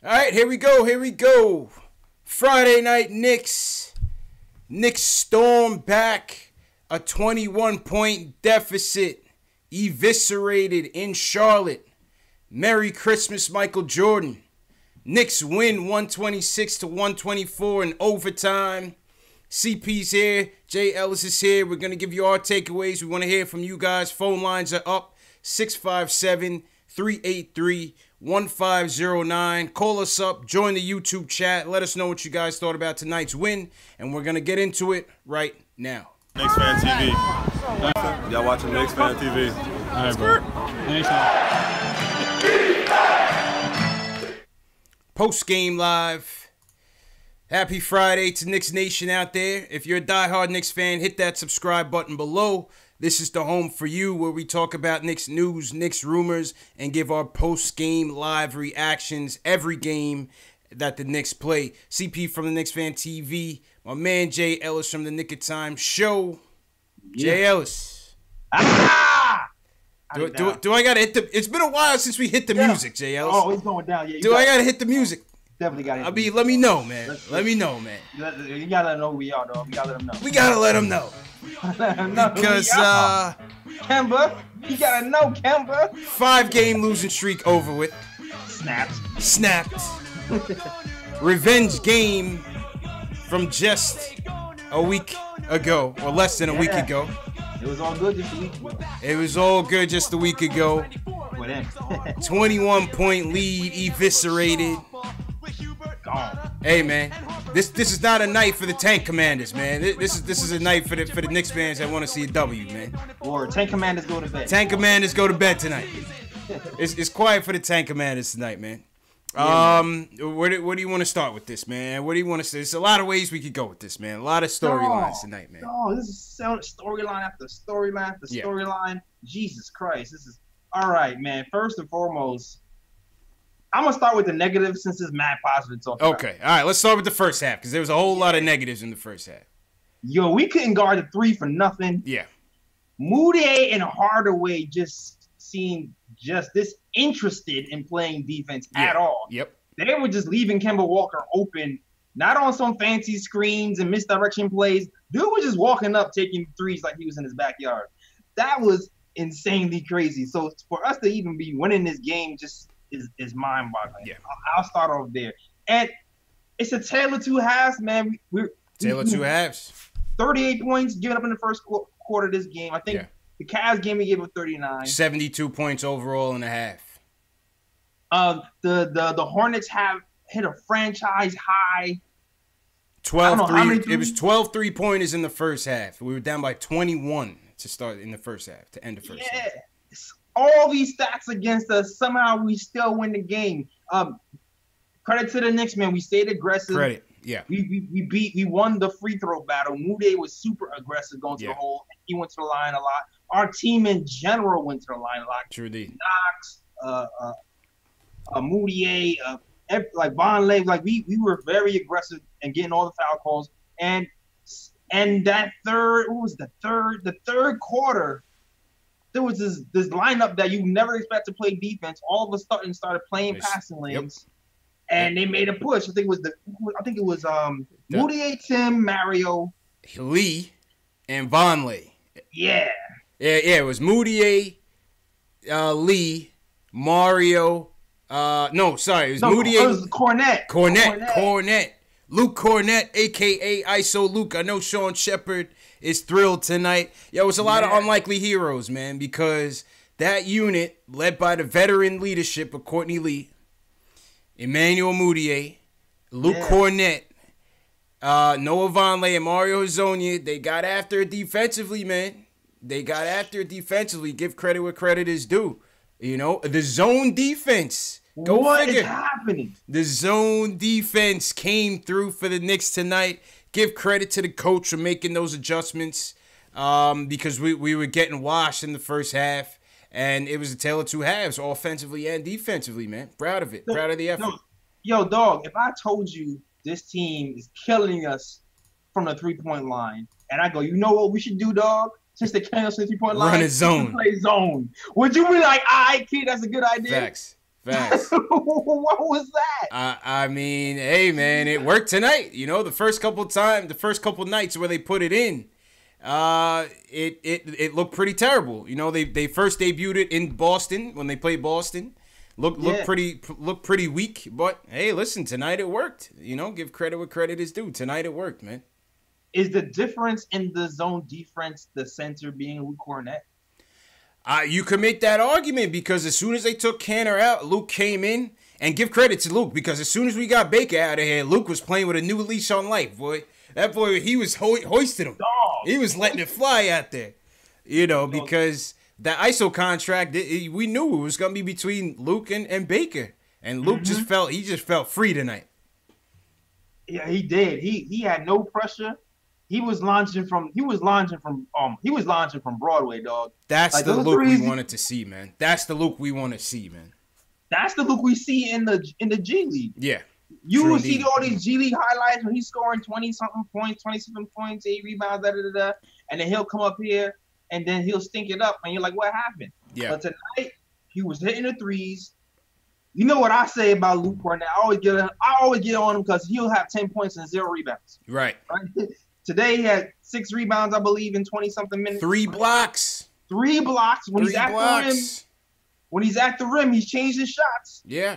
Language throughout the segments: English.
All right, here we go. Here we go. Friday night Knicks. Knicks storm back. A 21-point deficit. Eviscerated in Charlotte. Merry Christmas, Michael Jordan. Knicks win 126-124 in overtime. CP's here. Jay Ellis is here. We're going to give you our takeaways. We want to hear from you guys. Phone lines are up. 657-383-1509. Call us up. Join the YouTube chat. Let us know what you guys thought about tonight's win. And we're going to get into it right now. KnicksFanTV. Y'all watching KnicksFanTV. All right, bro. Postgame live. Happy Friday to Knicks Nation out there. If you're a diehard Knicks fan, hit that subscribe button below. This is the home for you where we talk about Knicks news, Knicks rumors, and give our post-game live reactions every game that the Knicks play. CP from the KnicksFanTV, my man Jay Ellis from the Nick of Time show. Yeah. Jay Ellis. Do I gotta hit the? It's been a while since we hit the music, Jay Ellis. Oh, it's going down. Yeah. Do I gotta hit the music? Definitely gotta. Let me know, man. Let me know, man. You gotta let them know who we are, dog. We gotta let them know. We gotta let them know. Because Kemba, you gotta know, Kemba. 5-game losing streak over with. Snapped. Revenge game from just a week ago, or less than a week ago. It was all good just a week ago. It was all good just a week ago. 21-point lead eviscerated. Gone. Hey man, this is not a night for the Tank Commanders, man. This is a night for the Knicks fans that want to see a W, man. Or Tank Commanders go to bed. Tank Commanders go to bed tonight. It's quiet for the Tank Commanders tonight, man. Where do you want to start with this, man? What do you want to say? There's a lot of ways we could go with this, man. A lot of storylines tonight, man. Oh, this is storyline after storyline after storyline. Jesus Christ, this is all right, man. First and foremost, I'm gonna start with the negative since it's mad positive talk. Okay, all right. Let's start with the first half because there was a whole lot of negatives in the first half. Yo, we couldn't guard the three for nothing. Yeah. Mudiay and Hardaway just seemed just disinterested in playing defense at all. Yep. They were just leaving Kemba Walker open, not on some fancy screens and misdirection plays. Dude was just walking up, taking threes like he was in his backyard. That was insanely crazy. So for us to even be winning this game just is mind-boggling. Yeah. I'll start off there. And it's a tale of two halves, man. Tale of two halves. 38 points given up in the first quarter of this game. I think the Cavs game we gave up 39. 72 points overall in a half. The Hornets have hit a franchise high. 12 3. It was 12 3-pointers in the first half. We were down by 21 to start in the first half, to end the first half. All these stats against us, somehow we still win the game. Credit to the Knicks, man. We stayed aggressive. Credit, yeah. We won the free throw battle. Mudiay was super aggressive going to the hole. He went to the line a lot. Our team in general went to the line a lot. True indeed. Knox, Mudiay, like Vonleh, like we were very aggressive and getting all the foul calls. And that third quarter, there was this lineup that you never expect to play defense. All of a sudden, started playing passing lanes, and they made a push. I think it was Mudiay, Tim, Mario, Lee, and Vonleh. Yeah. It was Mudiay, Lee, Mario. No, sorry, it was Mudiay. It was Kornet. Luke Kornet, a.k.a. ISO Luke. I know Sean Shepard is thrilled tonight. Yo, it's a lot of unlikely heroes, man, because that unit, led by the veteran leadership of Courtney Lee, Emmanuel Mudiay, Luke Kornet, Noah Vonleh, and Mario Hezonja, they got after it defensively, man. They got after it defensively. Give credit where credit is due. You know, the zone defense. What is happening? The zone defense came through for the Knicks tonight. Give credit to the coach for making those adjustments because we were getting washed in the first half, and it was a tale of two halves, offensively and defensively, man. Proud of it. Proud of the effort. Yo, dog, if I told you this team is killing us from the three-point line, and I go, you know what we should do, dog? Since they killing us from the three-point line, run a zone. Play zone. Would you be like, all right, kid, that's a good idea? Facts. Facts. What was that? I mean, hey man, it worked tonight. You know, the first couple nights where they put it in, it looked pretty terrible. You know, they first debuted it in Boston when they played Boston. Looked pretty weak, but hey, listen, tonight it worked. You know, give credit where credit is due. Tonight it worked, man. Is the difference in the zone defense the center being Luke Kornet? You could make that argument because as soon as they took Canner out, Luke came in. And give credit to Luke because as soon as we got Baker out of here, Luke was playing with a new leash on life, boy. That boy, he was hoisting him. He was letting it fly out there. You know, because that ISO contract, we knew it was going to be between Luke and Baker. And Luke just felt free tonight. Yeah, he did. He had no pressure. He was launching from Broadway, dog. That's like the Luke we wanted to see, man. That's the Luke we want to see, man. That's the Luke we see in the G League. Yeah. You will see all these G League highlights when he's scoring 20-something points, 27 points, 8 rebounds, and then he'll come up here and then he'll stink it up, and you're like, what happened? Yeah. But tonight, he was hitting the threes. You know what I say about Luke Kornet? I always get on him because he'll have 10 points and 0 rebounds. Right. Today he had 6 rebounds, I believe, in 20-something minutes. 3 blocks. 3 blocks. When he's at the rim, he's changed his shots. Yeah.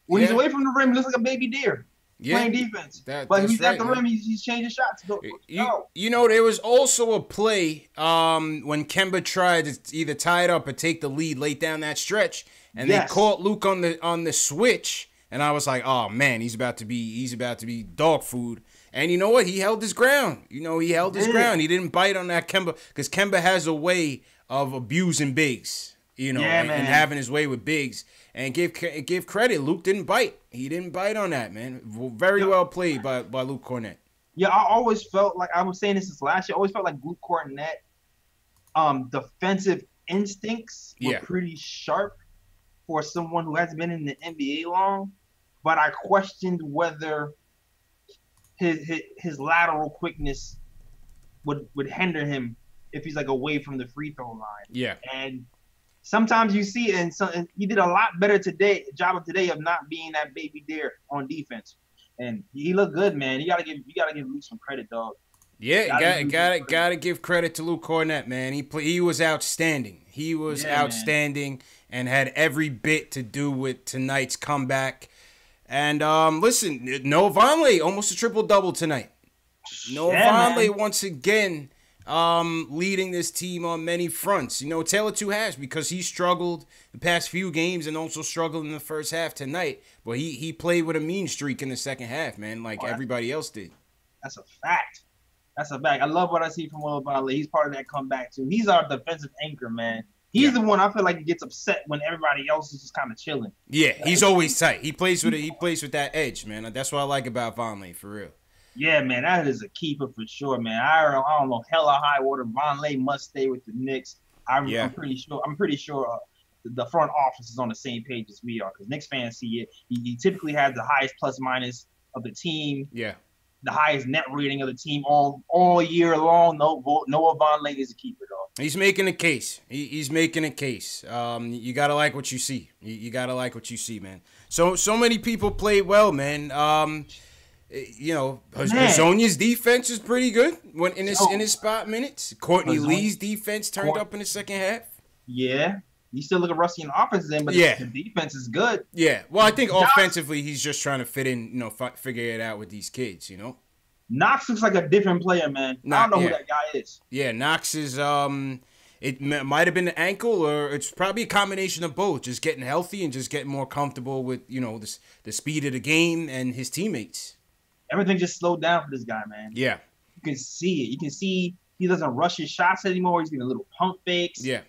When he's away from the rim, he looks like a baby deer playing defense. But when he's at the rim, he's changing shots. You know, there was also a play when Kemba tried to either tie it up or take the lead late down that stretch, and they caught Luke on the switch, and I was like, oh man, he's about to be dog food. And you know what? He held his ground. He held his ground. He didn't bite on that Kemba because Kemba has a way of abusing bigs. And having his way with bigs. And give credit, Luke didn't bite. He didn't bite on that, man. Very well played by Luke Kornet. Yeah, I always felt like, I was saying this since last year, I always felt like Luke Kornet, defensive instincts were pretty sharp for someone who hasn't been in the NBA long. But I questioned whether his lateral quickness would hinder him if he's like away from the free throw line. Yeah. And sometimes you see it, and he did a lot better job of not being that baby deer on defense, and he looked good, man. You gotta give Luke some credit, dog. Yeah, gotta give credit to Luke Kornet, man. He was outstanding. He was outstanding and had every bit to do with tonight's comeback. And listen, Noah Vonleh almost a triple-double tonight. Noah Vonleh once again leading this team on many fronts. Taylor too has, because he struggled the past few games and also struggled in the first half tonight. But he played with a mean streak in the second half, man, like everybody else did. That's a fact. That's a fact. I love what I see from Noah Vonleh. He's part of that comeback too. He's our defensive anchor, man. He's the one I feel like he gets upset when everybody else is just kind of chilling. Yeah, he's always tight. He plays with it. He plays with that edge, man. That's what I like about Vonleh, for real. Yeah, man, that is a keeper for sure, man. I don't know, hella high water. Vonleh must stay with the Knicks. I'm pretty sure the front office is on the same page as we are, because Knicks fans see it. He typically has the highest plus minus of the team. Yeah. The highest net rating of the team all year long. Noah Vonleh is a keeper, dog. He's making a case. He's making a case. You gotta like what you see. You gotta like what you see, man. So many people played well, man. Hazonia's defense is pretty good when in his spot minutes. Courtney Lee's defense turned up in the second half. Yeah. He still looking rusty in the offensive end, but the defense is good. Yeah. Well, I think offensively he's just trying to fit in, figure it out with these kids, Knox looks like a different player, man. I don't know who that guy is. Yeah, Knox is it might have been the ankle, or it's probably a combination of both, just getting healthy and just getting more comfortable with, the speed of the game and his teammates. Everything just slowed down for this guy, man. Yeah. You can see it. You can see he doesn't rush his shots anymore. He's getting a little pump fakes. Yeah.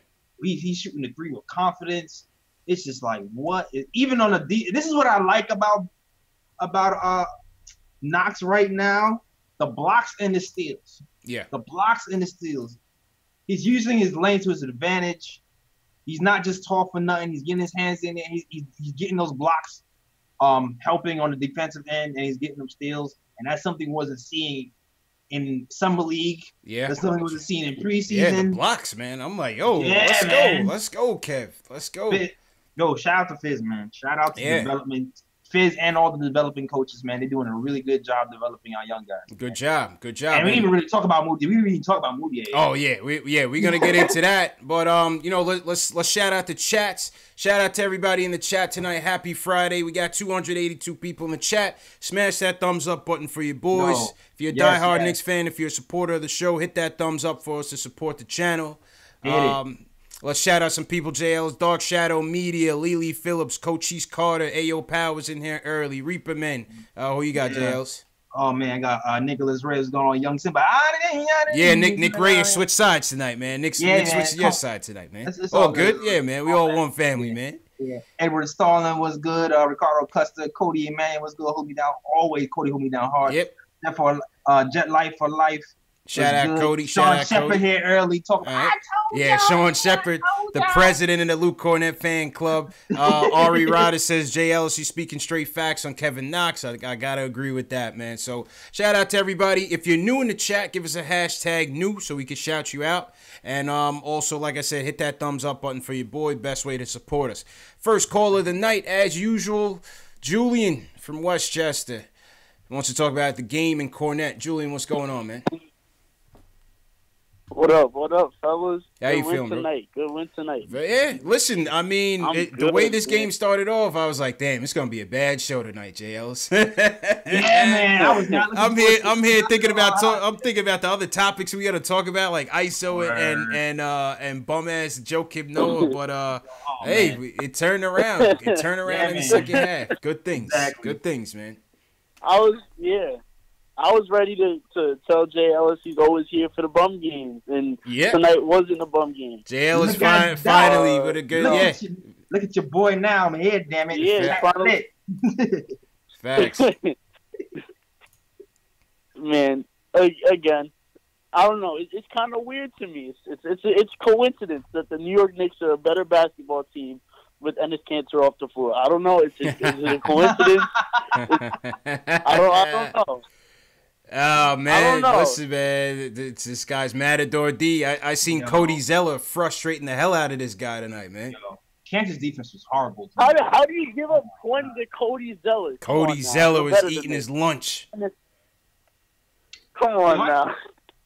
He's shooting the three with confidence. It's just like, what? Even on this is what I like about Knox right now. The blocks and the steals. Yeah. The blocks and the steals. He's using his length to his advantage. He's not just tall for nothing. He's getting his hands in there. He's getting those blocks, helping on the defensive end, and he's getting them steals. And that's something we wasn't seeing in summer league. Yeah. That's something we wasn't seeing in preseason. Yeah, the blocks, man. I'm like, let's go. Let's go, Kev. Let's go. Yo, shout out to Fizz, man. Shout out to development. Fizz and all the developing coaches, man. They're doing a really good job developing our young guys. Good job. Good job. And we didn't even really talk about Mudiay. We didn't even talk about Mudiay. Oh yeah, we're gonna get into that. But you know, let's shout out the chats. Shout out to everybody in the chat tonight. Happy Friday. We got 282 people in the chat. Smash that thumbs up button for your boys. If you're a diehard Knicks fan, if you're a supporter of the show, hit that thumbs up for us to support the channel. Let's shout out some people. JL's Dark Shadow Media, Lily Phillips, Cochise Carter, Ayo Powers in here early. Reaper Men. Who you got, JL's? Oh man, I got Nicholas Reyes going on Young Simba. Yeah, Nick Reyes switched sides tonight, man. Nick switched your side tonight, man. It's all good. Yeah, man. We all one family, man. Yeah. Edward Starlin was good. Ricardo Custer, Cody Emmanuel was good. Hold me down always. Cody hold me down hard. Yep. Therefore, Jet Life for Life. Shout out Cody. Sean Shepard here early talking. Yeah, Sean Shepard, the president of the Luke Kornet fan club. Ari Ryder says Jay Ellis, he's speaking straight facts on Kevin Knox. I gotta agree with that, man. So shout out to everybody. If you're new in the chat, give us a hashtag new so we can shout you out. And also, like I said, hit that thumbs up button for your boy. Best way to support us. First call of the night, as usual, Julian from Westchester wants to talk about the game in Kornet. Julian, what's going on, man? What up, fellas? How you feeling, tonight? Good win tonight. Yeah, listen, I mean, the way this game started off, I was like, damn, it's gonna be a bad show tonight, JLs. Yeah, man, I was not. I'm here thinking about the other topics we gotta talk about, like ISO and bum ass Joakim Noah. But it turned around. It turned around in the second half. Good things. Exactly. Good things, man. I was ready to tell Jay Ellis he's always here for the bum games, and tonight wasn't a bum game. Jay Ellis finally with a good Look at your boy now, man. Damn it. Yeah, finally. Facts. Man, again, I don't know. It's kind of weird to me. It's coincidence that the New York Knicks are a better basketball team with Enes Kanter off the floor. I don't know. Is it a coincidence? I don't know. Oh, man. Listen, man. This guy's Matador D. I seen Cody Zeller frustrating the hell out of this guy tonight, man. Kansas defense was horrible. How do you give up 20 to Cody Zeller? Cody Zeller was eating his lunch. Come on now.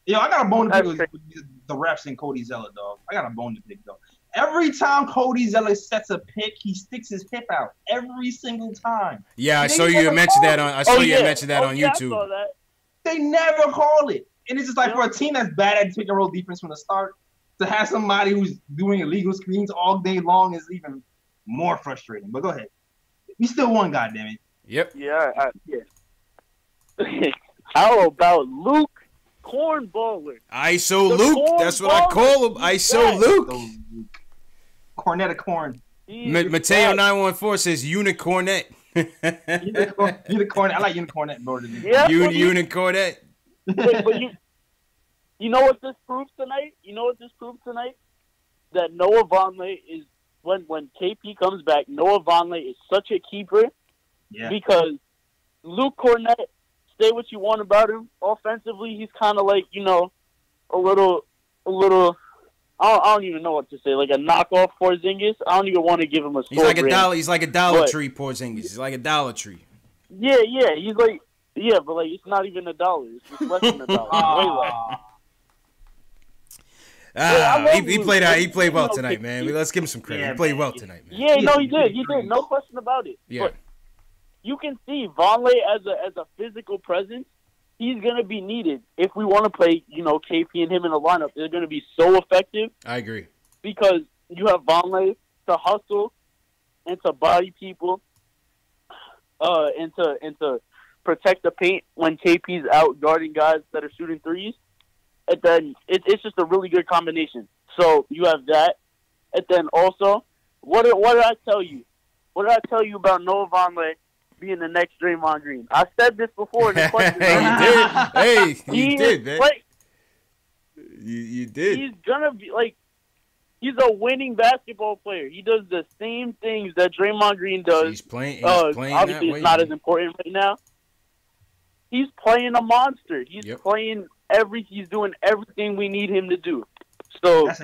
Yo, I got a bone to pick with the refs and Cody Zeller, dog. I got a bone to pick, though. Every time Cody Zeller sets a pick, he sticks his hip out. Every single time. Yeah, I saw you mention that on. I saw you mention that on YouTube. I saw that. They never call it. And it's just like for a team that's bad at pick and roll defense from the start, to have somebody who's doing illegal screens all day long is even more frustrating. But go ahead. We still won, goddammit. Yep. Yeah. How about Luke Cornballer? ISO Luke. That's what I call him. ISO Luke. Kornet of corn. Mateo 914 says Unicornet. Unicorn. I like Unicornet more than Unicornet. But you know what this proves tonight? That Noah Vonleh is when KP comes back. Noah Vonleh is such a keeper. Yeah. Because Luke Kornet, say what you want about him. Offensively, he's kind of like a little. I don't even know what to say. Like a knockoff Porzingis. I don't even want to give him a. He's like a dollar. He's like a Dollar Tree Porzingis. He's like a Dollar Tree. Yeah. He's like but like it's not even $1. It's just less than $1. Way less. He played well tonight, man. Let's give him some credit. He played well tonight, man. Yeah, no, he did. He did. No question about it. Yeah. But you can see Vonleh as a physical presence. He's going to be needed if we want to play, KP and him in the lineup. They're going to be so effective. I agree. Because you have Vonleh to hustle and to body people and to protect the paint when KP's out guarding guys that are shooting threes. And then it's just a really good combination. So you have that. And then also, what did I tell you? What did I tell you about Noah Vonleh being the next Draymond Green? I said this before in the question. You did, man. You did. He's gonna be he's a winning basketball player. He does the same things that Draymond Green does. He's playing obviously, it's not as important right now. He's playing a monster. He's playing he's doing everything we need him to do. So that's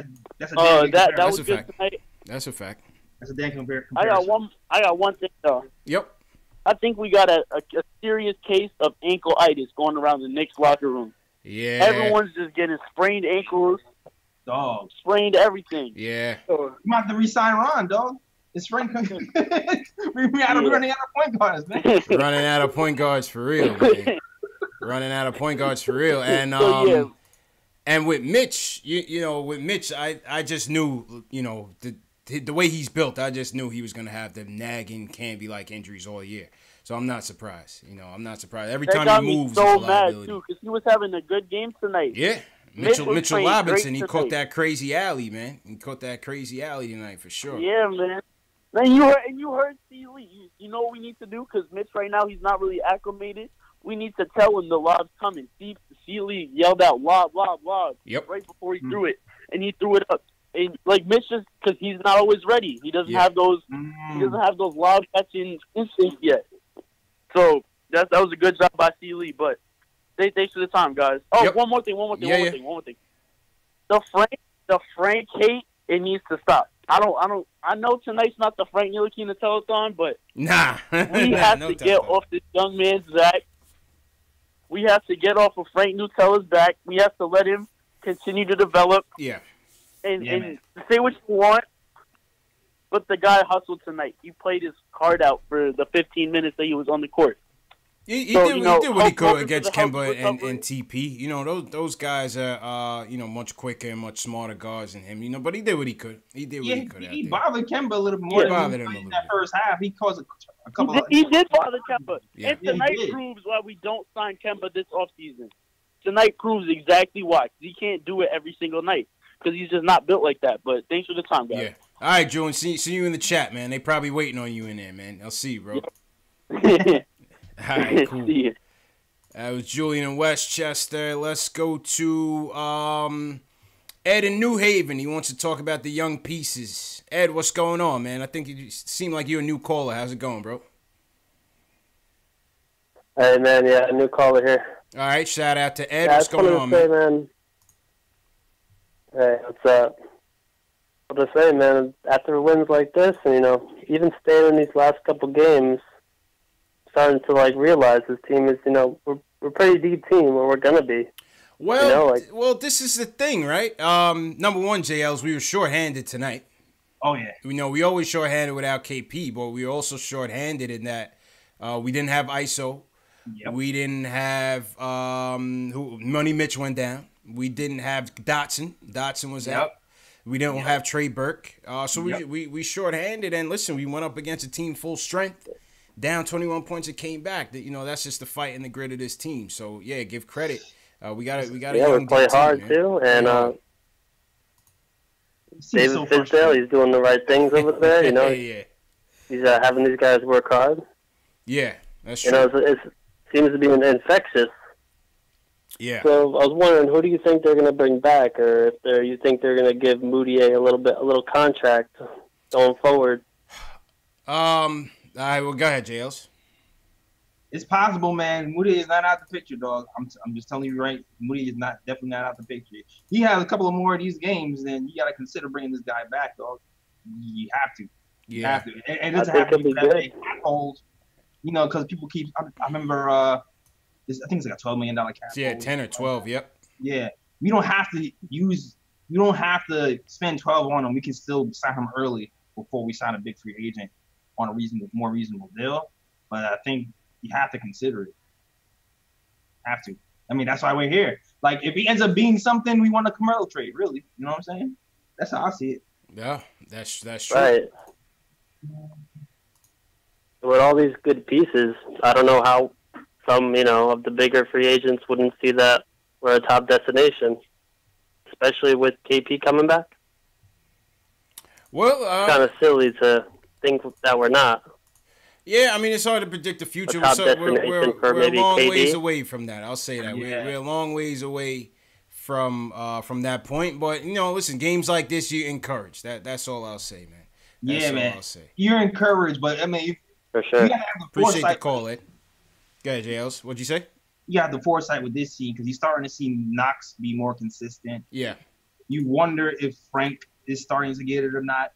a that was good tonight. That's a fact. That's a damn comparison. I got one thing though. Yep. I think we got a serious case of ankle-itis going around the Knicks locker room. Yeah. Everyone's just getting sprained ankles, Dog. sprained everything. Yeah. So, You might have to re-sign Ron, dog. It's spring. We're running out of point guards, man. Running out of point guards for real, man. Running out of point guards for real. And So, yeah. and with Mitch, you know, with Mitch, I just knew, you know, the way he's built, I just knew he was going to have them nagging, can't-be-like injuries all year. So I'm not surprised. You know, I'm not surprised. Every that time got he me moves, so he's a mad liability. too because he was having a good game tonight. Yeah. Mitch Mitchell playing Robinson, great he caught tonight. that crazy alley, man. He caught that crazy alley tonight for sure. Yeah, man. And you heard C. Lee. You know what we need to do? Because Mitch right now, he's not really acclimated. We need to tell him the lob's coming. C. Lee yelled out, lob, lob, lob, Yep. right before he threw it. And he threw it up. And, like, Mitch just, because he's not always ready. He doesn't have those He doesn't have those lob catching instincts yet. So that was a good job by C. Lee. But thanks for the time, guys. Oh, Yep. one more thing. The Frank hate, it needs to stop. I know tonight's not the Frank Ntilikina telethon, but Nah. we have to get off this young man's back. We have to get off of Frank Nutella's back. We have to let him continue to develop Yeah. and say what you want. But the guy hustled tonight. He played his heart out for the 15 minutes that he was on the court. He So, did you know, what he could hopefully against for the Kemba recovery. and TP. You know, those guys are you know, much quicker and much smarter guards than him. You know, but he did what he could. He did what he could. He bothered Kemba a little bit more He than bothered he him a played in little that bit. first half. He caused a couple of. He did bother Kemba. Yeah. And Yeah, he tonight did. proves why we don't sign Kemba this offseason. Tonight proves exactly why. He can't do it every single night because he's just not built like that. But thanks for the time, guys. Yeah. All right, Joe, and see you in the chat, man. They probably waiting on you in there, man. I'll see you, bro. Yeah. All right, cool. See ya. That was Julian in Westchester. Let's go to Ed in New Haven. He wants to talk about the young pieces. Ed, what's going on, man? I think you seem like you're a new caller. How's it going, bro? Hey, man, yeah, a new caller here. All right, shout out to Ed. Yeah, What's going on, man? man? Hey, what's up? I'll just say, man, after wins like this, and, you know, even staying in these last couple games, starting to, like, realize this team is, you know, we're a pretty deep team where we're going to be. Well, You know, like- well, this is the thing, right? Number one, JLs, we were shorthanded tonight. Oh yeah. You know, we always shorthanded without KP, but we were also shorthanded in that we didn't have ISO. Yep. We didn't have Money Mitch went down. We didn't have Dotson. Dotson was out. We didn't have Trey Burke. So we shorthanded, and listen, we went up against a team full strength, down 21 points and came back. That, you know, that's just the fight and the grit of this team. So yeah, give credit. We got a Yeah, young we play team, hard, man. too, and Seems David so Fizdale, frustrating. he's doing the right things over there, you know. yeah, He's having these guys work hard. yeah, that's You true. know, it seems to be infectious. Yeah. So I was wondering, who do you think they're going to bring back, or if you think they're going to give Mudiay a little contract going forward? All right, well, go ahead, JLs. It's possible, man. Mudiay is not out the picture, dog. I'm just telling you right. Mudiay is definitely not out the picture. He has a couple of more of these games, then you got to consider bringing this guy back, dog. You have to. You Yeah. have to. And it doesn't I have to think be he'll that be big hold, you know, because people keep. I remember. I think it's like a $12 million cap. Yeah, hold. 10 or 12. Yep. Yeah, we don't have to use. We don't have to spend 12 on him. We can still sign him early before we sign a big free agent on a more reasonable deal. But I think you have to consider it. Have to. I mean, that's why we're here. Like, if he ends up being something, we want a Carmelo trade. Really, you know what I'm saying? That's how I see it. Yeah, that's true. Right. With all these good pieces, I don't know how some, you know, of the bigger free agents wouldn't see that we're a top destination, especially with KP coming back. Well, Kind of silly to think that we're not. yeah, I mean, it's hard to predict the future. A top We're destination for a maybe long KD. ways away from that. I'll say that. Yeah. We're a long ways away from that point. But, you know, listen, games like this, you encourage. That's all I'll say, man. That's Yeah, all man. I'll say. You're encouraged, but I mean, For you sure. gotta have the Appreciate the foresight. call, Ed. Go ahead, JLs. What'd you say? You have the foresight with this team because you're starting to see Knox be more consistent. Yeah. You wonder if Frank is starting to get it or not.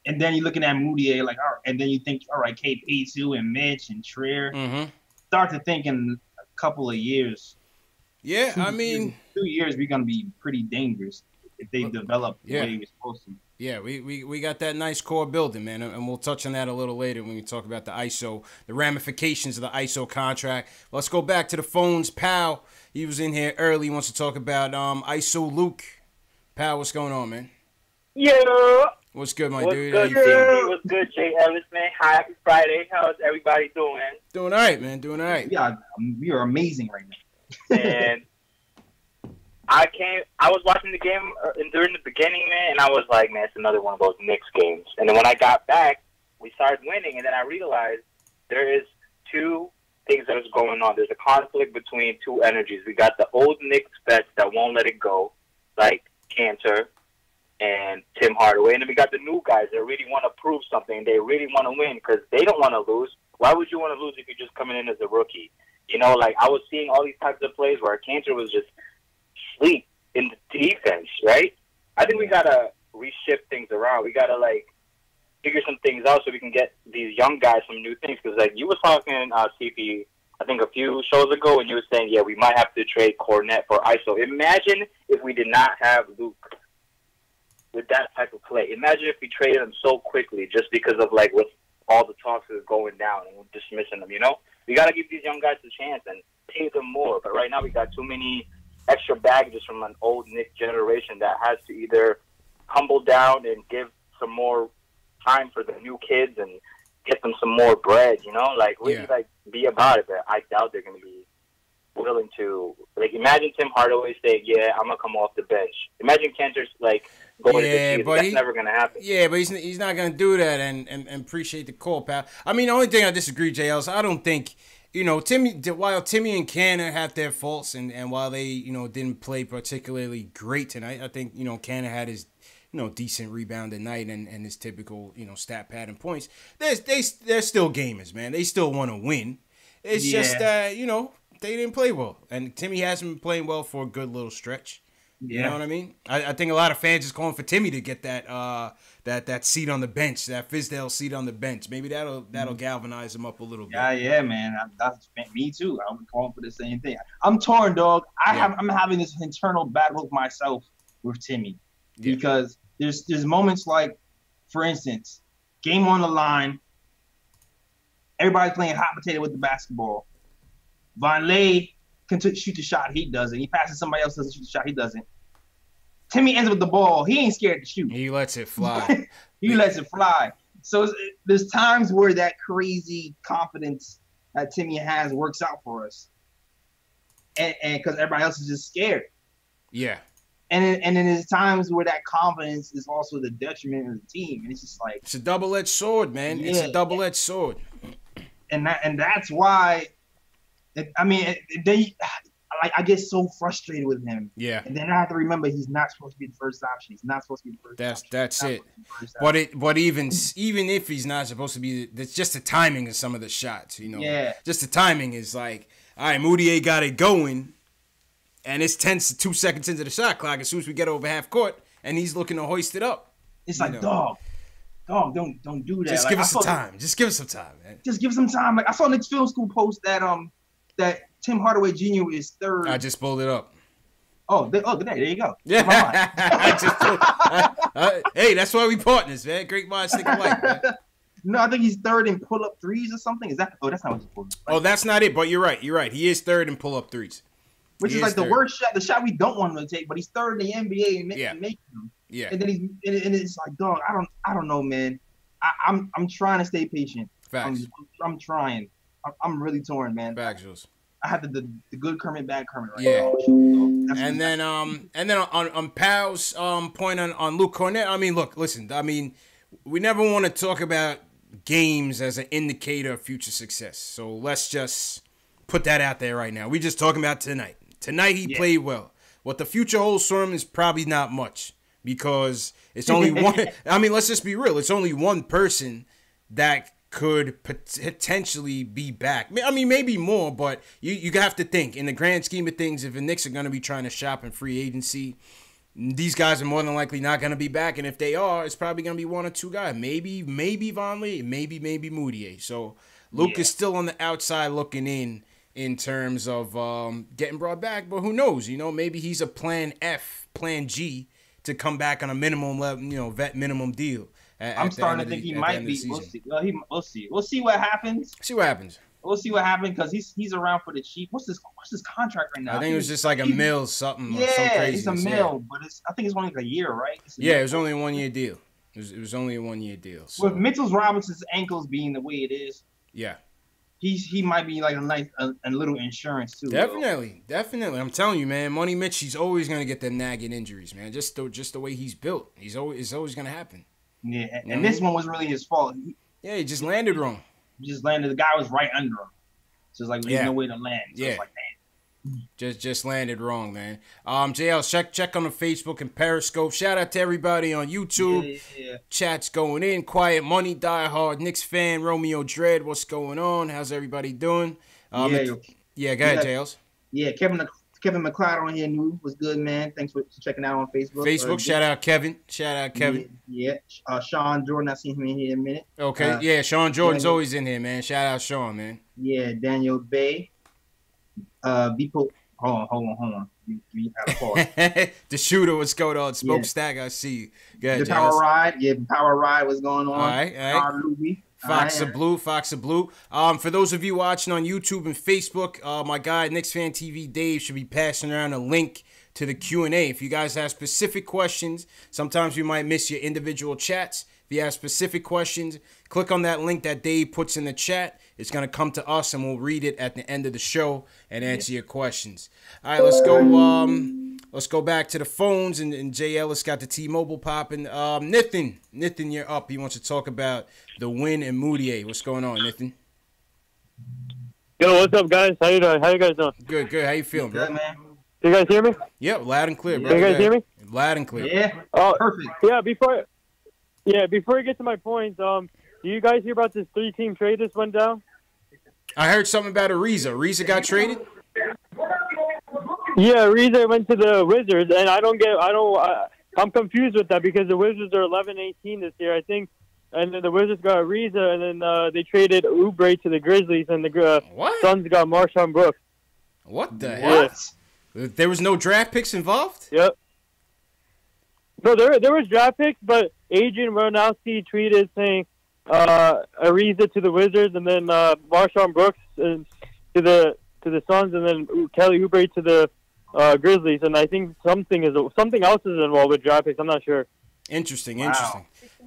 And then you're looking at Mudiay, like, all right, and then you think, all right, KP2 and Mitch and Trier. Mm-hmm. Start to think in a couple of years. Yeah, 2 years, we're going to be pretty dangerous if they develop the way we're supposed to. Yeah, we got that nice core building, man, and we'll touch on that a little later when we talk about the ISO, the ramifications of the ISO contract. Let's go back to the phones. Pal, he was in here early. He wants to talk about ISO Luke. Pal, what's going on, man? Yeah. What's good, my dude? Good, How you feeling? What's good, Jay Ellis, man? Happy Friday. How's everybody doing? Doing all right, man. Doing all right. Yeah, we are amazing right now. And I was watching the game during the beginning, man, and I was like, man, it's another one of those Knicks games. And then when I got back, we started winning, and then I realized there is two things that is going on. There's a conflict between two energies. We got the old Knicks vets that won't let it go, like Cantor and Tim Hardaway, and then we got the new guys that really want to prove something. They really want to win because they don't want to lose. Why would you want to lose if you're just coming in as a rookie? You know, like I was seeing all these types of plays where Cantor was just sleep in the defense, right? I think we gotta reshift things around. We gotta figure some things out so we can get these young guys some new things. Because like you was talking, CP, I think a few shows ago, and you were saying, yeah, we might have to trade Kornet for ISO. Imagine if we did not have Luke with that type of play. Imagine if we traded him so quickly just because of like what all the talks is going down and we're dismissing them. You know, we gotta give these young guys a chance and pay them more. But right now we got too many extra baggages from an old Knicks generation that has to either humble down and give some more time for the new kids and get them some more bread, you know, like really be about it. But I doubt they're going to be willing to. Like, imagine Tim Hardaway saying, "Yeah, I'm gonna come off the bench." Imagine Cantor's like going to the season. That's never going to happen. Yeah, but he's not going to do that. And appreciate the call, pal. I mean, the only thing I disagree, JL, is I don't think. You know, while Timmy and Cannon have their faults, and while they, you know, didn't play particularly great tonight, I think, you know, Cannon had his, you know, decent rebounding night and his typical, you know, stat pad and points. They're still gamers, man. They still want to win. It's just that, you know, they didn't play well. And Timmy hasn't been playing well for a good little stretch. You know what I mean? I think a lot of fans is calling for Timmy to get that seat on the bench, that Fizdale seat on the bench. Maybe that'll galvanize him up a little bit. Yeah, man. That's me too. I'm calling for the same thing. I'm torn, dog. I'm having this internal battle with myself with Timmy because there's moments like, for instance, game on the line. Everybody's playing hot potato with the basketball. Vonleh can shoot the shot, he doesn't. He passes somebody else, doesn't shoot the shot, he doesn't. Timmy ends up with the ball. He ain't scared to shoot. He lets it fly. He lets it fly. So there's times where that crazy confidence that Timmy has works out for us, and because everybody else is just scared. Yeah. And then there's times where that confidence is also the detriment of the team, and it's just like it's a double-edged sword, man. It's a double-edged sword. And that's why. I get so frustrated with him. Yeah. And then I have to remember he's not supposed to be the first option. He's not supposed to be the first option. That's it. But even if he's not supposed to be, it's just the timing of some of the shots, you know. Yeah. Just the timing is like, all right, Mudiay got it going, and it's 2 seconds into the shot clock. As soon as we get over half court, and he's looking to hoist it up. It's like, dog, don't do that. Just give us some time. Just give us some time, man. Just give us some time. Like I saw Knicks Film School post that Tim Hardaway Jr. is third. I just pulled it up. There you go. Yeah. Hey, that's why we partners, man. Great minds think alike, man. No, I think he's third in pull-up threes or something. Is that? Oh, that's not what he's pulled. Oh, that's not it. But you're right. He is third in pull-up threes. Which is like the worst shot, the shot we don't want him to take. But he's third in the NBA and making them. Yeah. And then and it's like, dog, I don't know, man. I'm trying to stay patient. Facts. I'm trying. I'm really torn, man. Facts, Jules. I have the good Kermit, bad Kermit right now. So and then on Pal's point on Luke Kornet. I mean, look, listen. I mean, we never want to talk about games as an indicator of future success. So let's just put that out there right now. We're just talking about tonight. Tonight he played well. What the future holds for him is probably not much because it's only one. I mean, let's just be real. It's only one person that could potentially be back. I mean, maybe more, but you have to think in the grand scheme of things, if the Knicks are going to be trying to shop in free agency, these guys are more than likely not going to be back, and if they are, it's probably going to be one or two guys. Maybe Vonleh, maybe Mudiay. So Luke is still on the outside looking in terms of getting brought back, but who knows? You know, maybe he's a plan F, plan G to come back on a minimum level, you know, vet minimum deal. I'm starting to think he might be. We'll see. We'll see. We'll see what happens. See what happens. We'll see what happens because he's around for the cheap. What's his contract right now? I think it was just like a mil something. Yeah, some it's a mil, but I think it's only like a year, right? It was only a 1 year deal. It was only a 1 year deal. So. With Mitchell Robinson's ankles being the way it is, he might be like a nice a little insurance too. Definitely. I'm telling you, man. Money Mitch, he's always gonna get them nagging injuries, man. Just the way he's built, it's always gonna happen. Yeah, and this one was really his fault. He just landed wrong. The guy was right under him. So it's like there's no way to land. So it's like, damn. Just landed wrong, man. JL, check on the Facebook and Periscope. Shout out to everybody on YouTube. Yeah. Chat's going in. Quiet Money, Die Hard, Knicks fan, Romeo Dread. What's going on? How's everybody doing? Go ahead, JLs. Yeah, Kevin McLeod on here new was good, man. Thanks for checking out on Facebook. Shout out Kevin. Yeah. Sean Jordan, I seen him in here in a minute. Okay, Sean Jordan's always in here, man. Shout out Sean, man. Yeah, Daniel Bay. Hold on. You gotta pause. The shooter, what's going on? Smokestack, I see you. Go ahead, the Power Ride. Yeah, the Power Ride was going on. All right. Fox of Blue. For those of you watching on YouTube and Facebook, my guy KnicksFanTV Dave should be passing around a link to the Q&A. If you guys have specific questions, sometimes we might miss your individual chats. If you have specific questions, click on that link that Dave puts in the chat. It's going to come to us, and we'll read it at the end of the show and answer your questions. All right, let's go. Let's go back to the phones, and Jay Ellis got the T-Mobile popping. Nathan, you're up. He wants to talk about the win and Mudiay. What's going on, Nathan? Yo, what's up, guys? How you doing? How you guys doing? Good. How you feeling, bro? Good, man. You guys hear me? Yep, loud and clear, bro. You guys hear me? Loud and clear. Yeah. Perfect. Yeah. Before I get to my points, do you guys hear about this 3-team trade this went down? I heard something about Ariza. Ariza got traded? Yeah, Ariza went to the Wizards, and I'm confused with that because the Wizards are 11-18 this year, I think, and then the Wizards got Ariza, and then they traded Oubre to the Grizzlies, and the Suns got Marshawn Brooks. What the hell? There was no draft picks involved? Yep. No, there was draft picks, but Adrian Wojnarowski tweeted saying Ariza to the Wizards, and then Marshawn Brooks to the Suns, and then Kelly Oubre to the Grizzlies. And I think something else is involved with draft picks. I'm not sure. Interesting.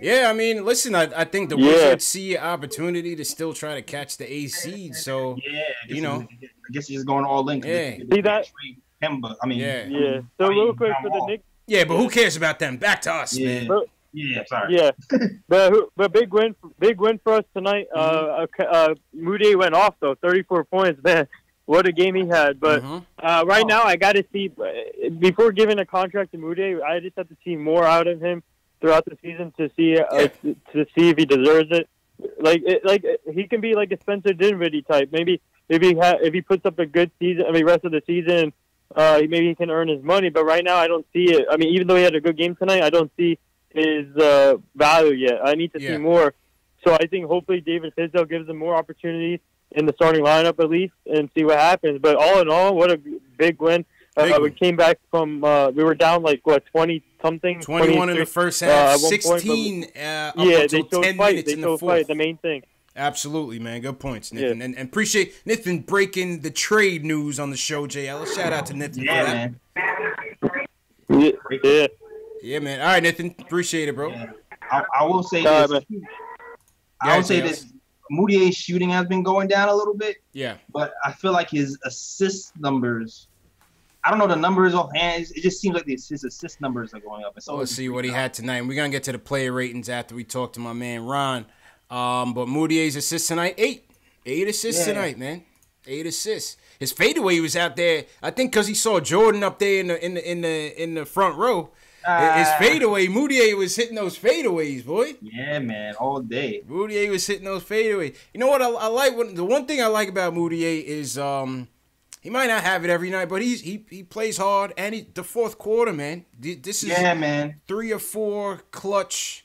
Yeah, I mean, listen, I think the Wizards see an opportunity to still try to catch the A seed. So I guess he's just going all in. See that? Him, but I mean, So real quick for the Knicks. Yeah, but who cares about them? Back to us, man. Sorry. Yeah, but big win for us tonight. Mudiay went off though, 34 points, man. What a game he had! But right now, I got to see before giving a contract to Mudiay. I just have to see more out of him throughout the season to see if he deserves it. Like he can be like a Spencer Dinwiddie type. Maybe if he puts up a good season, rest of the season. Maybe he can earn his money, but right now I don't see it. I mean, even though he had a good game tonight, I don't see his value yet. I need to see more. So I think hopefully David Fizdale gives him more opportunities in the starting lineup at least and see what happens. But all in all, what a big win. We came back from we were down 20-something. 21 in the first half, 16 up until 10 minutes in the fourth. The main thing. Absolutely, man. Good points, Nathan. And appreciate Nathan breaking the trade news on the show, JL. Shout out to Nathan for that. Man. Yeah, man. All right, Nathan. Appreciate it, bro. Yeah. I will say this. Mudiay's shooting has been going down a little bit. Yeah. But I feel like his assist numbers, I don't know the numbers offhand. It just seems like his assist numbers are going up. So let's see what he had tonight. And we're going to get to the player ratings after we talk to my man, Ron. But Mudiay's assists tonight, 8 assists tonight, man. 8 assists. His fadeaway was out there. I think because he saw Jordan up there in the front row. His fadeaway, Mudiay was hitting those fadeaways, boy. Yeah, man, all day. Mudiay was hitting those fadeaways. You know what I like? The one thing I like about Mudiay is He might not have it every night, but he plays hard. And the fourth quarter, man. This is man. 3 or 4 clutch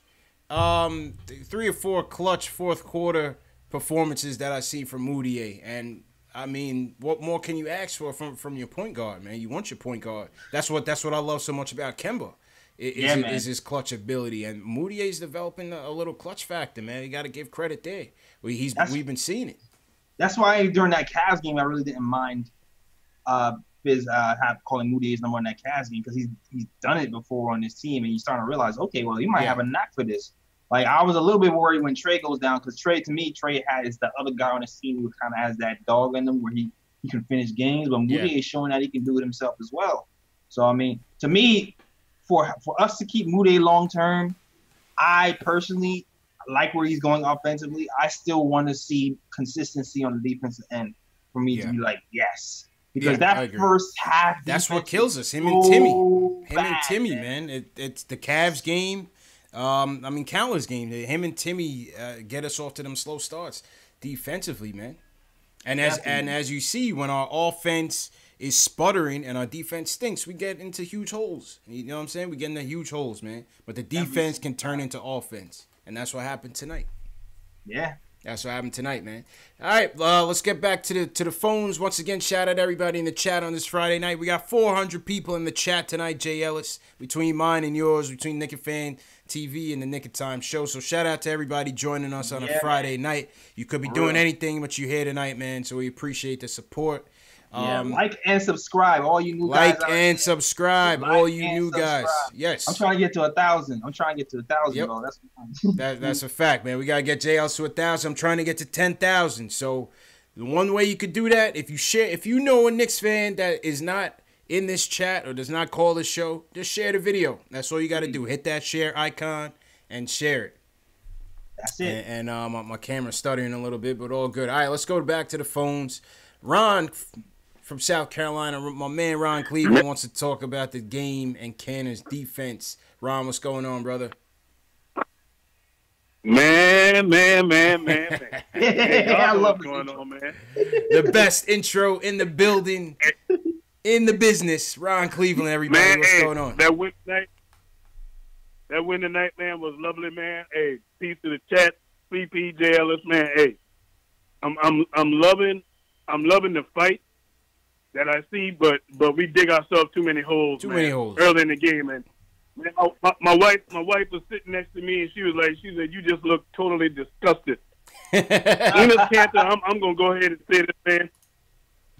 fourth quarter performances that I see from Mudiay. And I mean, what more can you ask for from your point guard, man? You want your point guard. That's what I love so much about Kemba. Is his clutch ability, and Mudiay's developing a little clutch factor, man. You got to give credit there. We've been seeing it. That's why during that Cavs game, I really didn't mind calling Mudiay's number 1 in that Cavs game, because he's done it before on this team, and you're starting to realize, okay, well, he might have a knack for this. Like, I was a little bit worried when Trey goes down, because Trey is the other guy on the team who kind of has that dog in him where he can finish games, but Mudiay is showing that he can do it himself as well. So, I mean, to me, for us to keep Mudiay long term, I personally like where he's going offensively. I still want to see consistency on the defensive end for me to be like, yes. Because that first half, that's what kills us. Him and Timmy, man. It's the Cavs game. I mean, countless games. Him and Timmy get us off to them slow starts defensively, man. And as you see, when our offense is sputtering and our defense stinks, we get into huge holes. You know what I'm saying? We get into huge holes, man. But the defense can turn into offense, and that's what happened tonight. Yeah. That's what happened tonight, man. All right, let's get back to the phones. Once again, shout out everybody in the chat on this Friday night. We got 400 people in the chat tonight, Jay Ellis, between mine and yours, between KnicksFanTV and the Nick of Time show. So shout out to everybody joining us on a Friday night. You could be doing anything, but you're here tonight, man, so we appreciate the support. Like and subscribe, all you new guys. All you new guys. Yes. I'm trying to get to 1,000. Yep. Bro. That's a fact, man. We gotta get JL to 1,000. I'm trying to get to 10,000. So the one way you could do that, if you know a Knicks fan that is not in this chat or does not call this show, just share the video. That's all you gotta do. Hit that share icon and share it. That's it. And my camera's stuttering a little bit, but all good. All right, let's go back to the phones. Ron from South Carolina, my man Ron Cleveland wants to talk about the game and Canner's defense. Ron, what's going on, brother? Man. Hey, I love what's going on, man. The best intro in the building, in the business. Ron Cleveland, everybody, man, what's going on? That win tonight, man, was lovely, man. Hey, peace to the chat, CP, JLS, man. Hey, I'm loving the fight that I see, but we dig ourselves too many holes. Early in the game, and man, my wife was sitting next to me, and she said, "You just look totally disgusted." Enes Kanter, I'm gonna go ahead and say this, man.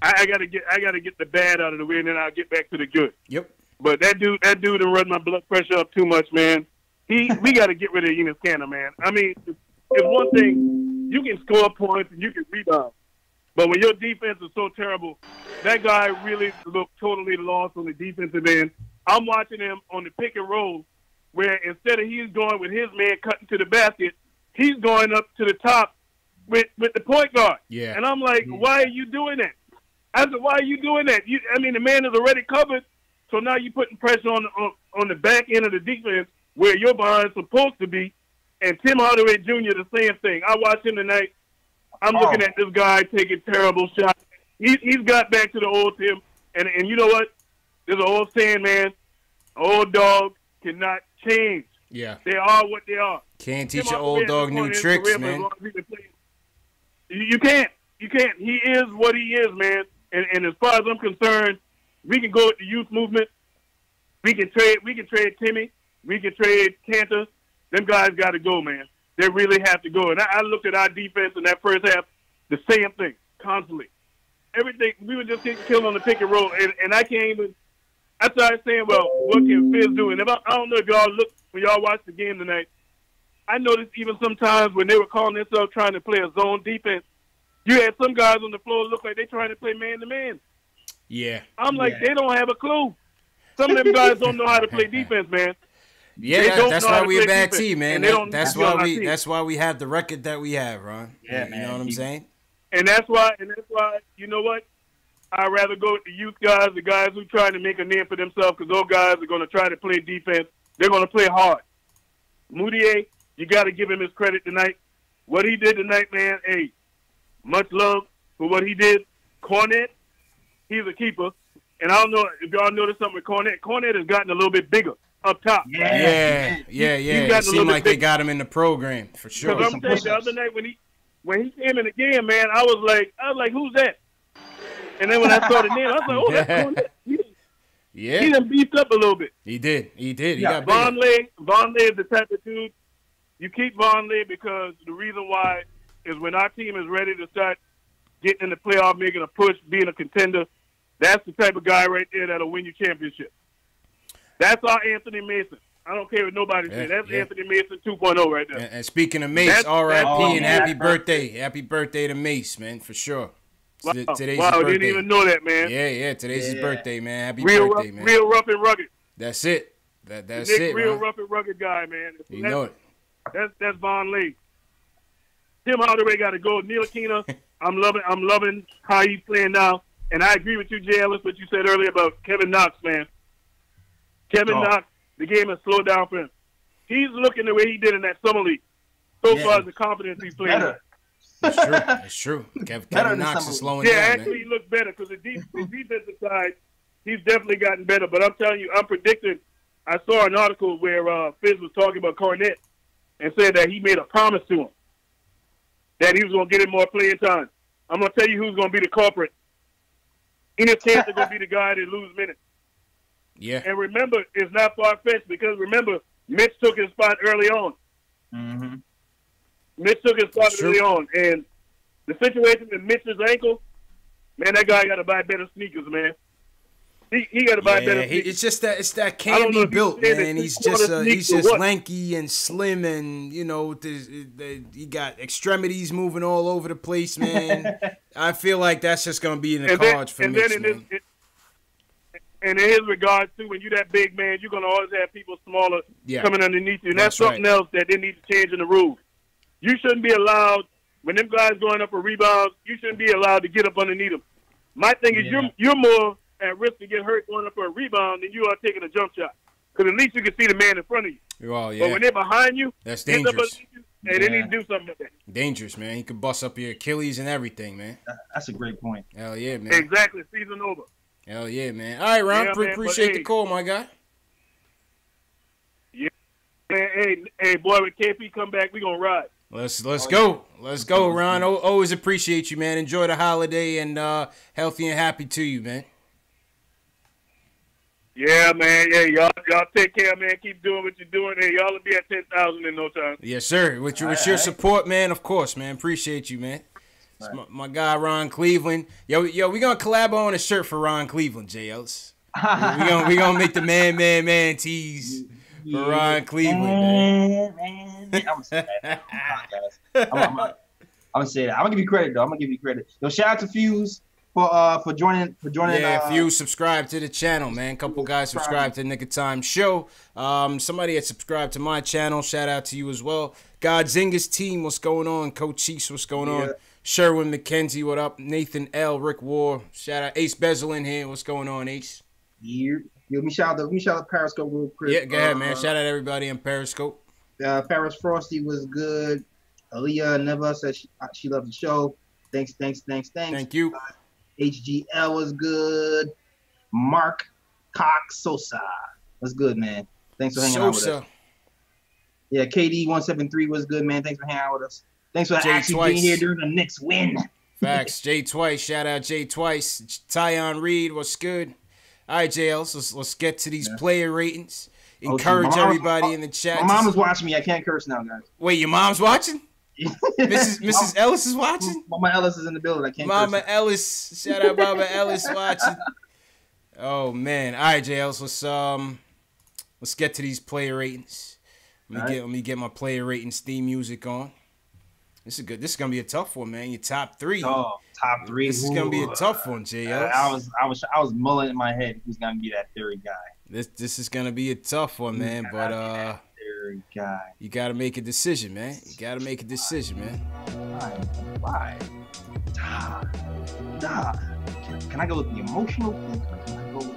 I gotta get the bad out of the way, and then I'll get back to the good. Yep. But that dude done run my blood pressure up too much, man. We got to get rid of Enes Kanter, man. I mean, it's one thing, you can score points and you can rebound. But when your defense is so terrible, that guy really looked totally lost on the defensive end. I'm watching him on the pick and roll, where instead of he's going with his man cutting to the basket, he's going up to the top with the point guard. Yeah. And I'm like, why are you doing that? I said, why are you doing that? The man is already covered, so now you're putting pressure on the back end of the defense where your behind is supposed to be. And Tim Hardaway Jr., the same thing. I watched him tonight. I'm looking at this guy taking terrible shots. He's got back to the old Tim. And you know what? There's an old saying, man. Old dog cannot change. Yeah. They are what they are. Can't teach an old dog new tricks, man. You can't. You can't. He is what he is, man. And as far as I'm concerned, we can go with the youth movement. We can trade Timmy. We can trade Kanter. Them guys got to go, man. They really have to go. And I looked at our defense in that first half, the same thing, constantly. Everything, we were just getting killed on the pick and roll. And I can't even, I started saying, well, what can Fizz do? And I don't know if y'all look, when y'all watched the game tonight, I noticed even sometimes when they were calling themselves trying to play a zone defense, you had some guys on the floor look like they trying to play man-to-man. Yeah. I'm like, they don't have a clue. Some of them guys don't know how to play defense, man. Yeah, that's why we're a bad team, man. That's why we have the record that we have, Ron. Yeah, you know what I'm saying? And that's why, you know what? I'd rather go with the youth guys, the guys who trying to make a name for themselves, because those guys are going to try to play defense. They're going to play hard. Mudiay, you got to give him his credit tonight. What he did tonight, man, hey, much love for what he did. Kornet, he's a keeper. And I don't know if y'all noticed something with Kornet. Kornet has gotten a little bit bigger up top. Yeah. It seemed like they got him in the program for sure. Because I'm telling you, the other night when he came in the game, man, I was like, who's that? And then when I saw the name, I was like, oh, that's Kornet. He done beefed up a little bit. He did. He got Vonleh is the type of dude. You keep Vonleh because the reason why is when our team is ready to start getting in the playoff, making a push, being a contender, that's the type of guy right there that'll win you championship. That's our Anthony Mason. I don't care what nobody says. That's Anthony Mason 2.0 right there. And speaking of Mace, R.I.P. and happy birthday. Happy birthday to Mace, man, for sure. Wow, Today's his birthday. Didn't even know that, man. Yeah, today's his birthday, man. Happy birthday, man. Real rough and rugged. That's it. That's Nick, it, real man. rough and rugged guy, man. You know it. That's Vonleh. Tim Hardaway got to go. Neil Keena, I'm loving how he's playing now. And I agree with you, Jay Ellis, what you said earlier about Kevin Knox, man. Kevin Knox, the game has slowed down for him. He's looking the way he did in that summer league. So far as the confidence he's playing. It's true. Kevin Knox is slowing down. Yeah, actually, he looks better because the defensive side, he's definitely gotten better. But I'm telling you, I'm predicting. I saw an article where Fizz was talking about Kornet and said that he made a promise to him that he was going to get him more playing time. I'm going to tell you who's going to be the culprit. Enes Kanter going to be the guy that lose minutes. Yeah. And remember, it's not far-fetched because, remember, Mitch took his spot early on. Mm-hmm. Mitch took his spot early on. And the situation with Mitch's ankle, man, that guy got to buy better sneakers, man. He got to buy better sneakers. It's that candy built, man. He's just lanky and slim, and you know he got extremities moving all over the place, man. I feel like that's just gonna be in the cards for Mitch, man. And in his regard too, when you're that big man, you're gonna always have people smaller coming underneath you, and that's something else that they need to change in the rules. You shouldn't be allowed when them guys going up for rebounds. You shouldn't be allowed to get up underneath them. My thing is, you're more at risk to get hurt going up for a rebound than you are taking a jump shot. Because at least you can see the man in front of you. Well, But when they're behind you, that's dangerous. They need to do something with that. Dangerous, man. He could bust up your Achilles and everything, man. That's a great point. Hell yeah, man. Exactly. Season over. Hell yeah, man. All right, Ron. Appreciate the call, my guy. Yeah. Hey, boy, when KP come back, we going to ride. Let's go. Let's go, Ron. Always appreciate you, man. Enjoy the holiday and healthy and happy to you, man. Yeah, man. Yeah, y'all take care, man. Keep doing what you're doing. Hey, y'all will be at 10,000 in no time. Yes, sir. With your support, man, of course, man. Appreciate you, man. It's my guy, Ron Cleveland. Yo, we going to collab on a shirt for Ron Cleveland, J. Ellis. we gonna make the man tees for Ron Cleveland, man. I'm going to say that. I'm going to say that. I'm going to give you credit, though. I'm going to give you credit. Yo, shout out to Fuse. For joining. Yeah, if you subscribe to the channel, man. Couple guys subscribed to the Nick of Time show. Somebody had subscribed to my channel. Shout out to you as well. Godzinga's team, what's going on? Coach Cheeks, what's going on? Sherwin McKenzie, what up? Nathan L, Rick War. Shout out Ace Bezel in here. What's going on, Ace? Yeah. Let me shout out Periscope real quick. Yeah, go ahead, man. Shout out everybody on Periscope. Paris Frosty was good. Aaliyah Neva said she loves the show. Thanks. Thank you. HGL was good. Mark Cox Sosa was good, man. Thanks for hanging out with us. Yeah, KD173 was good, man. Thanks for hanging out with us. Thanks for actually being here during the Knicks win. Facts. Jay Twice. Shout out Jay Twice. Tyon Reed, what's good? All right, JL, let's get to these player ratings. Encourage everybody in the chat. My mom was watching me. I can't curse now, guys. Wait, your mom's watching? Mrs. Ellis is watching? Mama Ellis is in the building. I can't Mama Ellis. Shout out Mama Ellis watching. Oh man. All right, JL, let's get to these player ratings. Let me get my player ratings theme music on. This is gonna be a tough one, man. Your top three. Oh, top three. This is gonna be a tough one, JL. I was mulling in my head who's gonna be that third guy. This is gonna be a tough one, man. But third guy. You gotta make a decision, man. Why? Can I go with the emotional thing? Or can I go with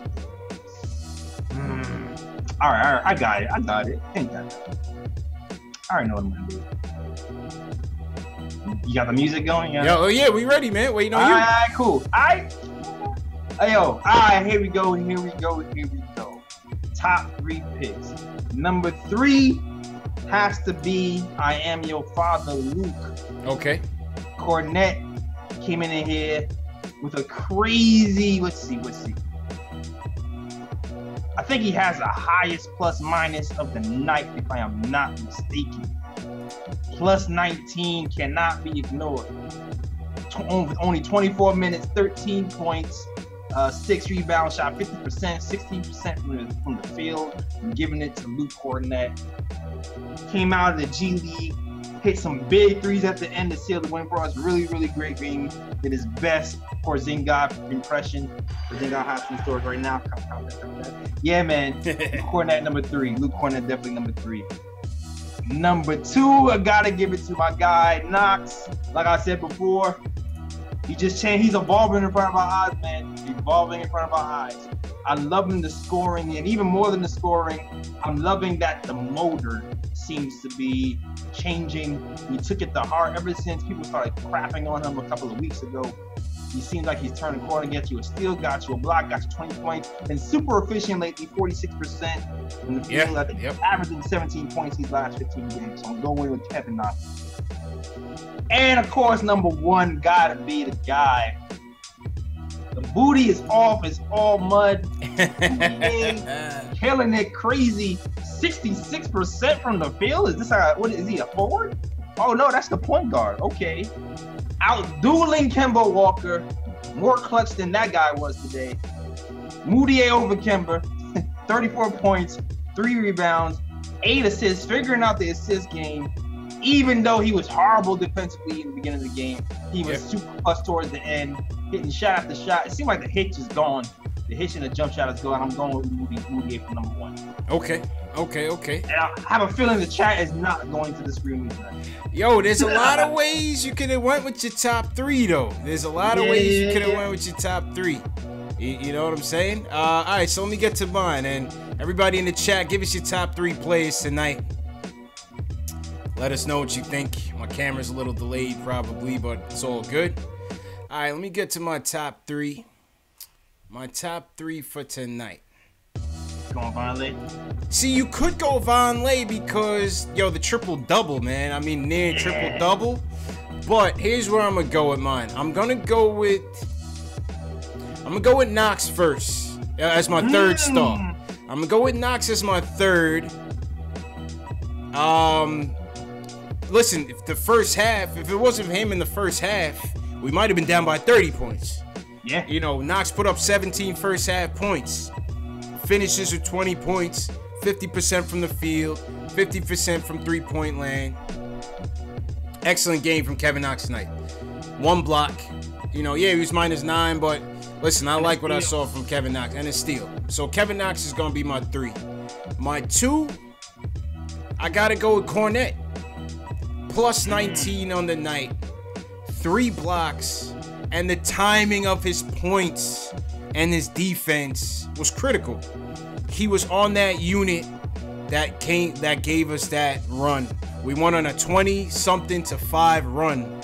All right. I got it. Ain't that bad. I already know what I'm gonna do. You got the music going? Yeah, we ready, man. Waiting on you. All right, cool. Hey, yo, all right, here we go. Top 3 picks. Number 3 has to be I Am Your Father, Luke. Okay. Kornet came in here with a crazy, let's see. I think he has the highest plus minus of the night, if I am not mistaken. Plus 19 cannot be ignored. Only 24 minutes, 13 points, 6 rebounds, shot 50%, 16% from the field. I'm giving it to Luke Kornet. Came out of the G League, hit some big threes at the end to seal the win for us. Really, really great game. Did his best Porzingis impression. Porzingis has some stories right now. Yeah, man. Luke Kornet number 3. Luke Kornet definitely number 3. Number 2, I gotta give it to my guy Knox. Like I said before, he just changed. He's evolving in front of our eyes, man. Evolving in front of our eyes. I love him the scoring, and even more than the scoring, I'm loving that the motor seems to be changing. He took it to heart ever since people started crapping on him a couple of weeks ago. He seems like he's turning corner, gets you a steal, got you a block, got you 20 points. Been super efficient lately, 46% from the field. I think averaging 17 points these last 15 games. So I'm going with Kevin Knox. And of course, number 1 gotta be the guy. The booty is off, it's all mud. Killing it crazy. 66% from the field. Is this what is he, a forward? Oh no, that's the point guard. Okay. Out-dueling Kemba Walker. More clutch than that guy was today. Mudiay over Kemba. 34 points, 3 rebounds, 8 assists, figuring out the assist game. Even though he was horrible defensively in the beginning of the game, he was super clutch towards the end, hitting shot after shot. It seemed like the hitch is gone. The hitch and the jump shot is gone. I'm going with Mudiay for number 1. Okay. And I have a feeling the chat is not going to disagree with me. Yo, there's a lot of ways you could have went with your top 3, though. There's a lot of ways you could have went with your top 3. You know what I'm saying? All right, so let me get to mine. And everybody in the chat, give us your top 3 players tonight. Let us know what you think. My camera's a little delayed probably, but it's all good. All right, let me get to my top 3. My top 3 for tonight. Going Vonleh? See, you could go Vonleh because, yo, the triple-double, man. I mean, near triple-double. But here's where I'm going to go with mine. I'm going to go with Knox first as my 3rd star. I'm going to go with Knox as my 3rd. Listen, if the first half, if it wasn't him in the first half, we might have been down by 30 points. Yeah. You know, Knox put up 17 first half points. Finishes with 20 points, 50% from the field, 50% from three-point land. Excellent game from Kevin Knox tonight. 1 block. You know, yeah, he was -9, but listen, I like what I saw from Kevin Knox. And a steal. So Kevin Knox is going to be my 3. My 2, I got to go with Kornet. Plus 19 on the night. 3 blocks. And the timing of his points and his defense was critical. He was on that unit that gave us that run. We went on a 20-something to 5 run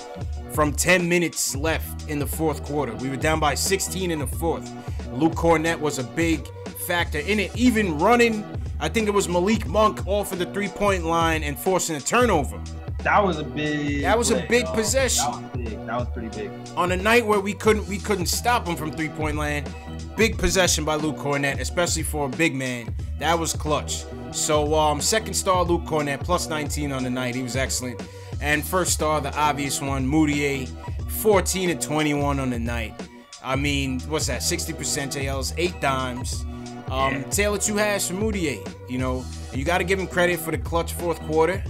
from 10 minutes left in the 4th quarter. We were down by 16 in the 4th. Luke Kornet was a big factor in it. Even running, I think it was Malik Monk off of the 3-point line and forcing a turnover. That was a big. That was a big possession. That was big. That was pretty big. On a night where we couldn't stop him from 3-point land, big possession by Luke Kornet, especially for a big man. That was clutch. So 2nd star Luke Kornet, plus 19 on the night. He was excellent. And 1st star, the obvious one, Mudiay, 14 and 21 on the night. I mean, what's that? 60% JLs, 8 dimes. Taylor 2 halves for Mudiay. You know, you got to give him credit for the clutch 4th quarter.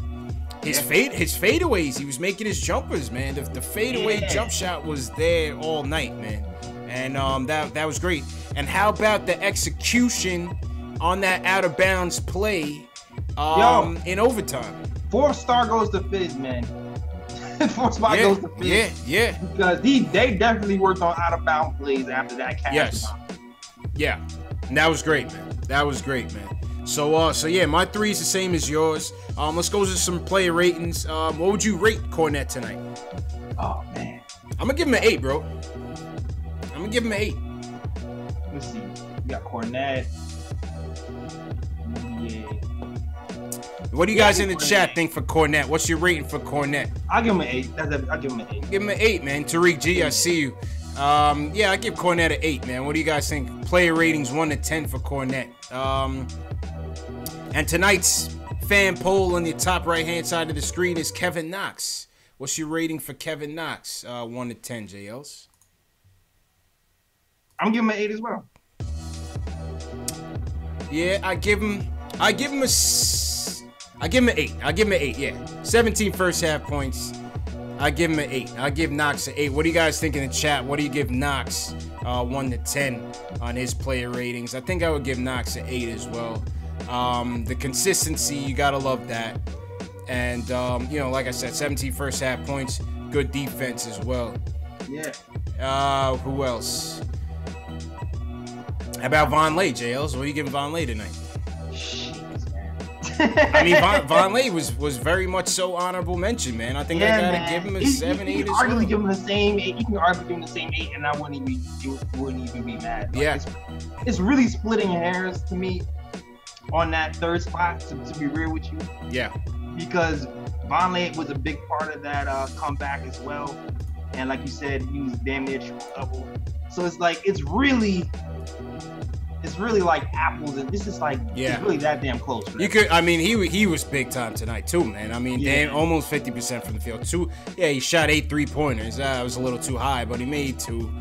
His fadeaways, he was making his jumpers, man. The fadeaway jump shot was there all night, man. And that was great. And how about the execution on that out of bounds play in overtime? 4th star goes to Fizz, man. 4th spot goes to Fizz. Yeah. Because they definitely worked on out of bounds plays after that catch. Yes. Yeah. And that was great, man. That was great, man. So yeah, my 3 is the same as yours. Let's go to some player ratings. What would you rate Kornet tonight? Oh man, I'm gonna give him an 8, bro. I'm gonna give him an 8. Let's see. We got Kornet. Mudiay. What do you guys in the chat think for Kornet? What's your rating for Kornet? I'll give him an 8. I'll give him an 8. Give him an 8, man. Tariq G, I see you. Yeah, I give Kornet an 8, man. What do you guys think? Player ratings 1 to 10 for Kornet. And tonight's fan poll on the top right-hand side of the screen is Kevin Knox. What's your rating for Kevin Knox? 1 to 10, JLs. I'm giving him an 8 as well. Yeah, I give him an 8. I give him an 8, yeah. 17 first half points. I give him an 8. I give Knox an 8. What do you guys think in the chat? What do you give Knox 1 to 10 on his player ratings? I think I would give Knox an 8 as well. The consistency, you gotta love that. And you know, like I said, 17 first half points, good defense as well. Yeah. Who else? How about Vonleh, JLs? What are you giving Vonleh tonight? I mean, Vonleh was very much so honorable mention, man. I think I gotta give him a 7, 8 as well. You can arguably give him the same 8. You can argue give him the same 8, and I wouldn't even be mad. Like, yeah. It's really splitting hairs to me on that third spot, to be real with you. Yeah. Because Vonleh was a big part of that comeback as well. And like you said, he was damn near triple-double. So it's like, it's really like apples, and this is like, it's really that damn close. You could, I mean, he was big time tonight too, man. I mean, damn, almost 50% from the field. He shot 8 3-pointers. That was a little too high, but he made 2.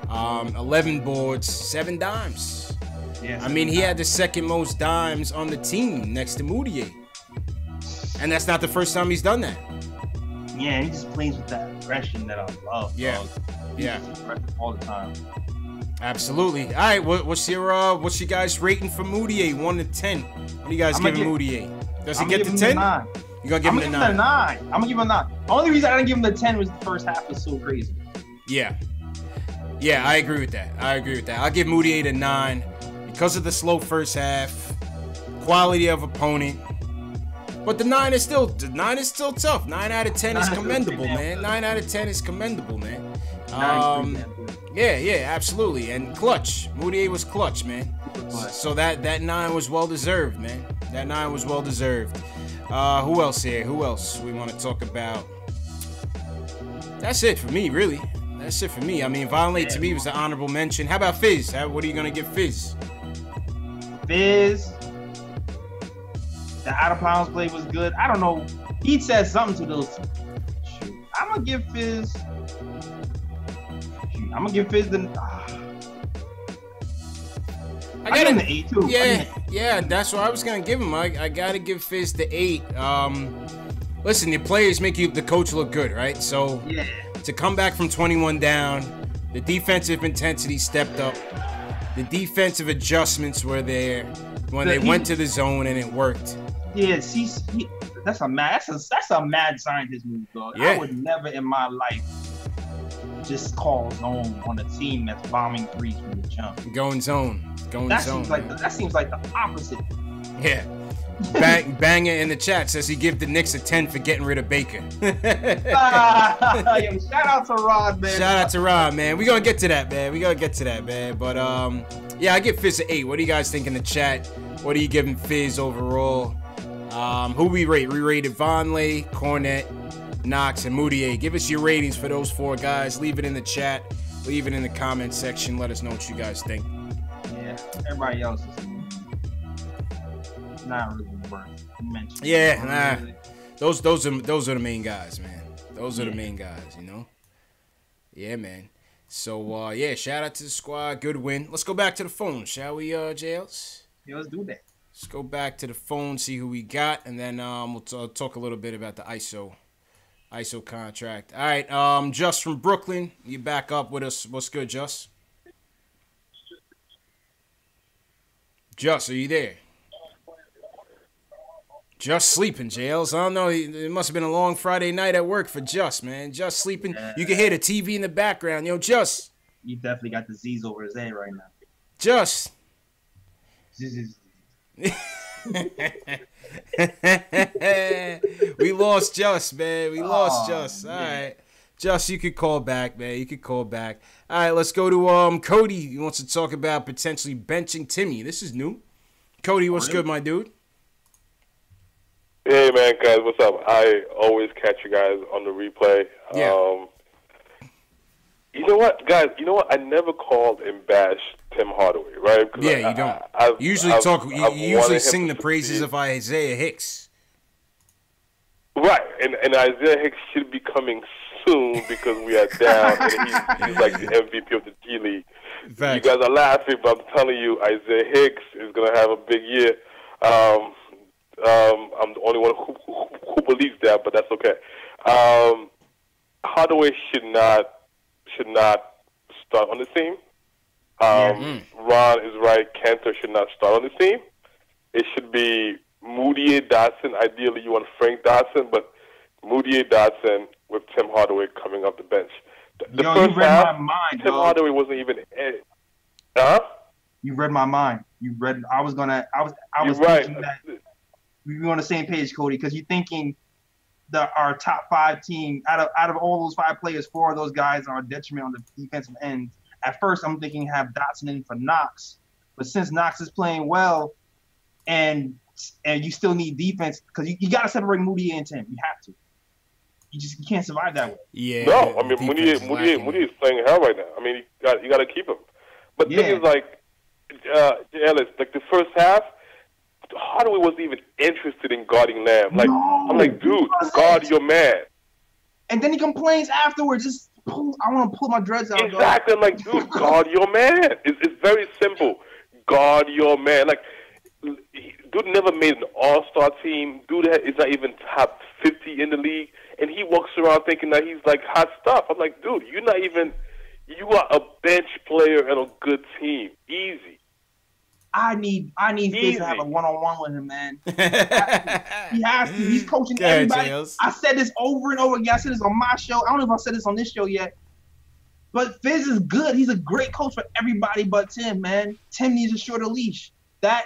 11 boards, 7 dimes. Yeah, I mean, he had the second most dimes on the team next to Mudiay. And that's not the first time he's done that. Yeah, he just plays with that aggression that I love. Yeah. Dog. Yeah. All the time. Absolutely. All right, what's your guys' rating for Mudiay? 1 to 10. What do you guys giving Mudiay? Does he get to 10? You gonna give him a 9? I'm gonna give him a 9. The only reason I didn't give him the 10 was the first half was so crazy. Yeah. Yeah, I agree with that. I'll give Mudiay a 9 because of the slow first half, quality of opponent. But the 9 is still tough. 9 out of 10 is commendable, man. 9 out of 10 is commendable, man. Yeah, absolutely. And clutch. Mudiay was clutch, man. So that 9 was well deserved, man. That 9 was well deserved. Who else here? Who else we want to talk about? That's it for me, really. That's it for me. I mean, Vonleh to me was an honorable mention. How about Fizz? What are you gonna give Fizz? Fizz. The out of bounds play was good. I don't know. He said something to those. Shoot. I'm gonna give Fizz the. I got him the 8 too. Yeah, that's what I was gonna give him. I gotta give Fizz the 8. Listen, the players make the coach look good, right? So to come back from 21 down, the defensive intensity stepped up. The defensive adjustments were there when they went to the zone and it worked. Yeah, that's a mad scientist move, dog. Yeah. I would never in my life just call zone on a team that's bombing threes from the jump. Going zone. That seems like the opposite. Yeah. Banger in the chat says he give the Knicks a 10 for getting rid of Baker. Shout out to Rod, man. Shout out to Rod, man. We're gonna get to that, man. But yeah, I give Fizz an 8. What do you guys think in the chat? What are you giving Fizz overall? Who we rate? We rated Vonleh, Kornet, Knox, and Mudiay. Give us your ratings for those 4 guys. Leave it in the chat. Leave it in the comment section. Let us know what you guys think. Yeah, everybody else is not really worth mentioning. Yeah, nah. Those are the main guys, man. Those are the main guys, you know. Yeah, man. So yeah, shout out to the squad. Good win. Let's go back to the phone, shall we, JLs? Yeah, let's do that. Let's go back to the phone, see who we got, and then we'll talk a little bit about the ISO contract. All right, Just from Brooklyn, you back up with us. What's good, Just? Just, are you there? Just sleeping, JLs. I don't know. It must have been a long Friday night at work for Just, man. Just sleeping. Yeah. You can hear the TV in the background. Yo, Just. You definitely got the Z's over his head right now. Just. We lost Just, man. We lost Just. All right. Just, you could call back, man. You could call back. All right, let's go to Cody. He wants to talk about potentially benching Timmy. This is new. Cody, what's good, my dude? Hey, man, guys, what's up? I always catch you guys on the replay. Yeah. You know what, guys? You know what? I never called and bashed Tim Hardaway, right? Yeah, you don't. You usually sing the praises of Isaiah Hicks. Right, and Isaiah Hicks should be coming soon because we are down, and he's like the MVP of the G League. Facts. You guys are laughing, but I'm telling you, Isaiah Hicks is going to have a big year. I'm the only one who believes that, but that's okay. Hardaway should not start on the team. Ron is right. Cantor should not start on the team. It should be Mudiay, Dotson. Ideally, you want Frank Dotson, but Mudiay, Dotson with Tim Hardaway coming off the bench. The first you read half, my mind, Tim Hardaway wasn't even. Huh? You read my mind. I was thinking that we were on the same page, Cody, because you're thinking that our top 5 team, out of all those 5 players, 4 of those guys are a detriment on the defensive end. At first, I'm thinking have Dotson in for Knox, but since Knox is playing well, and you still need defense because you got to separate Mudiay and Tim. You have to. You can't survive that way. Yeah. No, I mean Mudiay is playing hell right now. I mean you got to keep him. But the thing is, like, Ellis, like the first half, Hardaway wasn't even interested in guarding Lamb. Like, I'm like, dude, guard your man. And then he complains afterwards. I want to pull my dreads out. Exactly. I'm like, dude, guard your man. It's very simple. Guard your man. Like, dude never made an all-star team. Dude is not even top 50 in the league. And he walks around thinking that he's, like, hot stuff. I'm like, dude, you're not even – you are a bench player and a good team. Easy. I need Fizz to have a one-on-one with him, man. He has to. He's coaching everybody. I said this over and over again. I said this on my show. I don't know if I said this on this show yet. But Fizz is good. He's a great coach for everybody but Tim, man. Tim needs a shorter leash. It has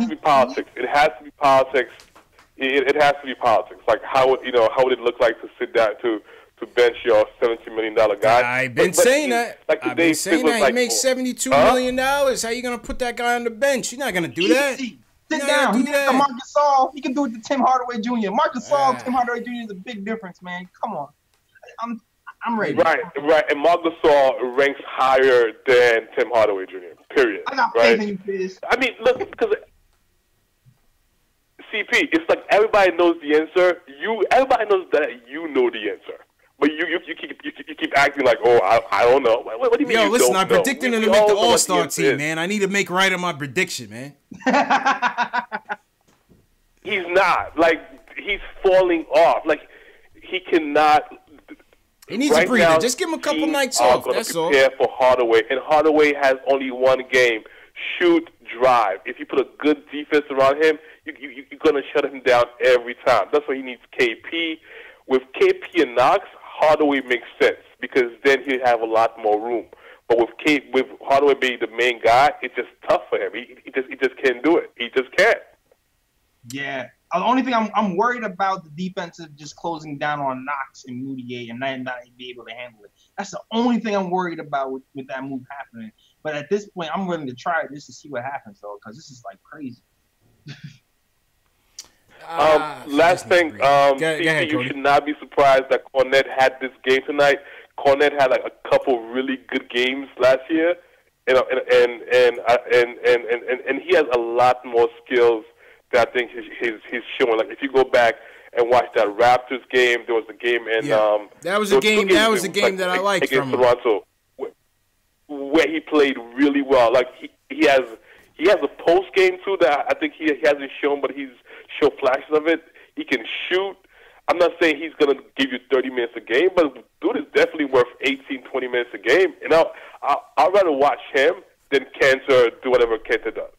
to be politics. It has to be politics. It has to be politics. Like, how would it look like to sit down to bench your $17 million guy? I've been saying that. Like, I've been saying that. He makes $72 million. How are you going to put that guy on the bench? You're not going to do that. Sit down. He can do Marc Gasol. He can do it to Tim Hardaway Jr. Marc Gasol, Tim Hardaway Jr. is a big difference, man. Come on. I'm ready. Right. And Marc Gasol ranks higher than Tim Hardaway Jr., period. I got faith in you, Fizz. I mean, look, because CP, it's like everybody knows the answer. Everybody knows that you know the answer. But you keep acting like, oh, I don't know. What do you mean? Yo, listen, I predicted him to make the All-Star team, is. man. I need to make right on my prediction, man. He's not. Like, he's falling off. Like, he cannot. He needs a breather. Just give him a couple nights off. That's all. Prepare for Hardaway, and Hardaway has only one game: shoot, drive. If you put a good defense around him, you're gonna shut him down every time. That's why he needs KP. With KP and Knox, Hardaway makes sense because then he'll have a lot more room. But with Hardaway being the main guy, it's just tough for him. He just can't do it. He just can't. Yeah. The only thing I'm worried about the defensive just closing down on Knox and Mudiay and not be able to handle it. That's the only thing I'm worried about with that move happening. But at this point, I'm willing to try it just to see what happens, though, because this is like crazy. Last thing, you should not be surprised that Kornet had this game tonight. Kornet had like a couple really good games last year, and he has a lot more skills that I think he's showing. Like if you go back and watch that Raptors game, there was a game in that was a game. That was a game that I liked against from Toronto, where he played really well. Like he has a post game too that I think he hasn't shown, but he's show flashes of it. He can shoot. I'm not saying he's going to give you 30 minutes a game, but dude is definitely worth 18, 20 minutes a game. And I'd rather watch him than Cantor do whatever Cantor does.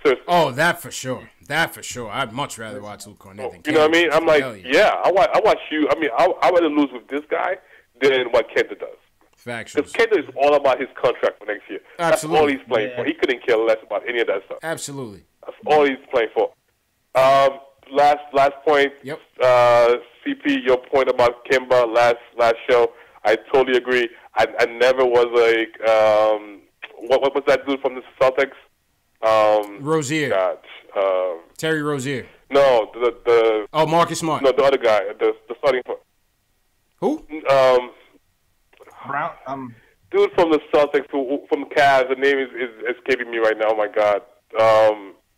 Seriously. Oh, that for sure. That for sure. I'd much rather watch Luke Kornet than Cantor. You know what I mean? I'm like, I watch you. I mean, I'd rather lose with this guy than what Cantor does. Factual. Because Cantor is all about his contract for next year. Absolutely. That's all he's playing for. He couldn't care less about any of that stuff. Absolutely. That's all he's playing for. last point. Yep. CP, your point about Kemba last show, I totally agree. I never was like what was that dude from the Celtics? Rozier. God, Terry Rozier. No, the Marcus Smart. No, the other guy, the starting point. Who? Brown. Dude from the Celtics, from the Cavs. The name is escaping me right now. Oh my God.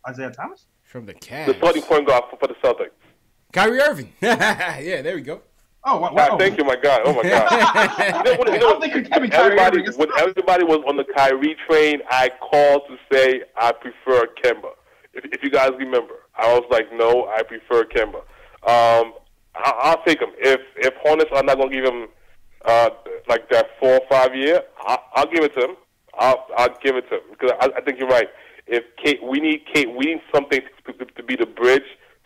Isaiah Thomas? From the Cavs. The starting point guard for the Celtics. Kyrie Irving. Yeah, there we go. Oh, wow. Thank you, my God. Oh, my God. When everybody was on the Kyrie train, I called to say I prefer Kemba. If you guys remember, I was like, no, I prefer Kemba. I'll take him. If Hornets are not going to give him like that 4 or 5 year, I'll give it to him. I'll give it to him because I think you're right. We need something to be the bridge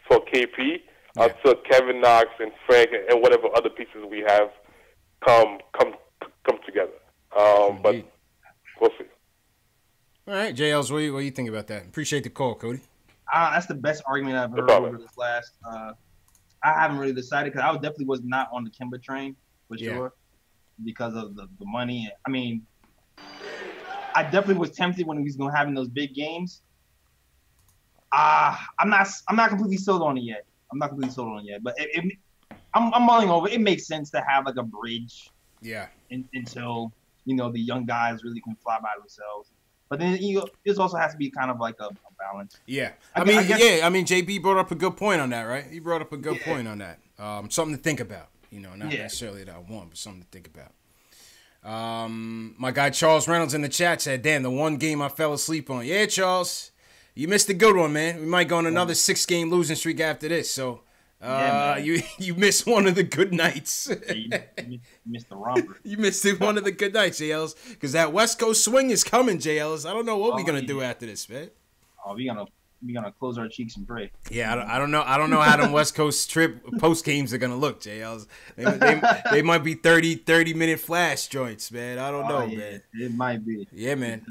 for KP. Until Kevin Knox and Frank and whatever other pieces we have come together. But we'll see. All right, JLs, what do you think about that? Appreciate the call, Cody. That's the best argument I've heard over this last. I haven't really decided because I definitely was not on the Kemba train for sure because of the money. I mean, I definitely was tempted when he was going to have in those big games. I'm not completely sold on it yet. But I'm mulling over. It makes sense to have like a bridge. Yeah. Until the young guys really can fly by themselves. But then this also has to be kind of like a balance. Yeah. I mean, JB brought up a good point on that, right? He brought up a good point on that. Something to think about. Not necessarily that I want, but something to think about. My guy Charles Reynolds in the chat said, "Damn, the one game I fell asleep on." Yeah, Charles. You missed a good one, man. We might go on another 6-game losing streak after this. So, you missed one of the good nights. You missed the romper. You missed one of the good nights, JLs. Because that West Coast swing is coming, JLs. I don't know what we're gonna do after this, man. Oh, we gonna close our cheeks and pray. Yeah, I don't know. I don't know how them West Coast trip post games are gonna look, JLs. They might be 30-minute flash joints, man. I don't know, man. It might be. Yeah, man.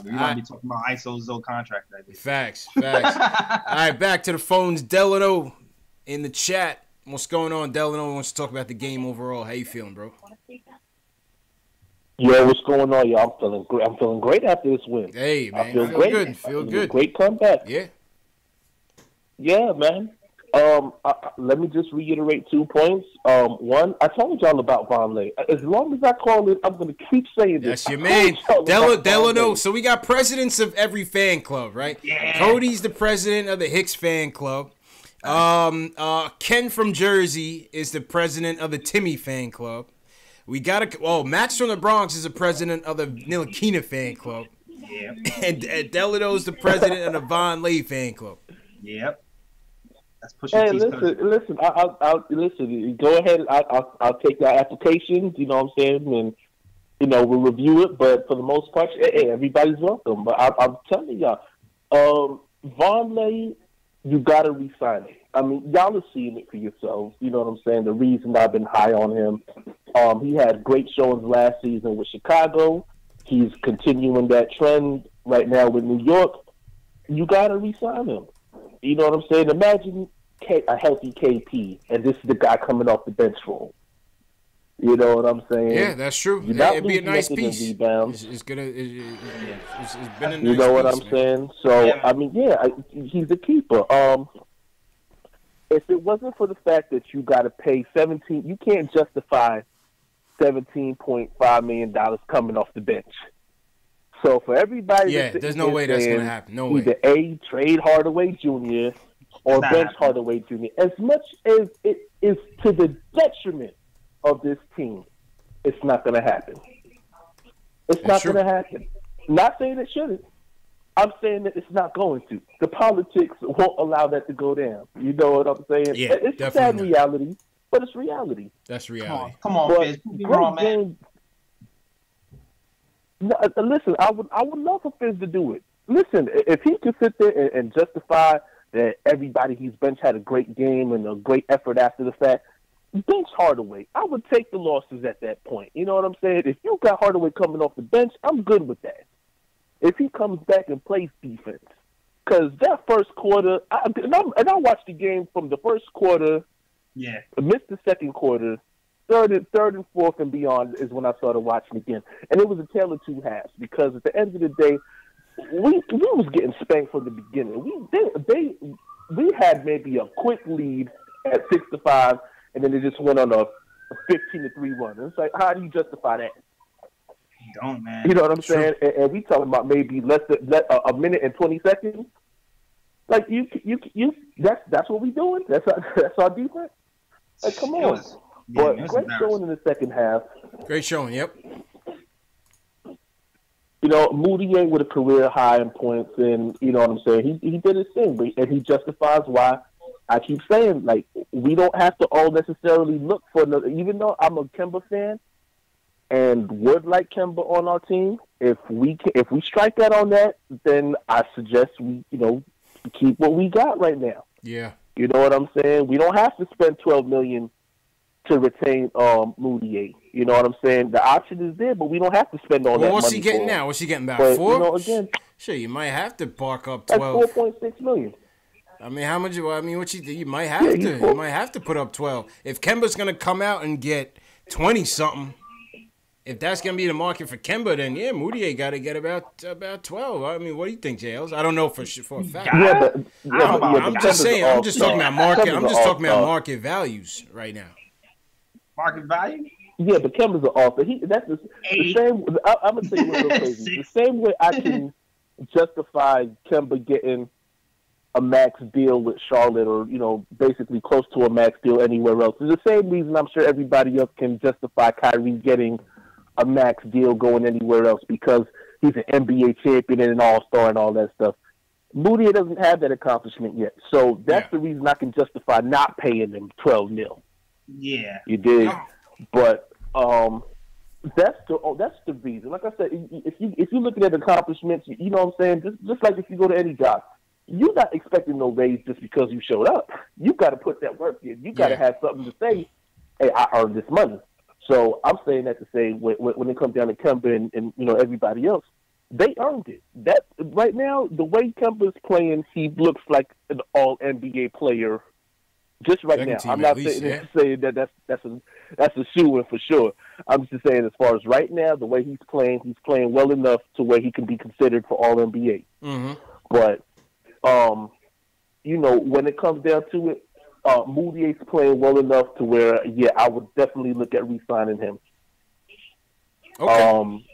We might be talking about ISO contract that day. Facts. All right, back to the phones. Delano in the chat. What's going on? Delano wants to talk about the game overall. How you feeling, bro? Yo, what's going on, y'all? I'm feeling great after this win. Hey, man. I feel great. Feel good. Great comeback. Yeah. Yeah, man. Let me just reiterate 2 points. One, I told y'all about Vonleh. As long as I call it, I'm going to keep saying this. That's your man. Delano. So we got presidents of every fan club, right? Yeah. Cody's the president of the Hicks fan club. Ken from Jersey is the president of the Timmy fan club. We got Max from the Bronx is the president of the Nilakina fan club. Yeah. And Delano's the president of the Vonleh fan club. Yep. Hey, listen. I'll listen. Go ahead. I'll take your applications. You know what I'm saying, and we'll review it. But for the most part, hey, everybody's welcome. But I'm telling y'all, Vonleh, you gotta re-sign it. I mean, y'all are seeing it for yourselves. You know what I'm saying? The reason I've been high on him. He had great showings last season with Chicago. He's continuing that trend right now with New York. You gotta re-sign him. You know what I'm saying? Imagine a healthy KP, and this is the guy coming off the bench for him. You know what I'm saying? Yeah, that's true. It'd be a nice piece. It's been a nice You know what piece, I'm saying? So, I mean, he's a keeper. If it wasn't for the fact that you got to pay you can't justify $17.5 million coming off the bench. So for everybody, there's no way that's going to happen. No way. Either trade Hardaway Jr. or bench Hardaway Jr. As much as it is to the detriment of this team, it's not going to happen. It's not going to happen. Not saying it shouldn't. I'm saying that it's not going to. The politics won't allow that to go down. You know what I'm saying? Yeah, it's a sad reality, but it's reality. That's reality. Come on, Fizz. Be wrong, man. No, listen, I would love for Fizz to do it. Listen, if he could sit there and justify that everybody he's benched had a great game and a great effort after the fact, bench Hardaway. I would take the losses at that point. You know what I'm saying? If you got Hardaway coming off the bench, I'm good with that. If he comes back and plays defense, Because that first quarter, and I watched the game from the first quarter. Yeah. Missed the second quarter. Third and fourth and beyond is when I started watching again, and it was a tale of two halves. Because at the end of the day, we was getting spanked from the beginning. We had maybe a quick lead at 6-5, and then they just went on a 15-3 run. And it's like, how do you justify that? You don't, man. You know what I'm saying? And we talking about maybe less than a minute and 20 seconds. Like you that's what we doing. That's our defense. Like, come on. But great showing in the second half. Great showing. Yep. You know, Mudiay with a career high in points, and you know what I'm saying. He did his thing, and he justifies why. I keep saying, like, we don't have to all necessarily look for another. Even though I'm a Kemba fan and would like Kemba on our team, if we strike out on that, then I suggest we keep what we got right now. Yeah. You know what I'm saying? We don't have to spend $12 million to retain Mudiay. You know what I'm saying? The option is there, but we don't have to spend all that money. What's he getting now? What's he getting, about but, 4? You know, again, sure, you might have to bark up 12. That's $4.6 million. I mean, how much? I mean, you might have to. You might have to put up 12. If Kemba's gonna come out and get 20 something, if that's gonna be the market for Kemba, then yeah, Mudiay got to get about 12. I mean, what do you think, JLs? I don't know for a fact. I'm just saying. I'm just talking about market. I'm just talking about market values right now. Market value? Yeah, but Kemba's an offer. That's the same. I'm gonna say what's so crazy. The same way I can justify Kemba getting a max deal with Charlotte, or basically close to a max deal anywhere else. It's the same reason I'm sure everybody else can justify Kyrie getting a max deal going anywhere else, because he's an NBA champion and an all-star and all that stuff. Mudiay doesn't have that accomplishment yet, so that's the reason I can justify not paying him $12 million. Yeah, you did, but that's the reason. Like I said, if you looking at accomplishments, you know what I'm saying. Just like if you go to any job, you're not expecting no raise just because you showed up. You got to put that work in. You got to have something to say. Hey, I earned this money. So I'm saying that to say when it comes down to Kemba and everybody else, they earned it. That right now, the way Kemba's playing, he looks like an All NBA player. Just right now, I'm not saying that that's a shoo-in for sure. I'm just saying, as far as right now, the way he's playing well enough to where he can be considered for All NBA. Mm-hmm. But when it comes down to it, Mudiay's playing well enough to where, I would definitely look at re-signing him. Okay.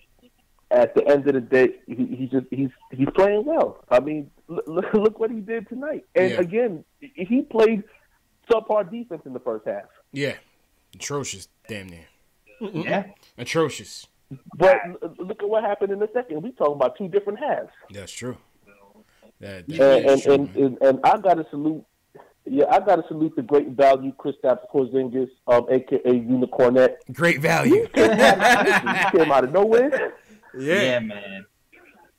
At the end of the day, he's playing well. I mean, look what he did tonight. And again, he played subpar defense in the first half. Yeah, atrocious, damn near. Yeah, atrocious. But look at what happened in the second. We talking about two different halves. That's true. That and I gotta salute. Yeah, I gotta salute the great value Kristaps Porzingis, aka Kornet. Great value. He came out of nowhere. Yeah, man.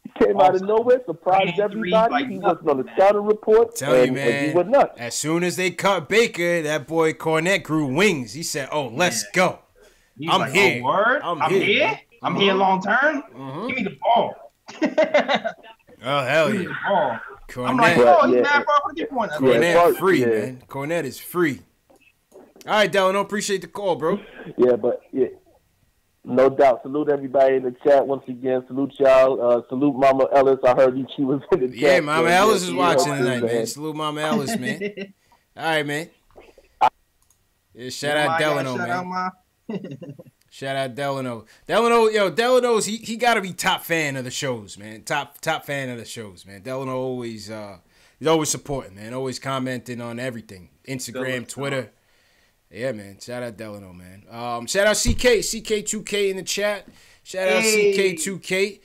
He came out of nowhere, surprised everybody. He wasn't on the scouting report. Tell you, man. He was nuts. As soon as they cut Baker, that boy Kornet grew wings. He said, "Oh, let's go. I'm here. Oh, word? I'm here. I'm here long term. Give me the ball." Oh, hell yeah. Kornet. I'm like, he's mad far from the point. Kornet free, man. Kornet is free. All right, Delano, appreciate the call, bro. Yeah, no doubt. Salute everybody in the chat once again. Salute y'all. Salute Mama Ellis. I heard she was in the chat. Yeah, Mama Ellis is watching tonight, man. Salute Mama Ellis, man. All right, man. Yeah, shout out Delano, man. Shout out Delano. Delano's he got to be top fan of the shows, man. Top fan of the shows, man. Delano always he's always supporting, man. Always commenting on everything. Instagram, Twitter. Yeah, man. Shout out Delano, man. Shout out CK2K in the chat. Shout out CK2K.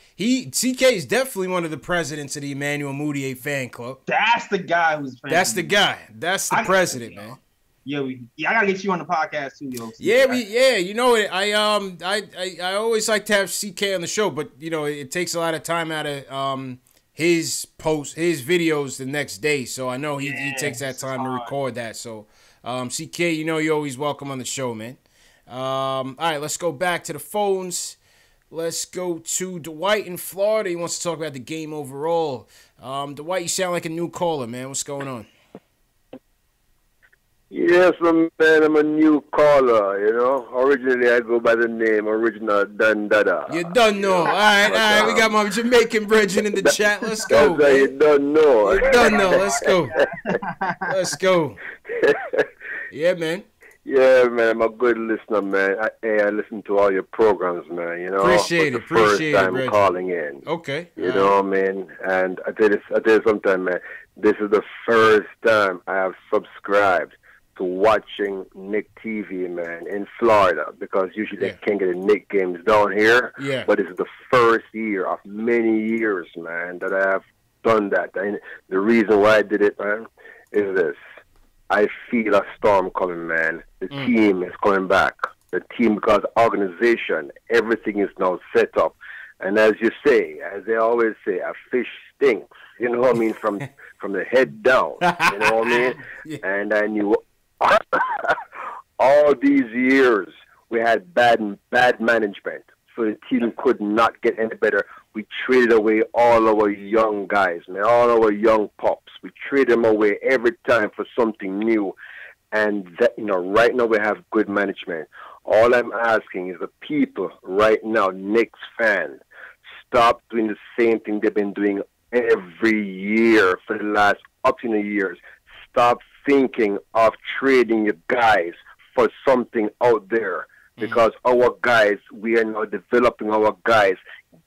CK is definitely one of the presidents of the Emmanuel Mudiay fan club. That's the guy who's. That's the guy. That's the president, man. Yeah, I gotta get you on the podcast too, yo. You know it. I always like to have CK on the show, but it takes a lot of time out of his videos the next day. So I know he takes that time to record that. So CK, you're always welcome on the show, man. All right, let's go back to the phones. Let's go to Dwight in Florida. He wants to talk about the game overall. Dwight, you sound like a new caller, man. What's going on? Yes, my man, I'm a new caller, you know. Originally, I go by the name Original Dun Dada. You don't know. All right. We got my Jamaican brethren in the chat. Let's go. That's how you don't know. You don't know. Let's go. Let's go. Yeah, man. Yeah, man, I'm a good listener, man. I listen to all your programs, man, you know. Appreciate it. Appreciate first time it, calling in. Okay. You know what I mean? And I tell you sometime, man, this is the first time I have subscribed to watching Knick TV, man, in Florida, because usually they can't get the Knick games down here. Yeah. But this is the first year of many years, man, that I have done that. And the reason why I did it, man, is this. I feel a storm coming, man. The team is coming back. The team, because organization, everything is now set up. And as you say, as they always say, a fish stinks. You know what I mean? From the head down. You know what I mean? Yeah. And I knew all these years we had bad management, so the team could not get any better. We traded away all our young guys, man, all our young pups. We traded them away every time for something new, and that, you know, right now we have good management. All I'm asking is the people right now, Knicks fans, stop doing the same thing they've been doing every year for the last up to the years. Stop thinking of trading your guys for something out there, because our guys, we are now developing our guys.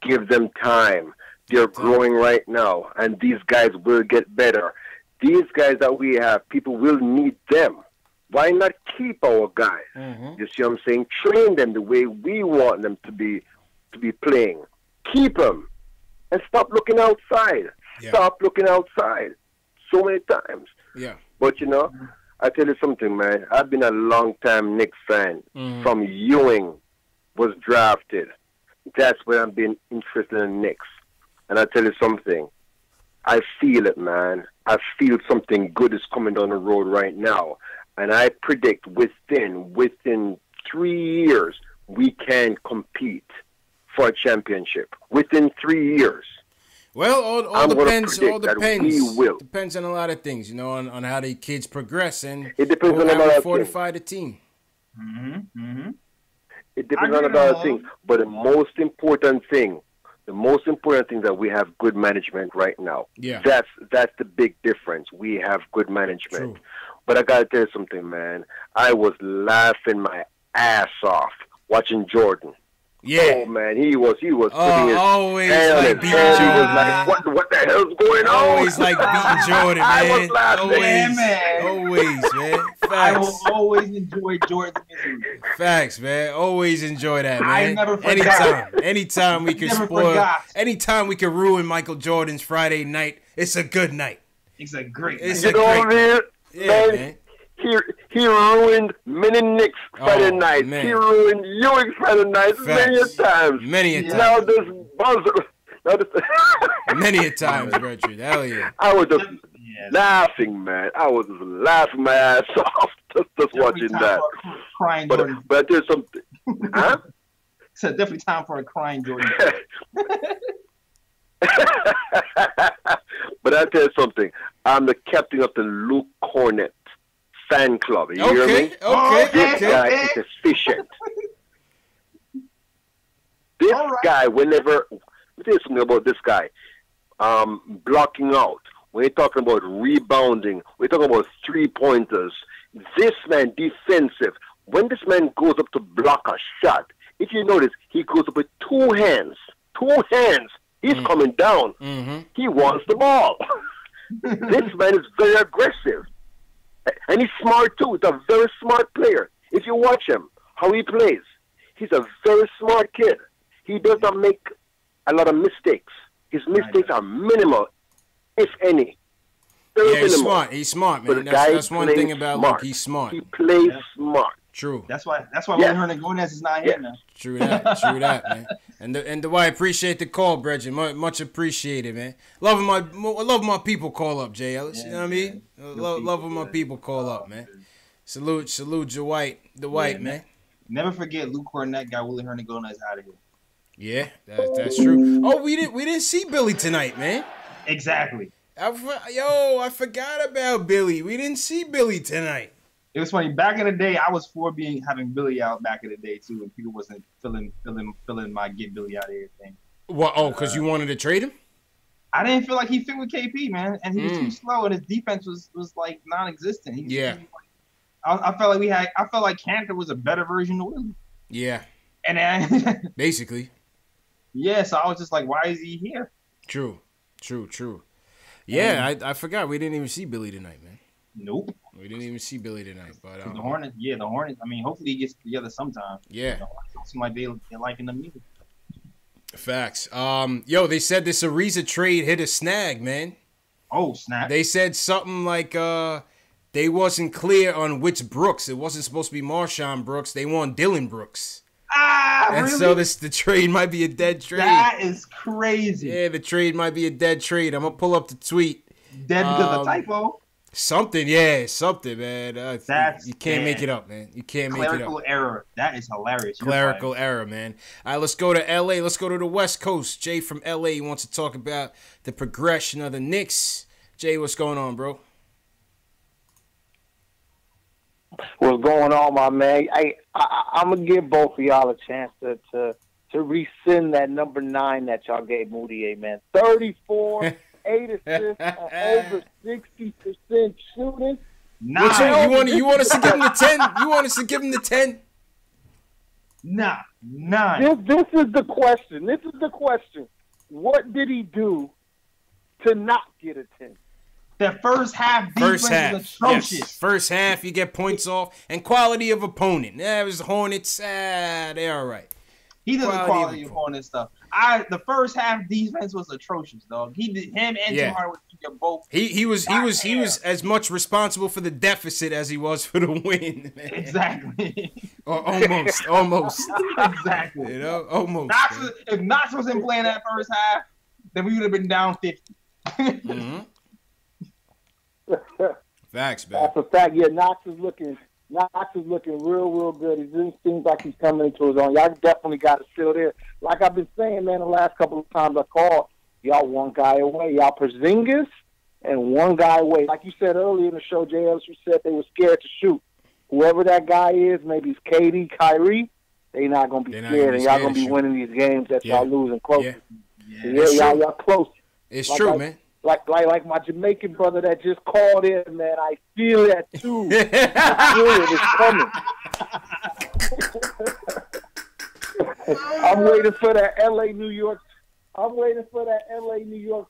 Give them time. They're growing right now, and these guys will get better. These guys that we have, people will need them. Why not keep our guys? You see what I'm saying? Train them the way we want them to be playing. Keep them, and stop looking outside. Stop looking outside. So many times. Yeah. But, you know, I tell you something, man. I've been a long-time Knicks fan. From Ewing was drafted. That's when I've been interested in Knicks. And I tell you something. I feel it, man. I feel something good is coming down the road right now. And I predict within 3 years, we can compete for a championship. Within 3 years. Well, all depends. All depends. We will. Depends on a lot of things, you know, on how the kids progress, and it depends on a lot of fortify the team. It depends on a lot of things, but the most important thing that we have good management right now. Yeah, that's the big difference. We have good management. True. But I gotta tell you something, man. I was laughing my ass off watching Jordan. Yeah. Oh man, he was putting his always hand on like his beating head. He Jordan, was like, man. what the hell's going on? Always like beating Jordan, man. I was laughing. Always, man. Always, man. Facts. I will always enjoy Jordan's misery. Facts, man. Always enjoy that, man. I never forgot. Anytime we can Never spoil, forgot. anytime we can ruin Michael Jordan's Friday night, it's a good night. It's a great It's night. a You know great what I mean? Yeah, man. He ruined many Knicks Friday nights. man. He ruined Ewing Friday nights many a Facts. times. Many a Now time. this buzzer. Many a times, Richard. Hell yeah. I was just laughing, man. I was just laughing my ass off just watching that. Crying But Jordan. there's something. Huh? It's definitely time for a crying Jordan. But I tell you something. I'm the captain of the Luke Kornet fan club. You hear me? This guy is efficient. This guy, whenever, let me tell you something about this guy. Blocking out. When you're talking about rebounding, we're talking about 3-pointers. This man, defensive. When this man goes up to block a shot, if you notice, he goes up with two hands. Two hands. He's coming down. He wants the ball. This man is very aggressive. And he's smart too. He's a very smart player. If you watch him, how he plays, he's a very smart kid. He does not make a lot of mistakes. His mistakes are minimal, if any. Very Yeah, he's minimal. smart. He's smart, But man. the guy That's one plays thing about smart. Luke. He's smart. He plays smart. True. That's why Willie Hernandez is not here now. True that. True that, man. And the way I appreciate the call, Brethren. Much appreciated, man. Love when my people call up, Jay Ellis. You know what I mean? Love when my people call up, man. Salute Dwight, man. Never forget Luke Kornet got Willie Hernandez out of here. Yeah, that's true. Oh, we didn't see Billy tonight, man. Exactly. I forgot about Billy. We didn't see Billy tonight. It was funny. Back in the day, I was for having Billy out back in the day too, and people wasn't feeling my get Billy out of here thing. What? Oh, because you wanted to trade him? I didn't feel like he fit with KP, man, and he was too slow, and his defense was like non-existent. I felt like Cantor was a better version of Willie. Yeah. And then basically. Yeah, so I was just like, why is he here? True. Yeah, I forgot we didn't even see Billy tonight, man. Nope. We didn't even see Billy tonight, but the Hornets. I mean, hopefully he gets together sometime. Yeah. The Hornets don't seem like they're liking them either. Facts. They said this Ariza trade hit a snag, man. Oh, snap. They said something like they wasn't clear on which Brooks. It wasn't supposed to be Marshawn Brooks. They want Dylan Brooks. And really? So the trade might be a dead trade. That is crazy. Yeah, the trade might be a dead trade. I'm gonna pull up the tweet. Dead because of typo. Something, man. You can't make it up, man. You can't make it up. Clerical error. That is hilarious. Clerical error, man. All right, let's go to L.A. Let's go to the West Coast. Jay from L.A. wants to talk about the progression of the Knicks. Jay, what's going on, bro? What's going on, my man? I'm gonna give both of y'all a chance to rescind that number 9 that y'all gave Mudiay, man. 34, 8 assists, over 60% shooting. You want us to give him the 10? You want us to give him the 10? Nah, 9. This is the question. What did he do to not get a 10? The first half defense was atrocious. Yes. First half, you get points off. And quality of opponent. Yeah, it was the Hornets. They're all right. He does the quality of opponent stuff. The first half defense was atrocious, dog. Him and Tim Hardaway Jr. both. He was as much responsible for the deficit as he was for the win. Man. Exactly. Or almost. Exactly. You know, almost. If Knox wasn't playing that first half, then we would have been down 50. Mm-hmm. Facts, man. That's a fact. Yeah, Knox is looking real good. It seems like he's coming into his own. Y'all definitely got to still there. Like I've been saying, man, the last couple of times I called, y'all one guy away. Y'all Porzingis and one guy away. Like you said earlier in the show, JL, you said they were scared to shoot. Whoever that guy is, maybe it's KD, Kyrie, they not going to be scared, and y'all going to be winning these games that y'all losing close. Yeah, y'all close. It's true, man. Like my Jamaican brother that just called in, man. I feel that too. I feel it. It's coming. I'm waiting for that New York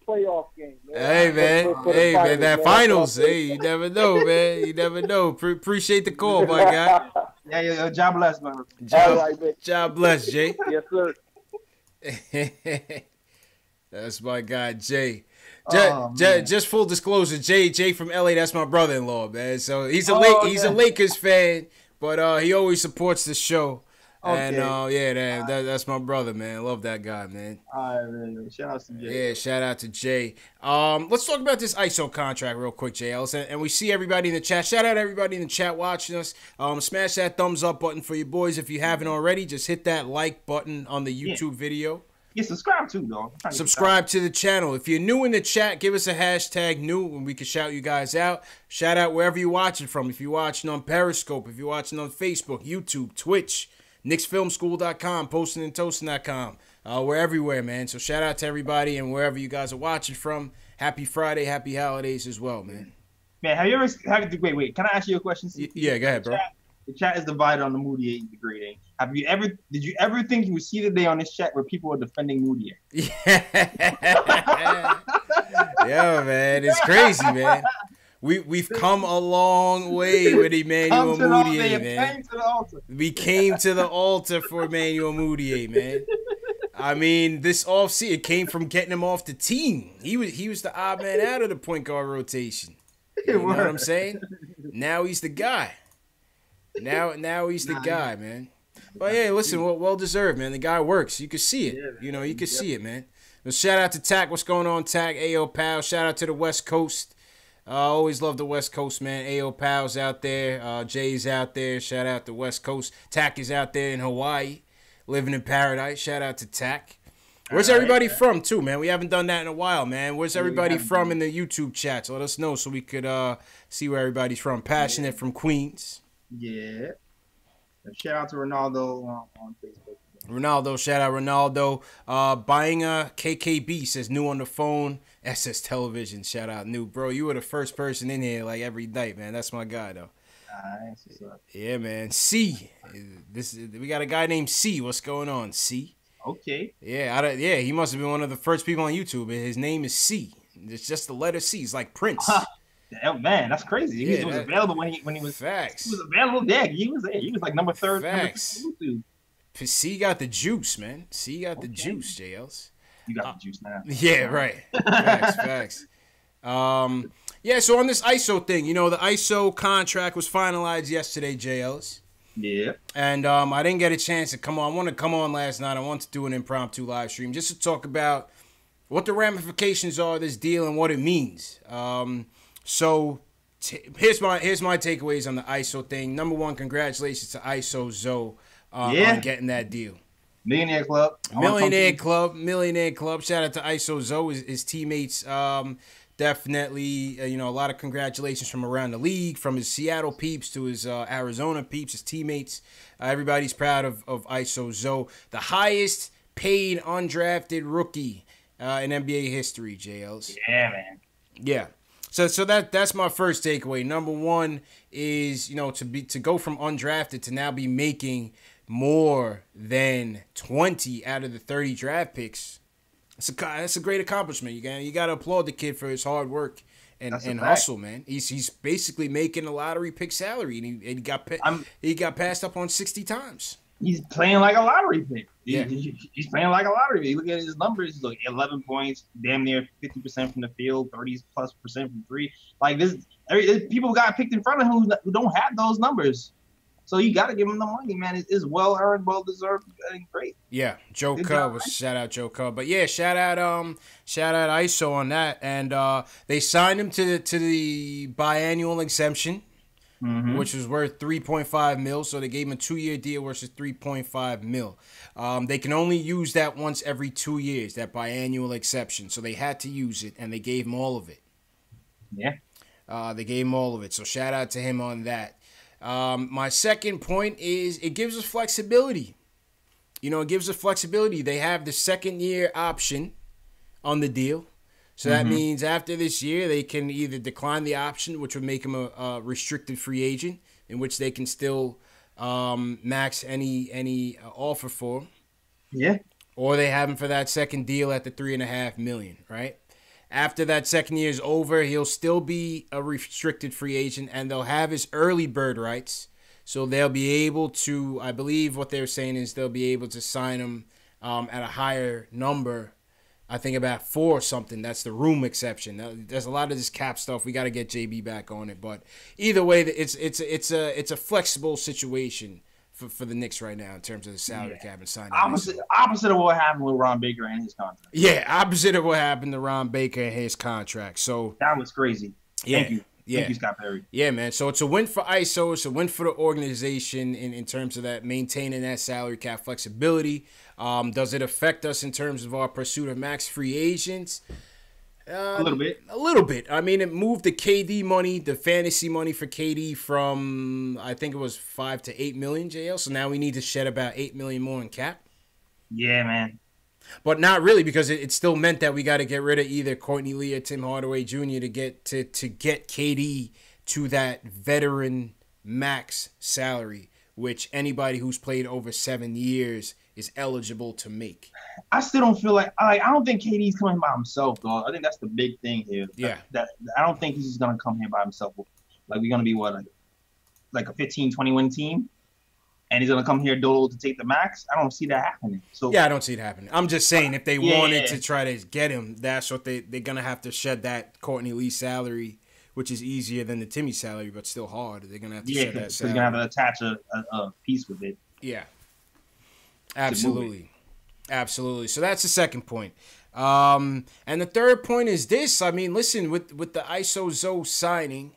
playoff game, man. Hey, man, that finals. Hey, you never know, man. You never know. Appreciate the call, my guy. Yeah, God bless, man. God bless, Jay. Yes, sir. That's my guy, Jay. Just full disclosure, Jay from LA, that's my brother-in-law, man. So he's a Lakers fan, but he always supports the show. Okay. And that's my brother, man. Love that guy, man. All right, man. Shout out to Jay. Yeah, shout out to Jay. Let's talk about this ISO contract real quick, Jay Ellis. And we see everybody in the chat. Shout out to everybody in the chat watching us. Smash that thumbs up button for you boys if you haven't already. Just hit that like button on the YouTube video. Yeah, subscribe too, dog. Subscribe to the channel. If you're new in the chat, give us a hashtag new and we can shout you guys out. Shout out wherever you're watching from. If you're watching on Periscope, if you're watching on Facebook, YouTube, Twitch, KnicksFilmSchool.com, PostingandToasting.com. We're everywhere, man. So shout out to everybody and wherever you guys are watching from. Happy Friday, happy holidays as well, man. Man, have you ever wait, can I ask you a question? Yeah, go ahead, bro. The chat is divided on the Mudiay degrading. Did you ever think you would see the day on this chat where people are defending Mudiay? Yeah, man, it's crazy, man. We've come a long way with Emmanuel Mudiay, man. We came to the altar for Emmanuel Mudiay, man. I mean, this offseason, it came from getting him off the team. He was the odd man out of the point guard rotation. You know what I'm saying? Now he's the guy. Now he's the guy, man. But yeah, listen, well deserved, man. The guy works. You can see it. You know, you can see it, man. Well, shout out to Tack. What's going on, Tack? Ayo, pal. Shout out to the West Coast. Always love the West Coast, man. Ayo, pal's out there. Jay's out there. Shout out to West Coast. Tack is out there in Hawaii. living in paradise. Shout out to Tack. Where's everybody from, too, man? We haven't done that in a while, man. Where's everybody from in the YouTube chats? Let us know so we could see where everybody's from. Passionate from Queens. Yeah. Shout out to Ronaldo on Facebook. Ronaldo, shout out Ronaldo. Buying a KKB says new on the phone. SS Television, shout out new. Bro, you were the first person in here like every night, man. That's my guy, though. Nice. What's up? Yeah, man. C. We got a guy named C. What's going on, C? Okay. Yeah, he must have been one of the first people on YouTube. His name is C. It's just the letter C. It's like Prince. Damn, man, that's crazy. He was available when he was facts. He was available there. He was there. He was like number third. Facts. C got the juice, man. C got the juice, JLs. You got the juice now. Yeah, right. Facts. Yeah, so on this ISO thing, the ISO contract was finalized yesterday, JLs. Yeah. And I didn't get a chance to come on. I wanted to come on last night. I wanted to do an impromptu live stream just to talk about what the ramifications are of this deal and what it means. So here's my takeaways on the ISO thing. Number one, congratulations to ISO Zoe on getting that deal. Millionaire Club. Millionaire Club. Shout out to ISO Zoe, his teammates. Definitely, a lot of congratulations from around the league, from his Seattle peeps to his Arizona peeps, his teammates. Everybody's proud of ISO Zoe, the highest paid undrafted rookie in NBA history, JLs. Yeah, man. Yeah. So that's my first takeaway. Number one is, to go from undrafted to now be making more than 20 out of the 30 draft picks. That's a great accomplishment. You got to applaud the kid for his hard work and hustle, man. He's basically making a lottery pick salary, and he got passed up on 60 times. He's playing like a lottery pick. Yeah. He's playing like a lottery pick. Look at his numbers. Look, 11 points, damn near 50% from the field, 30+% from three. Like this, people got picked in front of him who don't have those numbers. So you got to give him the money, man. It's well earned, well deserved, and great. Yeah, Joe Cub was shout out Joe Cub, but yeah, shout out ISO on that, and they signed him to the biannual exemption, which was worth $3.5 million. So they gave him a 2-year deal versus $3.5 million. They can only use that once every 2 years, that biannual exception. So they had to use it, and they gave him all of it. Yeah, they gave him all of it. So shout out to him on that. My second point is it gives us flexibility. It gives us flexibility. They have the second year option on the deal. So that means after this year, they can either decline the option, which would make him a restricted free agent, in which they can still max any offer for him. Yeah. Or they have him for that second deal at the $3.5 million, right? After that second year is over, he'll still be a restricted free agent, and they'll have his early bird rights. So they'll be able to, I believe what they're saying is they'll be able to sign him at a higher number. I think about 4 or something. That's the room exception. There's a lot of this cap stuff. We got to get JB back on it. But either way, it's a flexible situation for the Knicks right now in terms of the salary cap and signing. Opposite of what happened with Ron Baker and his contract. Yeah, opposite of what happened to Ron Baker and his contract. So that was crazy. Thank you. Yeah. Thank you, Scott Perry. Yeah, man. So it's a win for ISO. It's a win for the organization in terms of that maintaining that salary cap flexibility. Does it affect us in terms of our pursuit of max free agents? A little bit. A little bit. I mean, it moved the KD money, the fantasy money for KD from, I think it was 5 to 8 million, JL. So now we need to shed about 8 million more in cap. Yeah, man. But not really, because it still meant that we got to get rid of either Courtney Lee or Tim Hardaway Jr. to get KD to that veteran max salary, which anybody who's played over 7 years is eligible to make. I still don't feel like I don't think KD's coming by himself, dog. I think that's the big thing here. Yeah. That I don't think he's just gonna come here by himself. Like we're gonna be like a 15-20 win team, and he's gonna come here dolo to take the max. I don't see that happening. So yeah, I don't see it happening. I'm just saying if they wanted to try to get him, that's what they're gonna have to shed that Courtney Lee salary, which is easier than the Timmy salary, but still hard. They're gonna have to shed that salary. They're gonna have to attach a piece with it. Yeah. Absolutely. So that's the second point. And the third point is this. I mean, listen, with the ISO Zoe signing,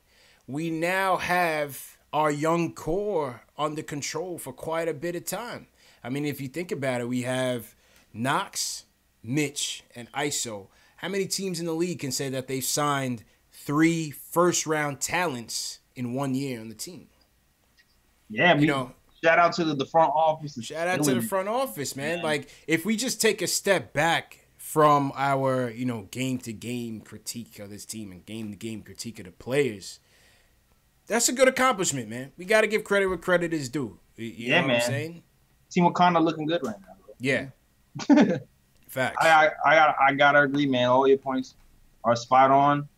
we now have our young core under control for quite a bit of time. I mean, if you think about it, we have Knox, Mitch, and ISO. How many teams in the league can say that they've signed 3 first-round talents in 1 year on the team? Yeah, shout out to the front office. Shout out to the front office, man. Like, if we just take a step back from our, game-to-game critique of this team and game-to-game critique of the players, that's a good accomplishment, man. We got to give credit where credit is due. You know what I'm saying? Team Wakanda looking good right now. Bro. Yeah. Facts. I gotta agree, man. All your points are spot on.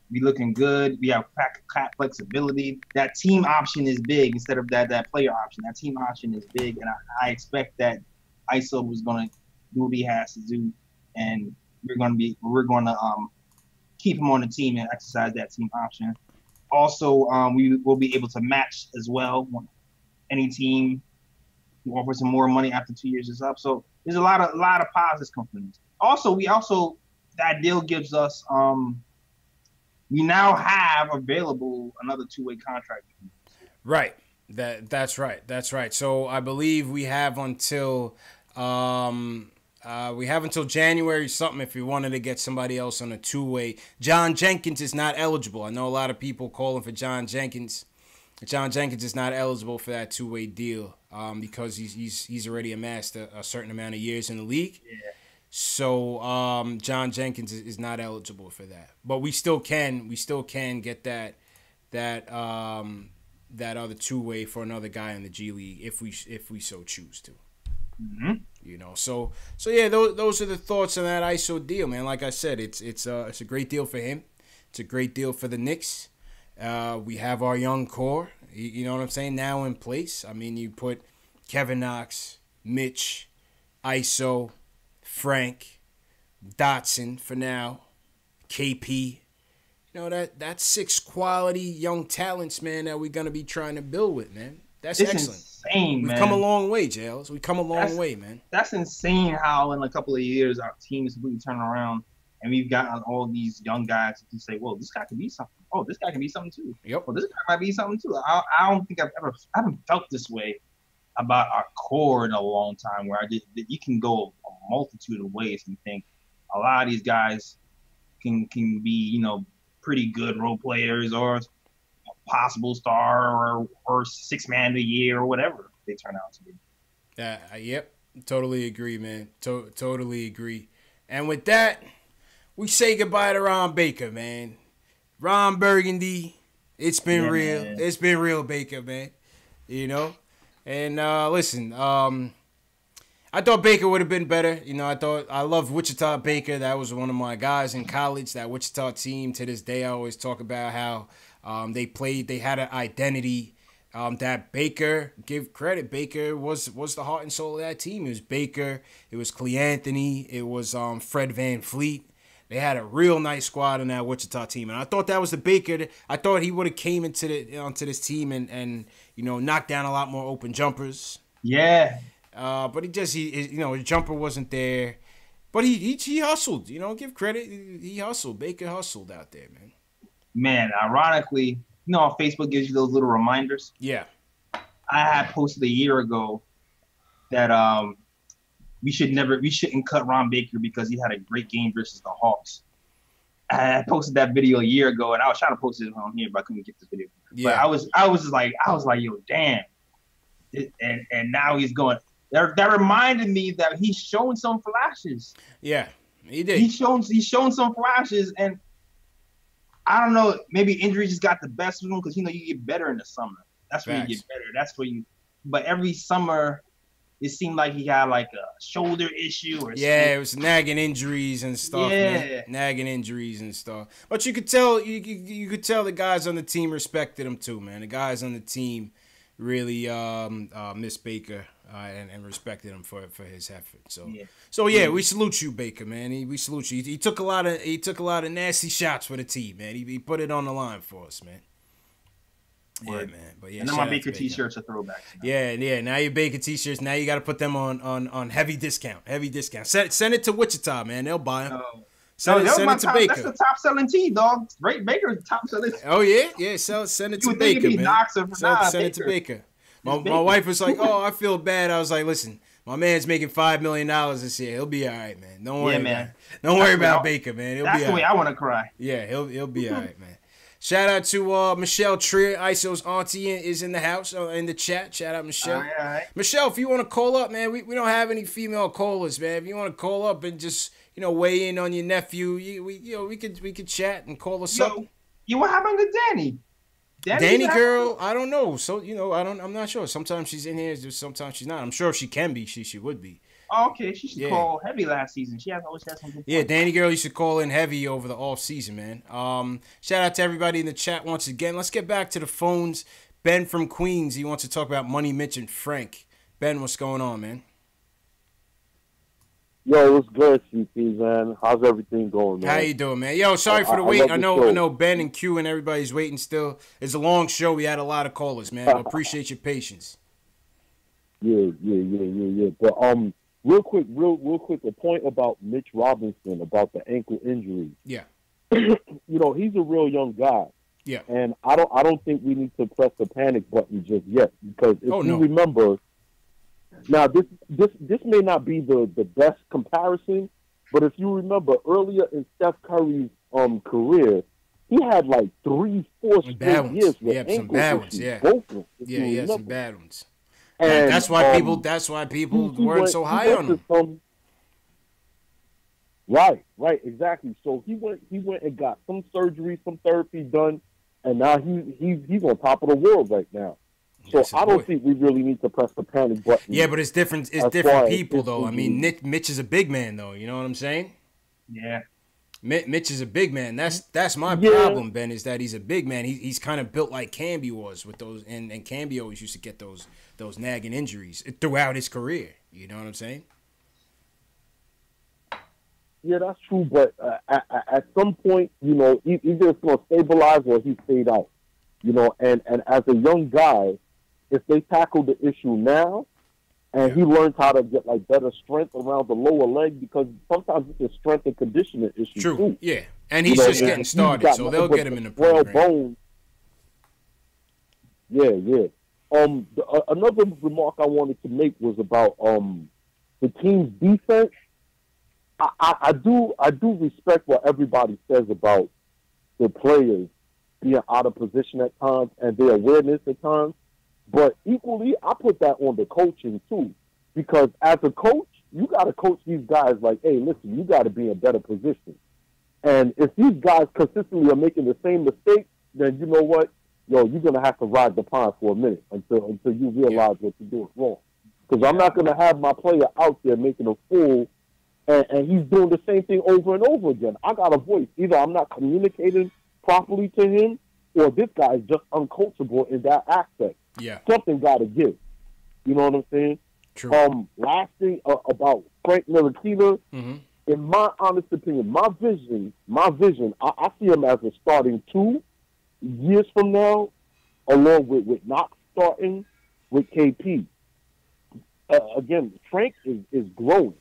We looking good. We have cap flexibility. That team option is big instead of that player option. That team option is big, and I expect that ISO was gonna do what he has to do, and we're gonna keep him on the team and exercise that team option. Also, we will be able to match as well. Any team who offers some more money after 2 years is up. So there's a lot of positives come from this. Also, that deal gives us we now have available another 2-way contract. Right. That's right. That's right. So I believe we have until January something if we wanted to get somebody else on a 2-way. John Jenkins is not eligible. I know a lot of people calling for John Jenkins. John Jenkins is not eligible for that 2-way deal because he's already amassed a certain amount of years in the league. Yeah. So John Jenkins is not eligible for that. But we still can get that other 2-way for another guy in the G League if we so choose to. Mm-hmm. So yeah, those are the thoughts on that ISO deal, man. Like I said, it's a great deal for him. It's a great deal for the Knicks. We have our young core, you know what I'm saying, now in place. I mean, you put Kevin Knox, Mitch, ISO, Frank, Dotson for now, KP. That's 6 quality young talents, man, that we're going to be trying to build with, man. That's excellent. Insane, We've come a long way, Jails. We've come a long way, man. That's insane how in a couple of years our team is completely turning around. And we've got all these young guys who can say, well, this guy can be something. Oh, this guy can be something too. Yep. Well, this guy might be something too. I don't think I haven't felt this way about our core in a long time, where you can go a multitude of ways and think a lot of these guys can be, pretty good role players or a possible star or 6 man of the year or whatever they turn out to be. Yep. Totally agree, man. Totally agree. And with that, we say goodbye to Ron Baker, man. Ron Burgundy, it's been real. Man. It's been real, Baker, man. And listen, I thought Baker would have been better. I loved Wichita Baker. That was one of my guys in college. That Wichita team, to this day, I always talk about how they had an identity. That Baker, give credit, Baker was the heart and soul of that team. It was Baker, it was Clee Anthony, it was Fred VanVleet. They had a real nice squad on that Wichita team, and I thought that was the Baker. I thought he would have came onto this team and knocked down a lot more open jumpers. Yeah. But his jumper wasn't there. But he hustled. Give credit. He hustled. Baker hustled out there, man. Man, ironically, how Facebook gives you those little reminders? Yeah. I had posted a year ago that we shouldn't cut Ron Baker because he had a great game versus the Hawks. I posted that video a year ago, and I was trying to post it on here, but I couldn't get this video. Yeah. But I was like, yo, damn. And now he's going. That reminded me that he's showing some flashes. Yeah, he did. He's shown some flashes, and I don't know. Maybe injury just got the best of him because you get better in the summer. That's where you get better. That's where you. But every summer, it seemed like he had like a shoulder issue or something. Yeah, it was nagging injuries and stuff. Yeah, man. Nagging injuries and stuff. But you could tell you could tell the guys on the team respected him too, man. The guys on the team really miss Baker and respected him for his effort. So we salute you, Baker, man. We salute you. He took a lot of nasty shots for the team, man. He put it on the line for us, man. Yeah, man. But yeah, and then my Baker t-shirts are throwbacks. Yeah. Now your Baker t-shirts. Now you got to put them on heavy discount. Send it to Wichita, man. They'll buy them. Send it to Baker. That's the top selling tee, dog. Right, Baker's the top selling. Oh yeah. Send it to Baker, man. Send it to Baker. My wife was like, "Oh, I feel bad." I was like, "Listen, my man's making $5 million this year. He'll be all right, man. Don't worry, man. Don't worry about Baker, man. He'll be all right." That's the way I want to cry. Yeah, he'll be all right, man. Shout out to Michelle Trier, ISO's auntie, is in the house in the chat. Shout out Michelle. All right. Michelle, if you want to call up, man, we don't have any female callers, man. If you want to call up and just weigh in on your nephew, we could chat and call us up. What happened to Danny? Danny girl, I don't know. So I'm not sure. Sometimes she's in here, sometimes she's not. I'm sure if she can be, she would be. Oh, okay, she should call heavy last season. She always had something. Yeah, Danny girl, you should call in heavy over the off season, man. Shout out to everybody in the chat once again. Let's get back to the phones. Ben from Queens, he wants to talk about Money Mitch and Frank. Ben, what's going on, man? Yo, what's good, CP, man? How's everything going, man? How you doing, man? Yo, sorry for the wait. I know Ben and Q and everybody's waiting still. It's a long show. We had a lot of callers, man. I appreciate your patience. Yeah. But real quick, a point about Mitch Robinson about the ankle injury. Yeah. He's a real young guy. Yeah. And I don't think we need to press the panic button just yet, because if you remember, now this may not be the best comparison, but if you remember earlier in Steph Curry's career, he had like 3-4 straight years with ankle issues. He had some bad ones. And that's why people weren't so high on him. Right, exactly. So he went and got some surgery, some therapy done, and now he's on top of the world right now. So I don't think we really need to press the panic button. Yeah, but it's different. It's different people, though. I mean, Mitch is a big man, though. You know what I'm saying? Yeah. Mitch is a big man. That's my problem, Ben, is that he's a big man. He's kind of built like Camby was with those, and Camby always used to get those nagging injuries throughout his career. You know what I'm saying? Yeah, that's true. But at some point, either it's going to stabilize or he fade out. And as a young guy, if they tackle the issue now, and he learns how to get like better strength around the lower leg, because sometimes it's a strength and conditioning issue too. Yeah, and he's just getting started, so they'll get him in the program. Bones. Yeah. Another remark I wanted to make was about the team's defense. I do respect what everybody says about the players being out of position at times and their awareness at times. But equally, I put that on the coaching too, because as a coach, you got to coach these guys like, hey, listen, you got to be in a better position. And if these guys consistently are making the same mistakes, then you know what? You're going to have to ride the pond for a minute until you realize what you're doing wrong. Because I'm not going to have my player out there making a fool, and he's doing the same thing over and over again. I got a voice. Either I'm not communicating properly to him, or this guy is just uncoachable in that aspect. Yeah. Something got to give. You know what I'm saying? True. Last thing about Frank Ntilikina, in my honest opinion, my vision, I see him as a starting 2 years from now, along with Knox starting with KP. Again, Frank is growing.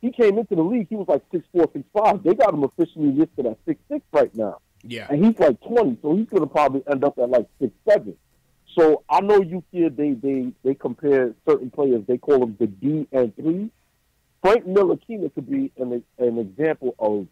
He came into the league, he was like 6'4", 6'5". They got him officially listed at 6'6" right now. Yeah. And he's like 20, so he's going to probably end up at like 6'7". So I know you hear they compare certain players, they call them the D and 3. Frank Ntilikina could be an example of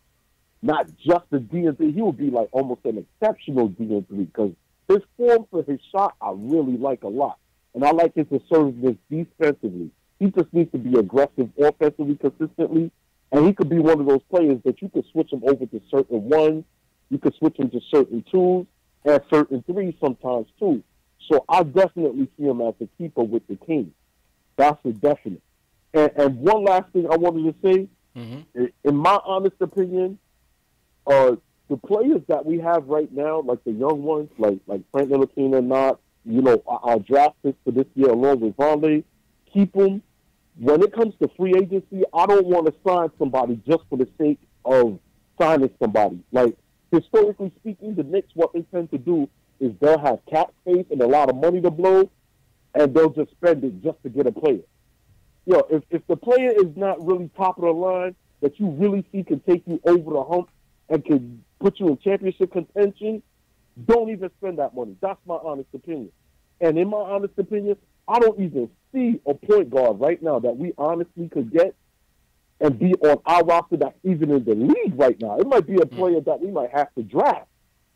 not just a D and 3, he would be like almost an exceptional D and 3, because his form for his shot I really like a lot. And I like his assertiveness defensively. He just needs to be aggressive offensively consistently, and he could be one of those players that you could switch him over to certain ones, you could switch him to certain 2s, and certain 3s sometimes too. So I definitely see him as a keeper with the Kings. That's a definite. And one last thing I wanted to say, in my honest opinion, the players that we have right now, like the young ones, like Frank Ntilikina, Knox, our draft picks for this year along with Vonleh, keep them. When it comes to free agency, I don't want to sign somebody just for the sake of signing somebody. Like, historically speaking, the Knicks, what they tend to do is they'll have cap space and a lot of money to blow, and they'll just spend it just to get a player. If the player is not really top of the line, that you really see can take you over the hump and can put you in championship contention, don't even spend that money. That's my honest opinion. And in my honest opinion, I don't even see a point guard right now that we honestly could get and be on our roster that's even in the league right now. It might be a player that we might have to draft.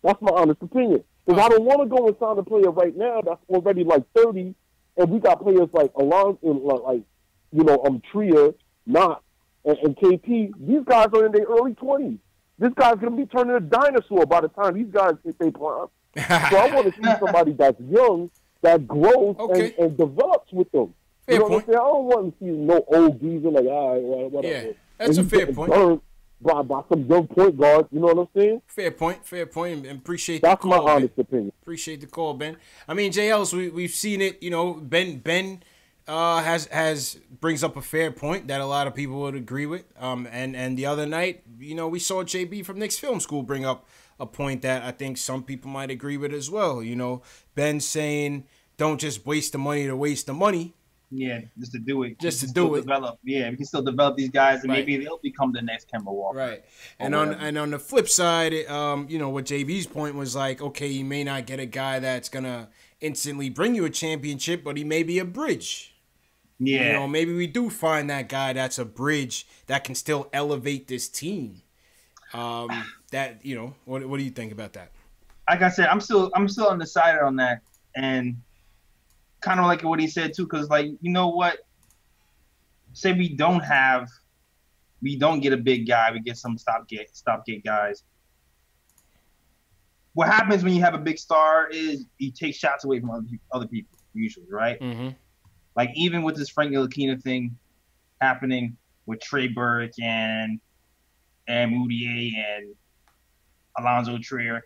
That's my honest opinion. Because I don't want to go and sign a player right now that's already like 30, and we got players like Alonzo, Tria, Knox, and KP. These guys are in their early 20s. This guy's going to be turning a dinosaur by the time these guys hit their prime. So I want to see somebody that's young, that grows and develops with them. Fair point. What I'm saying? I don't want to see no old geezer like, all right, whatever. Yeah, that's a fair point. By some young point guards, you know what I'm saying? Fair point, and appreciate that's the call, my honest opinion. Appreciate the call, Ben. I mean, J. Ellis, we've seen it. You know, Ben has brings up a fair point that a lot of people would agree with. And the other night, you know, we saw JB from Knicks Film School bring up a point that I think some people might agree with as well. You know, Ben saying, don't just waste the money to waste the money. Yeah, just to do it. Just to do it. Develop. Yeah, we can still develop these guys, and maybe they'll become the next Kemba Walker. Right. And on the flip side, you know, what JB's point was like, okay, you may not get a guy that's gonna instantly bring you a championship, but he may be a bridge. Yeah. You know, maybe we do find that guy that's a bridge that can still elevate this team. That, you know, what do you think about that? Like I said, I'm still undecided on that, and kind of like what he said too, because like, you know what? Say we don't get a big guy, we get some stopgate guys. What happens when you have a big star is you take shots away from other people usually, right? Mm-hmm. Like even with this Frank Ntilikina thing happening with Trey Burke and Mudiay and Alonzo Trier,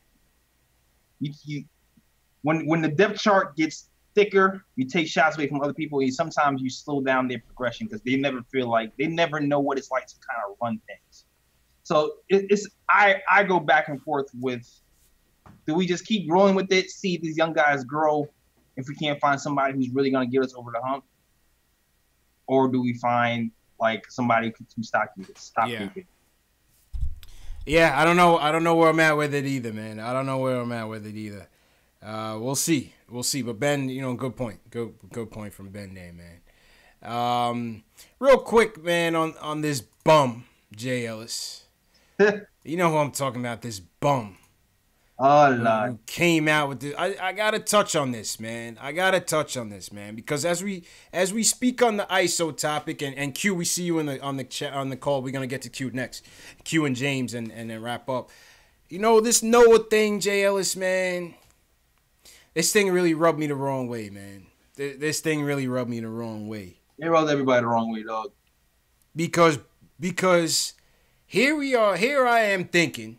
when the depth chart gets thicker, you take shots away from other people, and sometimes you slow down their progression because they never know what it's like to kind of run things. So I go back and forth with, do we just keep growing with it, see these young guys grow if we can't find somebody who's really going to get us over the hump? Or do we find like somebody who can stop keeping? Yeah, I don't know where I'm at with it either, man. I don't know where I'm at with it either. We'll see. But Ben, you know, good point. Good point from Ben there, man. Real quick, man, on this bum, Jay Ellis. You know who I'm talking about, this bum. Oh, Lord. Who came out with this. I gotta touch on this, man. Because as we speak on the ISO topic, and Q, we see you on the call. We're gonna get to Q next. Q and James, and then wrap up. You know, this Noah thing, Jay Ellis, man. This thing really rubbed me the wrong way, man. This thing really rubbed me the wrong way. It rubbed everybody the wrong way, dog. Because here I am thinking.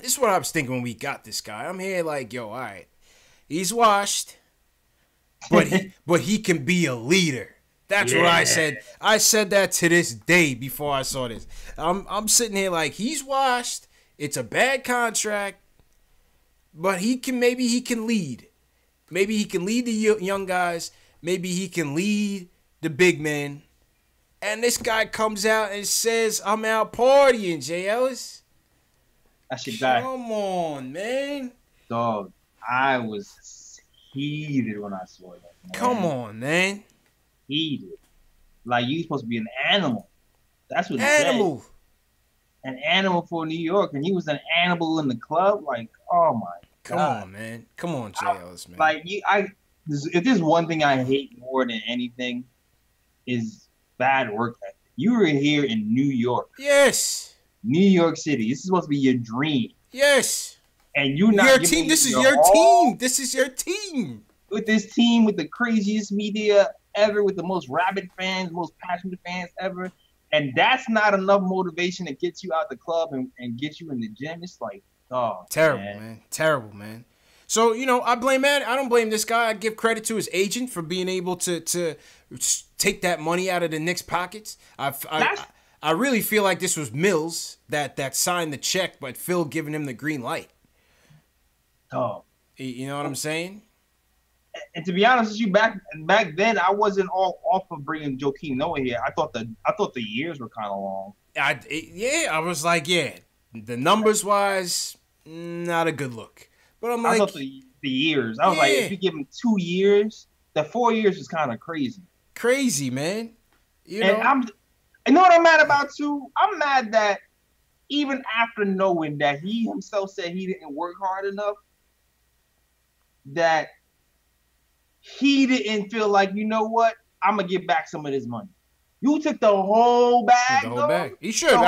This is what I was thinking when we got this guy. I'm here like, yo, all right. He's washed, but he can be a leader. That's what I said. I said that to this day before I saw this. I'm sitting here like, he's washed. It's a bad contract. But maybe he can lead. Maybe he can lead the young guys. Maybe he can lead the big men. And this guy comes out and says, I'm out partying, Jay Ellis. That's your guy. Come on, man. Dog, I was heated when I saw that, man. Come on, man. Heated. Like, you supposed to be an animal. That's what he animal. said. An animal for New York, and he was an animal in the club. Like, oh my God. Come on, man. Come on, Jay Ellis, man. Like, if there's one thing I hate more than anything, is bad work ethic. You were here in New York. Yes. New York City. This is supposed to be your dream. Yes. And you're not your team. This is your team. This is your team. With this team, with the craziest media ever, with the most rabid fans, most passionate fans ever. And that's not enough motivation to get you out the club and get you in the gym. It's like, oh, terrible, man. Terrible, man. So, you know, I don't blame this guy. I give credit to his agent for being able to take that money out of the Knicks' pockets. I really feel like this was Mills that signed the check, but Phil giving him the green light. Oh. You know what I'm saying? And to be honest with you, back then, I wasn't all off of bringing Joakim Noah here. I thought the years were kind of long. I was like, the numbers wise, not a good look. But I'm like, the years. I was like, if you give him 2 years, the 4 years is kind of crazy. Crazy, man. You know what I'm mad about too? I'm mad that even after knowing that he himself said he didn't work hard enough, that he didn't feel like, you know what, I'm gonna get back some of this money. You took the whole bag. The whole bag. You should.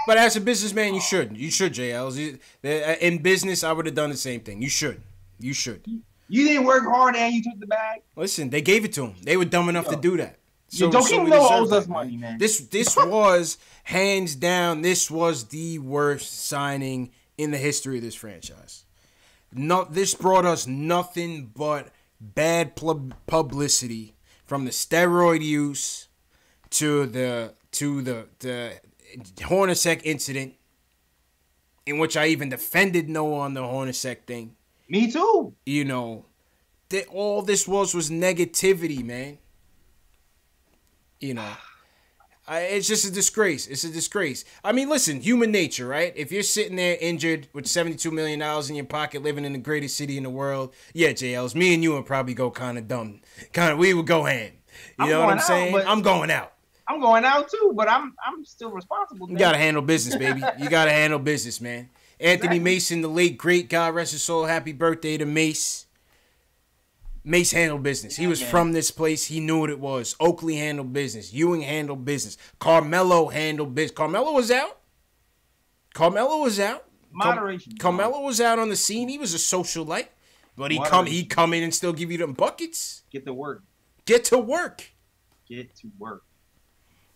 But as a businessman, you should. You should, JLs. In business, I would have done the same thing. You should. You should. You didn't work hard and you took the bag? Listen, they gave it to him. They were dumb enough to do that. So, Joakim owes us money, man. This was, hands down, this was the worst signing in the history of this franchise. This brought us nothing but bad publicity, from the steroid use to the Hornacek incident, in which I even defended Noah on the Hornacek thing. Me too. You know, all this was negativity, man. You know, it's just a disgrace. It's a disgrace. I mean, listen, human nature, right? If you're sitting there injured with $72 million in your pocket, living in the greatest city in the world, yeah, JLs, me and you would probably go kind of dumb. We would go ham. You know what I'm saying? I'm going out. I'm going out too, but I'm still responsible. Man. You got to handle business, baby. You got to handle business, man. Anthony Mason, the late, great, God rest his soul. Happy birthday to Mace. Mace handled business. He was from this place. He knew what it was. Oakley handled business. Ewing handled business. Carmelo handled business. Carmelo was out. Moderation. Carmelo was out on the scene. He was a socialite. But he come in and still give you them buckets. Get to work.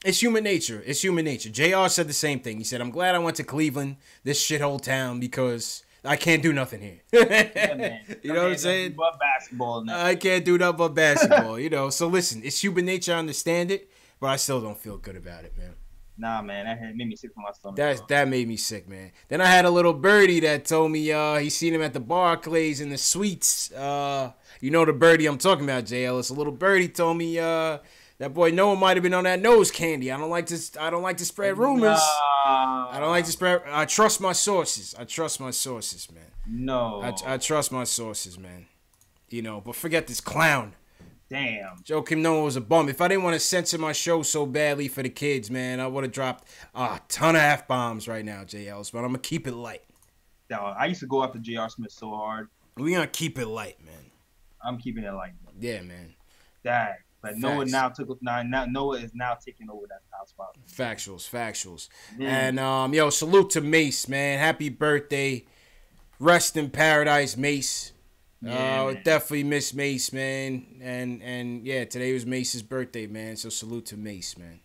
It's human nature. JR said the same thing. He said, I'm glad I went to Cleveland, this shithole town, because I can't do nothing here. Yeah, man. You know what I'm saying? But basketball now. I can't do nothing but basketball, you know. So listen, it's human nature. I understand it, but I still don't feel good about it, man. Nah, man, that made me sick to my stomach. That made me sick, man. Then I had a little birdie that told me he seen him at the Barclays in the suites. You know the birdie I'm talking about, JL. It's a little birdie told me that boy Noah might have been on that nose candy. I don't like to spread rumors. I don't like to spread. I trust my sources. Man. No. I trust my sources, man. You know, but forget this clown. Damn. Joakim Noah was a bum. If I didn't want to censor my show so badly for the kids, man, I would have dropped a ton of F-bombs right now, JLs. But I'm going to keep it light. No, I used to go after J.R. Smith so hard. We're going to keep it light, man. I'm keeping it light. Man. Yeah, man. Dang. But Noah Noah is now taking over that top spot. Factuals. And, salute to Mace, man. Happy birthday. Rest in paradise, Mace. Definitely miss Mace, man. And yeah, today was Mace's birthday, man. So salute to Mace, man.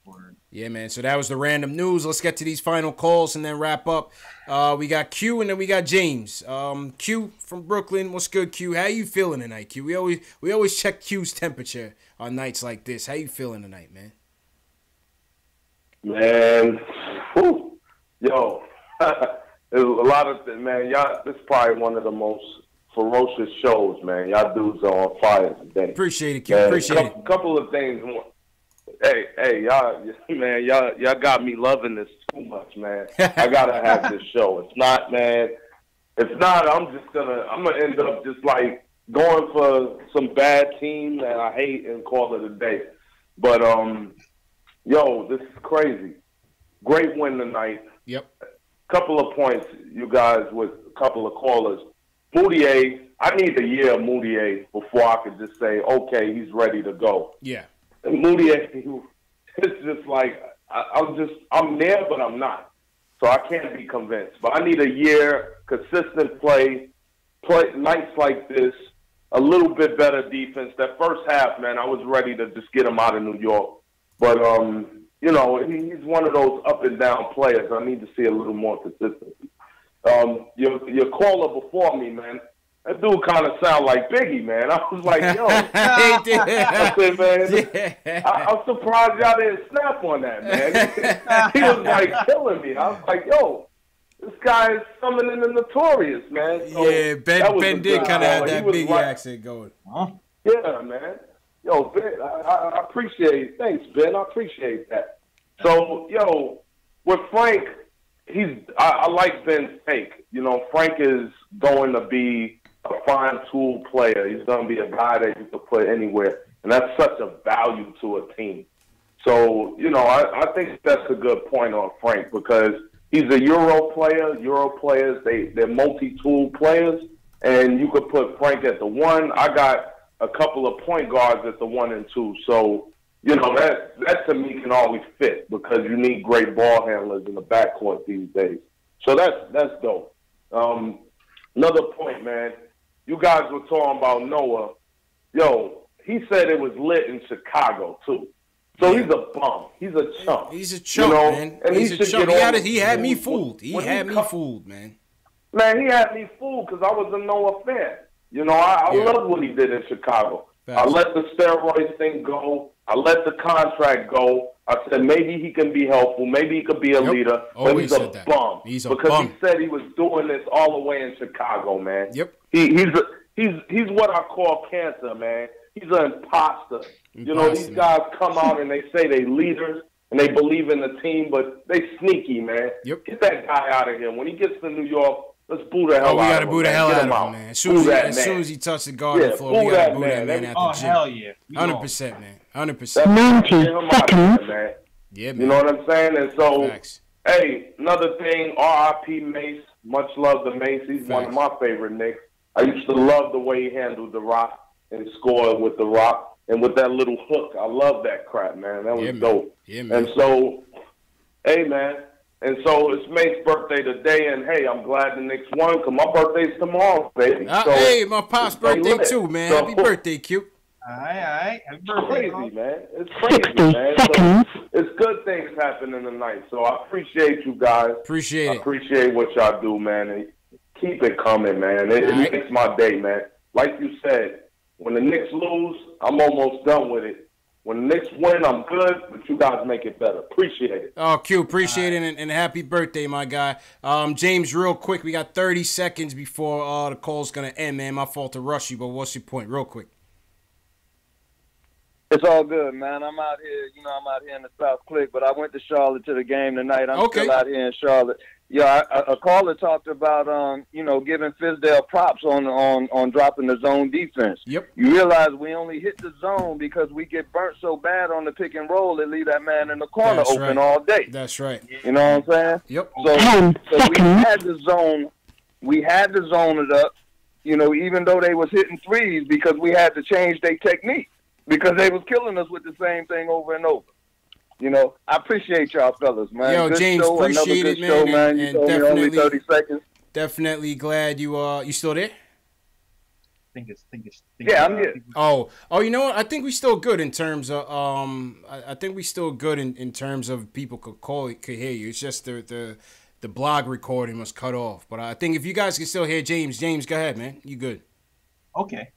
Word. Yeah, man. So that was the random news. Let's get to these final calls and then wrap up. We got Q and then we got James. Q from Brooklyn. What's good, Q? How you feeling tonight, Q? We always check Q's temperature on nights like this. How you feeling tonight, man? Man, yo, there's a lot of man. Y'all, this is probably one of the most ferocious shows, man. Y'all dudes are on fire today. Appreciate it, Q. Appreciate it. Couple of things. Hey, y'all, man, y'all got me loving this too much, man. I gotta have this show. If not, I'm gonna end up just like going for some bad team that I hate and call it a day. But yo, this is crazy. Great win tonight. Yep. Couple of points, you guys, with a couple of callers. Mudiay, I need a year of Mudiay before I could just say, okay, he's ready to go. Yeah. Mudiay, it's just like I'm there, but I'm not. So I can't be convinced. But I need a year, consistent play nights like this, a little bit better defense. That first half, man, I was ready to just get him out of New York. But he's one of those up and down players. I need to see a little more consistency. Your caller before me, man, that dude kind of sound like Biggie, man. I was like, yo. I said, man, I'm surprised y'all didn't snap on that, man. He was like killing me. I was like, yo, this guy is summoning the Notorious, man. So yeah, Ben did kind of have that Biggie accent going. Huh? Yeah, man. Yo, Ben, I appreciate it. Thanks, Ben. I appreciate that. So, yo, with Frank, I like Ben's take. You know, Frank is going to be a fine tool player. He's going to be a guy that you can put anywhere, and that's such a value to a team. So, you know, I think that's a good point on Frank because he's a Euro player. Euro players, they're multi-tool players, and you could put Frank at the 1. I got a couple of point guards at the 1 and 2. So, you know, that to me can always fit because you need great ball handlers in the backcourt these days. So that's dope. Another point, man. You guys were talking about Noah. Yo, he said it was lit in Chicago, too. So he's a bum. He's a chump. He's a chump, you know? man. And He's a chump. He had me fooled. He when had me fooled, man. Man, he had me fooled because I was a Noah fan. You know, I love what he did in Chicago. I let the steroids thing go. I let the contract go. I said maybe he can be helpful. Maybe he could be a leader. But he's a bum. He's a because bum. he said he was doing this all the way in Chicago, man. Yep. He's what I call cancer, man. He's an imposter. You know, these guys come out and they say they leaders and they believe in the team, but they sneaky, man. Yep. Get that guy out of here. When he gets to New York, let's boo the hell out of him. We got to boo the hell out of him, man. As soon as he touched the garden floor, we got to boo that man out the gym. Hell yeah. 100%, man. 100%. 90 seconds. Man. Yeah, man. You know what I'm saying? And so, hey, another thing, R.I.P. Mace. Much love to Mace. He's one of my favorite Knicks. I used to love the way he handled the rock and scored with the rock. And with that little hook, I love that crap, man. That was dope. Yeah, man. And so, hey, man. And so it's Mace's birthday today, and hey, I'm glad the Knicks won because my birthday's tomorrow, baby. So, hey, my pop's birthday too, man. So, Happy birthday, Q. All right. Happy birthday, birthday, man. It's crazy, man. So it's good things happening tonight. So I appreciate you guys. Appreciate it. I appreciate what y'all do, man. And keep it coming, man. It makes my day, man. Like you said, when the Knicks lose, I'm almost done with it. When the Knicks win, I'm good, but you guys make it better. Appreciate it. Oh, Q, appreciate it, and happy birthday, my guy. James, real quick, we got 30 seconds before the call's going to end, man. My fault to rush you, but what's your point? Real quick. It's all good, man. I'm out here, I'm out here in the South Click, but I went to Charlotte to the game tonight. I'm still out here in Charlotte. Yeah, a caller talked about, giving Fizdale props on dropping the zone defense. Yep. You realize we only hit the zone because we get burnt so bad on the pick and roll and leave that man in the corner open all day. That's right. You know what I'm saying? Yep. So we had the zone. We had to zone it up, even though they was hitting threes because we had to change their technique because they was killing us with the same thing over and over. I appreciate y'all fellas, man. Yo, good James, show, appreciate it, man. Show, man. You and told me only 30 seconds. Definitely glad you still there? Yeah, I'm here. Oh, you know what? I think we still good in terms of I think we still good in terms of people could hear you. It's just the blog recording was cut off. But I think if you guys can still hear James, go ahead, man. You good? Okay.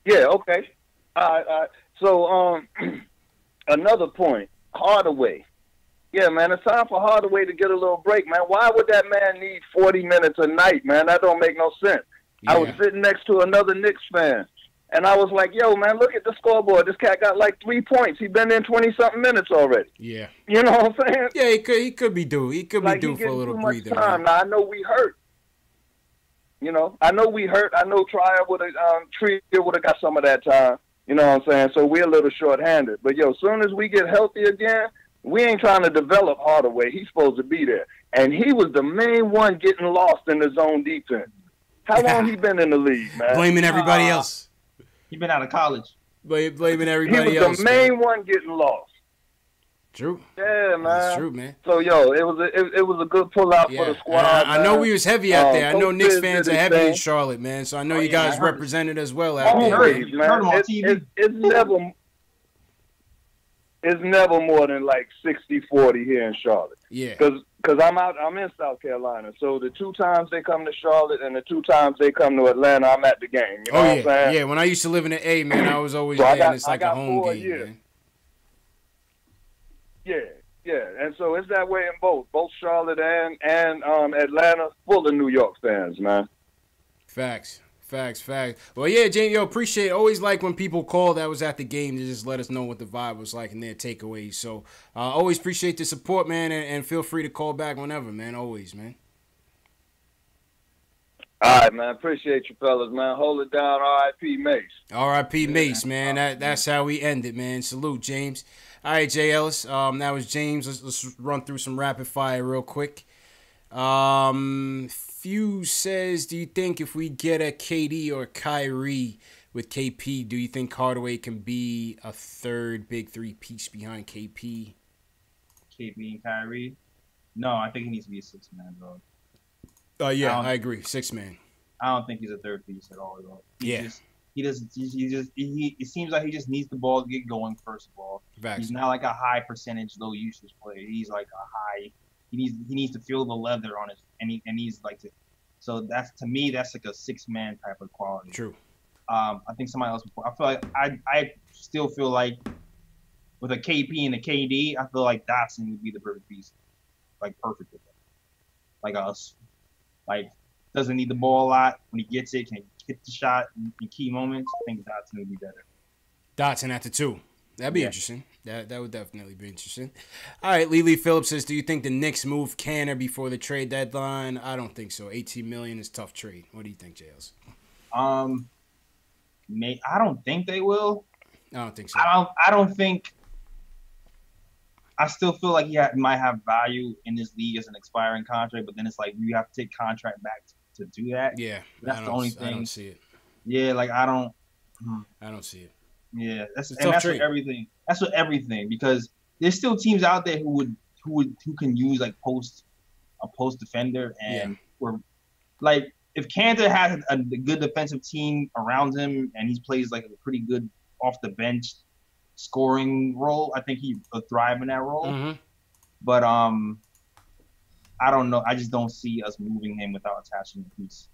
Yeah. Okay. So another point, Hardaway. Yeah, man, it's time for Hardaway to get a little break, man. Why would that man need 40 minutes a night, man? That don't make no sense. Yeah. I was sitting next to another Knicks fan, and I was like, yo, man, look at the scoreboard. This cat got like 3 points. He been in 20-something minutes already. Yeah. You know what I'm saying? Yeah, he could be due. He could be due for a little breather. Now, I know we hurt. I know we hurt. I know Trier would have got some of that time. You know what I'm saying? So we're a little short-handed. But, as soon as we get healthy again, we ain't trying to develop Hardaway. He's supposed to be there. And he was the main one getting lost in the zone defense. How long he been in the league, man? Blaming everybody else. He been out of college. Blaming everybody else. He was the main one getting lost. True. Yeah, man. That's true, man. So, it was a good pull-out for the squad. I know we was heavy out there. I know Knicks fans are heavy in Charlotte, man. So I know you guys represented as well out there. Crazy, man. It's never more than like 60-40 here in Charlotte. Yeah. Because I'm in South Carolina. So the 2 times they come to Charlotte and the 2 times they come to Atlanta, I'm at the game. You know what I'm saying? Yeah, when I used to live in the A, man, I was always there, and it's like a home game, man. Yeah. And so it's that way in both Charlotte and Atlanta, full of New York fans, man. Facts. Well, yeah, James, appreciate it. Always like when people call that was at the game to just let us know what the vibe was like and their takeaways. So always appreciate the support, man, and feel free to call back whenever, man. Always, man. All right, man. Appreciate you, fellas, man. Hold it down. R.I.P. Mace. R.I.P. Mace, man. That's how we end it, man. Salute, James. All right, Jay Ellis. That was James. Let's run through some rapid fire real quick. Fuse says, do you think if we get a KD or Kyrie with KP, do you think Hardaway can be a third big three piece behind KP? KP and Kyrie? No, I think he needs to be a six-man, bro. Yeah, I agree. Six-man. I don't think he's a third piece at all, though. It seems like he just needs the ball to get going, first of all. Facts. He's not like a high percentage, low usage player. He's like a high. He needs to feel the leather on his, and he's like to. So that's, to me, that's like a six-man type of quality. True. I think somebody else before. I feel like I still feel like with a KP and a KD, I feel like Dotson would be the perfect piece, like perfect with them. Like us, like doesn't need the ball a lot. When he gets it, can hit the shot in key moments. I think Dotson would be better. Dotson at the 2. That'd be interesting. That would definitely be interesting. All right, Lily Phillips says, do you think the Knicks move Canner before the trade deadline? I don't think so. $18 million is a tough trade. What do you think, JLs? I don't think they will. I don't think so. I don't think. I still feel like he might have value in this league as an expiring contract, but then it's like you have to take contract back to do that. Yeah, that's the only thing. I don't see it. Yeah, like I don't see it. Yeah, that's with everything. That's with everything, because there's still teams out there who can use like a post defender, and or like if Cantor has a good defensive team around him and he plays like a pretty good off the bench scoring role, I think he would thrive in that role. Mm-hmm. But I don't know. I just don't see us moving him without attaching a piece,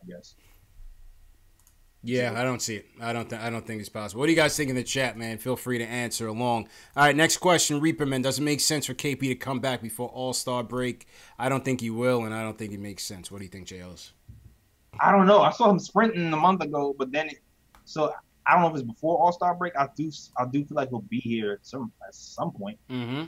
I guess. Yeah, I don't see it. I don't think it's possible. What do you guys think in the chat, man? Feel free to answer along. All right, next question, Reaperman. Does it make sense for KP to come back before All-Star break? I don't think he will, and I don't think it makes sense. What do you think, JLs? I don't know. I saw him sprinting a month ago, but then so I don't know if it's before All-Star break. I do feel like he'll be here at some point. Mm-hmm.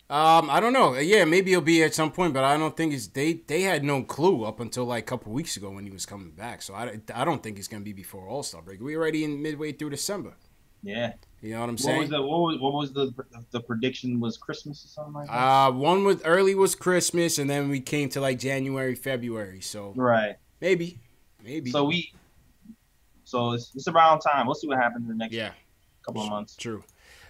I don't know. Yeah, maybe he'll be here at some point, but I don't think they had no clue up until like a couple weeks ago when he was coming back. So I don't think it's gonna be before All-Star break. We're already in midway through December. Yeah. You know what I'm saying? What was the prediction? Was Christmas or something like that? One was early was Christmas, and then we came to like January, February. So right. Maybe. So it's around time. We'll see what happens in the next couple of months. True.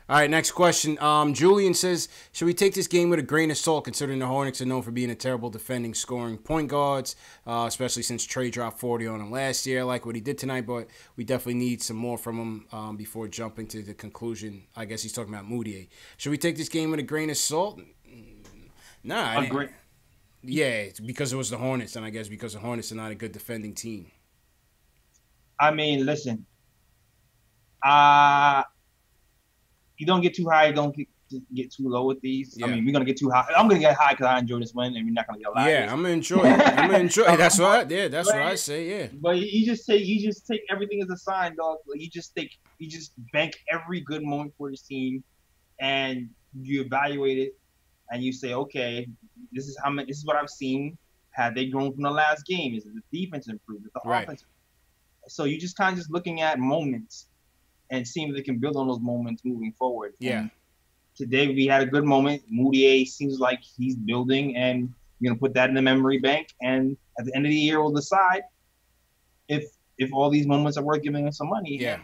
All right, next question. Julian says, should we take this game with a grain of salt, considering the Hornets are known for being a terrible defending scoring point guards, especially since Trey dropped 40 on him last year. I like what he did tonight, but we definitely need some more from him before jumping to the conclusion. I guess he's talking about Mudiay. Should we take this game with a grain of salt? Nah. Yeah, it's because it was the Hornets, and I guess because the Hornets are not a good defending team. I mean, listen. You don't get too high, don't get too low with these. Yeah. I mean, we're gonna get too high. I'm gonna get high because I enjoy this win, and we're not gonna get low. Yeah, I'm gonna enjoy it. That's what. Yeah, that's what I say. Yeah. But you just take everything as a sign, dog. Like, you just bank every good moment for this team, and you evaluate it, and you say, okay, this is what I've seen. Have they grown from the last game? Is it the defense improved? Is the offense? So you just kind of just looking at moments and seeing if they can build on those moments moving forward. Yeah. And today we had a good moment. Mudiay seems like he's building, and you're gonna put that in the memory bank. And at the end of the year, we'll decide if all these moments are worth giving us some money. Yeah.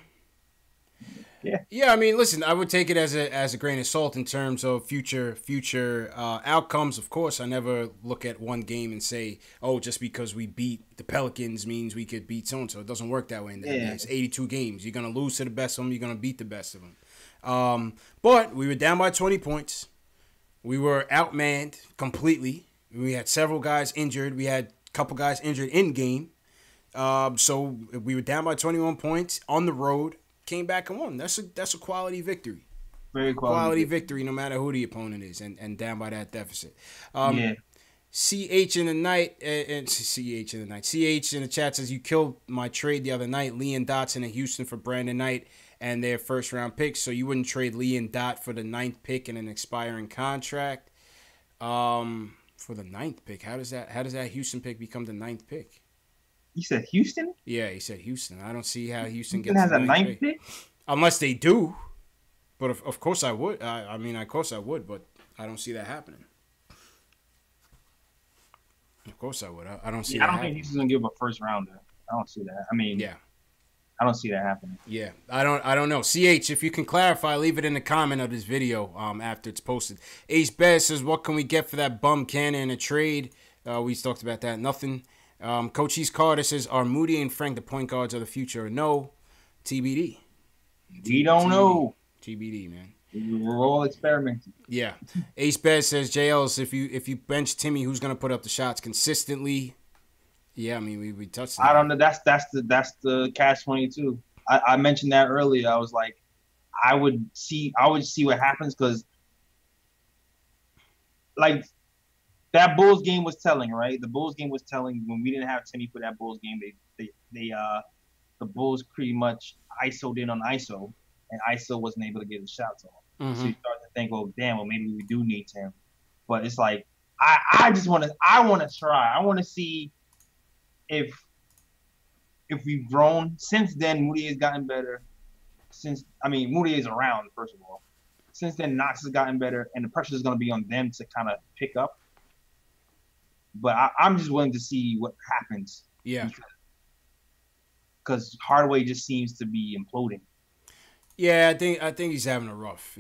Yeah. I mean, listen, I would take it as a grain of salt in terms of future outcomes. Of course, I never look at one game and say, oh, just because we beat the Pelicans means we could beat so-and-so. It doesn't work that way. It's 82 games. You're going to lose to the best of them. You're going to beat the best of them. But we were down by 20 points. We were outmanned completely. We had several guys injured. We had a couple guys injured in game. So we were down by 21 points on the road. Came back and won. That's a quality victory. Very quality victory, no matter who the opponent is, and down by that deficit. CH in the night, and CH in the night. CH in the chat says, you killed my trade the other night. Lee and Dotson in Houston for Brandon Knight and their first round picks. So you wouldn't trade Lee and Dot for the 9th pick and an expiring contract. For the 9th pick. How does that Houston pick become the 9th pick? You said Houston? Yeah, he said Houston. I don't see how Houston Houston gets has the a 9th pick? Unless they do. But of course I would. I mean, of course I would, but I don't see that happening. Of course I would. I don't see that I don't happening. think Houston's going to give a first rounder. I don't see that. I mean, yeah. I don't see that happening. Yeah, I don't know. CH, if you can clarify, leave it in the comment of this video after it's posted. Ace Bez says, what can we get for that bum Cannon in a trade? We talked about that. Nothing. Coach East Carter says, are Moody and Frank the point guards of the future? No. TBD. We don't know. TBD, man. We're all experimenting. Yeah. Ace Bez says, JLs, if you bench Timmy, who's going to put up the shots consistently? Yeah, I mean, we touched that. I don't know. That's the catch-22. I mentioned that earlier. I was like, I would see what happens because, like, that Bulls game was telling, right? The Bulls game was telling when we didn't have Timmy for that Bulls game. The Bulls pretty much ISO'd in on ISO, and ISO wasn't able to get the shots off. Mm-hmm. So you start to think, well, damn, well maybe we do need Tim. But it's like I want to try. I want to see if we've grown since then. Mudiay has gotten better. Mudiay is around, first of all. Since then, Knox has gotten better, and the pressure is going to be on them to kind of pick up. But I'm just willing to see what happens. Yeah. Because Hardaway just seems to be imploding. Yeah, I think he's having a rough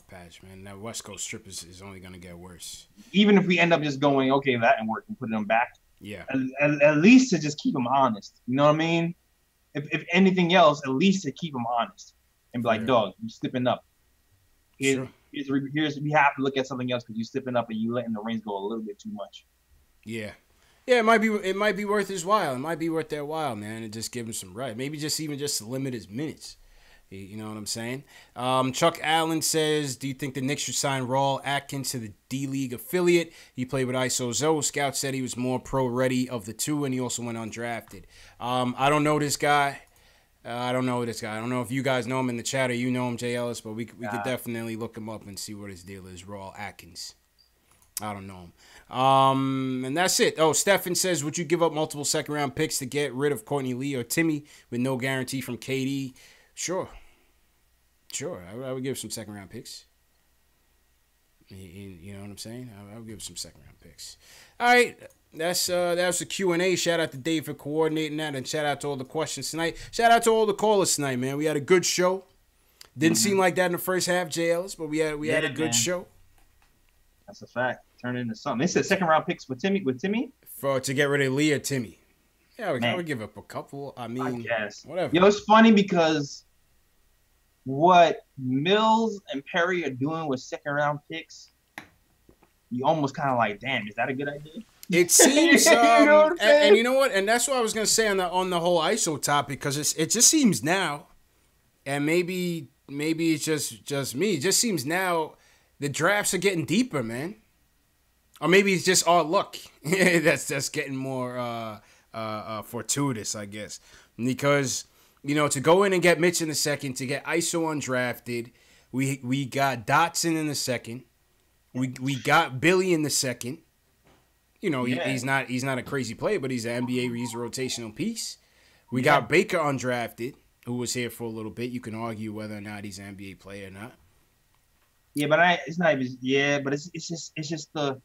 patch, man. That West Coast trip is only going to get worse. Even if we end up just going, okay, that didn't work, and putting him back. Yeah. At least to just keep him honest. You know what I mean? If anything else, at least to keep him honest and be like, dog, you're slipping up. Here's we have to look at something else because you're slipping up and you letting the reins go a little bit too much. Yeah. Yeah, it might be worth his while. It might be worth their while, man, and just give him some right. Maybe just to limit his minutes. You know what I'm saying? Chuck Allen says, do you think the Knicks should sign Raul Atkins to the D-League affiliate? He played with ISO Zoe. Scout said he was more pro-ready of the two, and he also went undrafted. I don't know this guy. I don't know if you guys know him in the chat or you know him, Jay Ellis, but we could definitely look him up and see what his deal is. Raul Atkins. I don't know him. And that's it. Oh, Stefan says, would you give up multiple second-round picks to get rid of Courtney Lee or Timmy with no guarantee from KD? Sure. I would give some second-round picks. You know what I'm saying? I would give some second-round picks. All right. That was the Q&A. Shout out to Dave for coordinating that, and shout out to all the questions tonight. Shout out to all the callers tonight, man. We had a good show. Didn't seem like that in the first half, JLs, but we had a good show. That's a fact. Turned into something. They said second-round picks with Timmy. To get rid of Lee or Timmy. Yeah, I would give up a couple. I guess. Whatever. Yo, it's funny because what Mills and Perry are doing with second-round picks, you almost kind of like, damn, is that a good idea? It seems, and you know what? And that's what I was gonna say on the whole ISO topic, because it just seems now, and maybe it's just me. It just seems now the drafts are getting deeper, man. Or maybe it's just our luck that's getting more fortuitous, I guess, because. To go in and get Mitch in the second, to get ISO undrafted, we got Dotson in the second, we got Billy in the second. He's not a crazy player, but he's an NBA. He's a rotational piece. We got Baker undrafted, who was here for a little bit. You can argue whether or not he's an NBA player or not. Yeah, but it's not even. Yeah, but it's just the.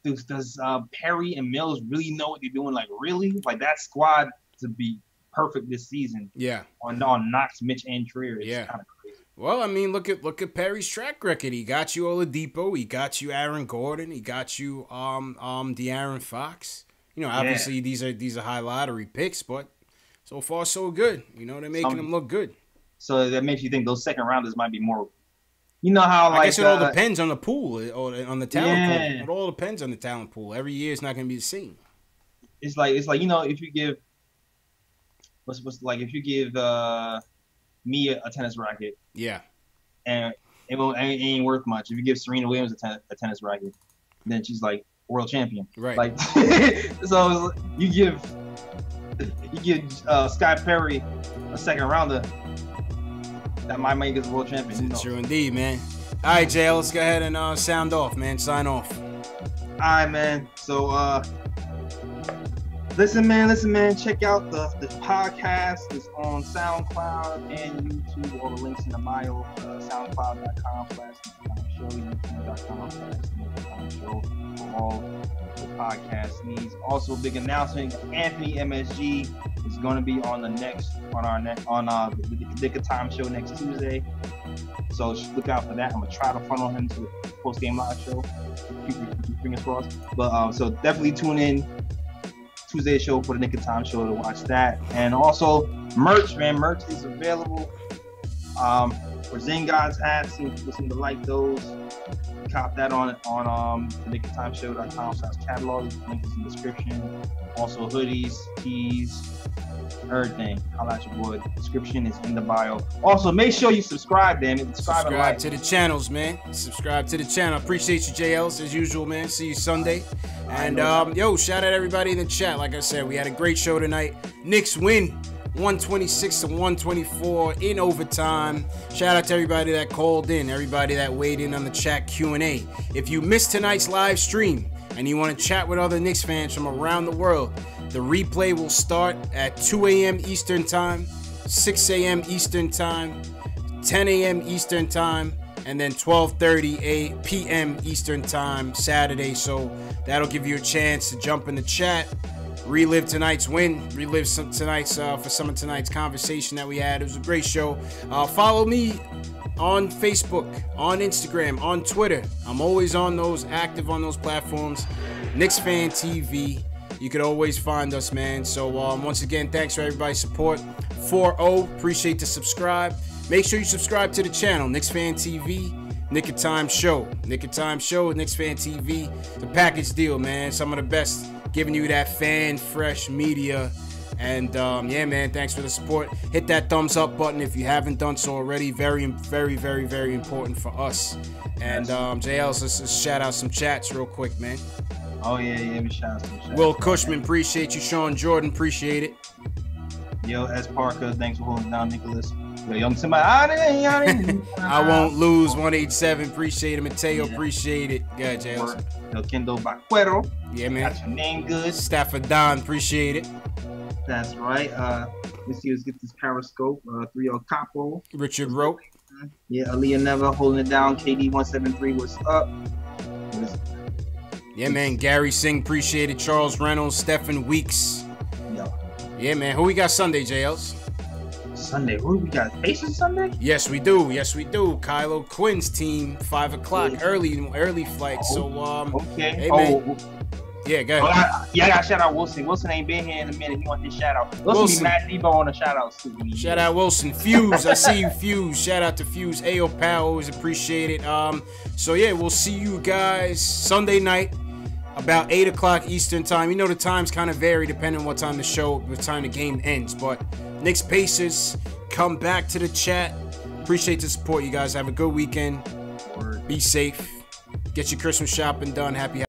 Does Perry and Mills really know what they're doing? Like really, like that squad to be perfect this season. Yeah. On Knox, Mitch, and Trier. It's kind of crazy. Well, I mean, look at Perry's track record. He got you Oladipo. He got you Aaron Gordon. He got you De'Aaron Fox. Obviously these are high lottery picks, but so far so good. They're making them look good. So that makes you think those second rounders might be more. You know how I guess it all depends on the pool or on the talent pool. It all depends on the talent pool. Every year it's not going to be the same. It's like if you give. What's like if you give me a tennis racket, and it ain't worth much. If you give Serena Williams a tennis racket, then she's like world champion, right? Like, so you give Scott Perry a second rounder, that might make us a world champion. True indeed, man. All right, Jay, let's go ahead and sound off, man. Sign off. right, man. So, listen, man. Check out the podcast. It's on SoundCloud and YouTube. All the links in the bio. SoundCloud.com/show, YouTube.com/show for all the podcast needs. Also, big announcement: Anthony MSG is going to be on the Nick of Time show next Tuesday. So look out for that. I'm gonna try to funnel him to the post-game live show. Keep fingers crossed. But so definitely tune in Tuesday show for the Nick of Time show to watch that. And also merch, man. Merch is available. For Zingod's hats, if you listen to like those, cop that on the NickofTimeShow.com/catalog. Link is in the description. Also hoodies, tees, everything. Holla at your boy. The description is in the bio. Also, make sure you subscribe, damn it. Subscribe to the channels, man. Subscribe to the channel. Appreciate you, JLs, as usual, man. See you Sunday. And, yo, shout out everybody in the chat. Like I said, we had a great show tonight. Knicks win 126-124 in overtime. Shout out to everybody that called in, everybody that weighed in on the chat Q&A. If you missed tonight's live stream and you want to chat with other Knicks fans from around the world, the replay will start at 2 a.m. Eastern Time, 6 a.m. Eastern Time, 10 a.m. Eastern Time, and then 12:30 p.m. Eastern Time Saturday. So that'll give you a chance to jump in the chat, relive tonight's win, relive some of tonight's conversation that we had. It was a great show. Follow me on Facebook, on Instagram, on Twitter. I'm always on those, active on those platforms. KnicksFanTV. You can always find us, man. So once again, thanks for everybody's support. 4-0, appreciate the subscribe. Make sure you subscribe to the channel, KnicksFanTV, Nick of Time Show. Nick of Time Show, KnicksFanTV. The package deal, man. Some of the best, giving you that fan fresh media. And yeah, man, thanks for the support. Hit that thumbs up button if you haven't done so already. Very, very, very, very important for us. And JL's, let's shout out some chats real quick, man. Oh, yeah, we shout out some chats. Will Cushman, appreciate you. Sean Jordan, appreciate it. Yo, S. Parker, thanks for holding down, Nicholas. Yo, young somebody. I won't lose, 187, appreciate it. Mateo, appreciate it. Yeah, JL's. Yo, Kendo Bacuero. Yeah, man. Got your name good. Stafford Don, appreciate it. That's right. Let's see, let's get this Periscope. 3-0 Capo. Richard Rope. Yeah, Aaliyah Never holding it down. KD173, what's up? Yeah, man. Gary Singh, appreciate it. Charles Reynolds, Stephen Weeks. Yo. Yeah, man. Who we got Sunday, JLs? Sunday. Who we got? Pacers Sunday? Yes, we do. Yes, we do. Kylo Quinn's team, 5 o'clock, early flight. So, okay. Hey, man. Yeah, go ahead. I got to shout out Wilson. Wilson ain't been here in a minute. He wants his shout out. Wilson be Matt Debo on the shout out. Shout out Wilson. Fuse, I see you, Fuse. Shout out to Fuse. Ayo, pal, always appreciate it. So yeah, we'll see you guys Sunday night about 8 o'clock Eastern Time. You know the times kind of vary depending on what time the game ends. But Knicks Pacers, come back to the chat. Appreciate the support, you guys. Have a good weekend. Be safe. Get your Christmas shopping done. Happy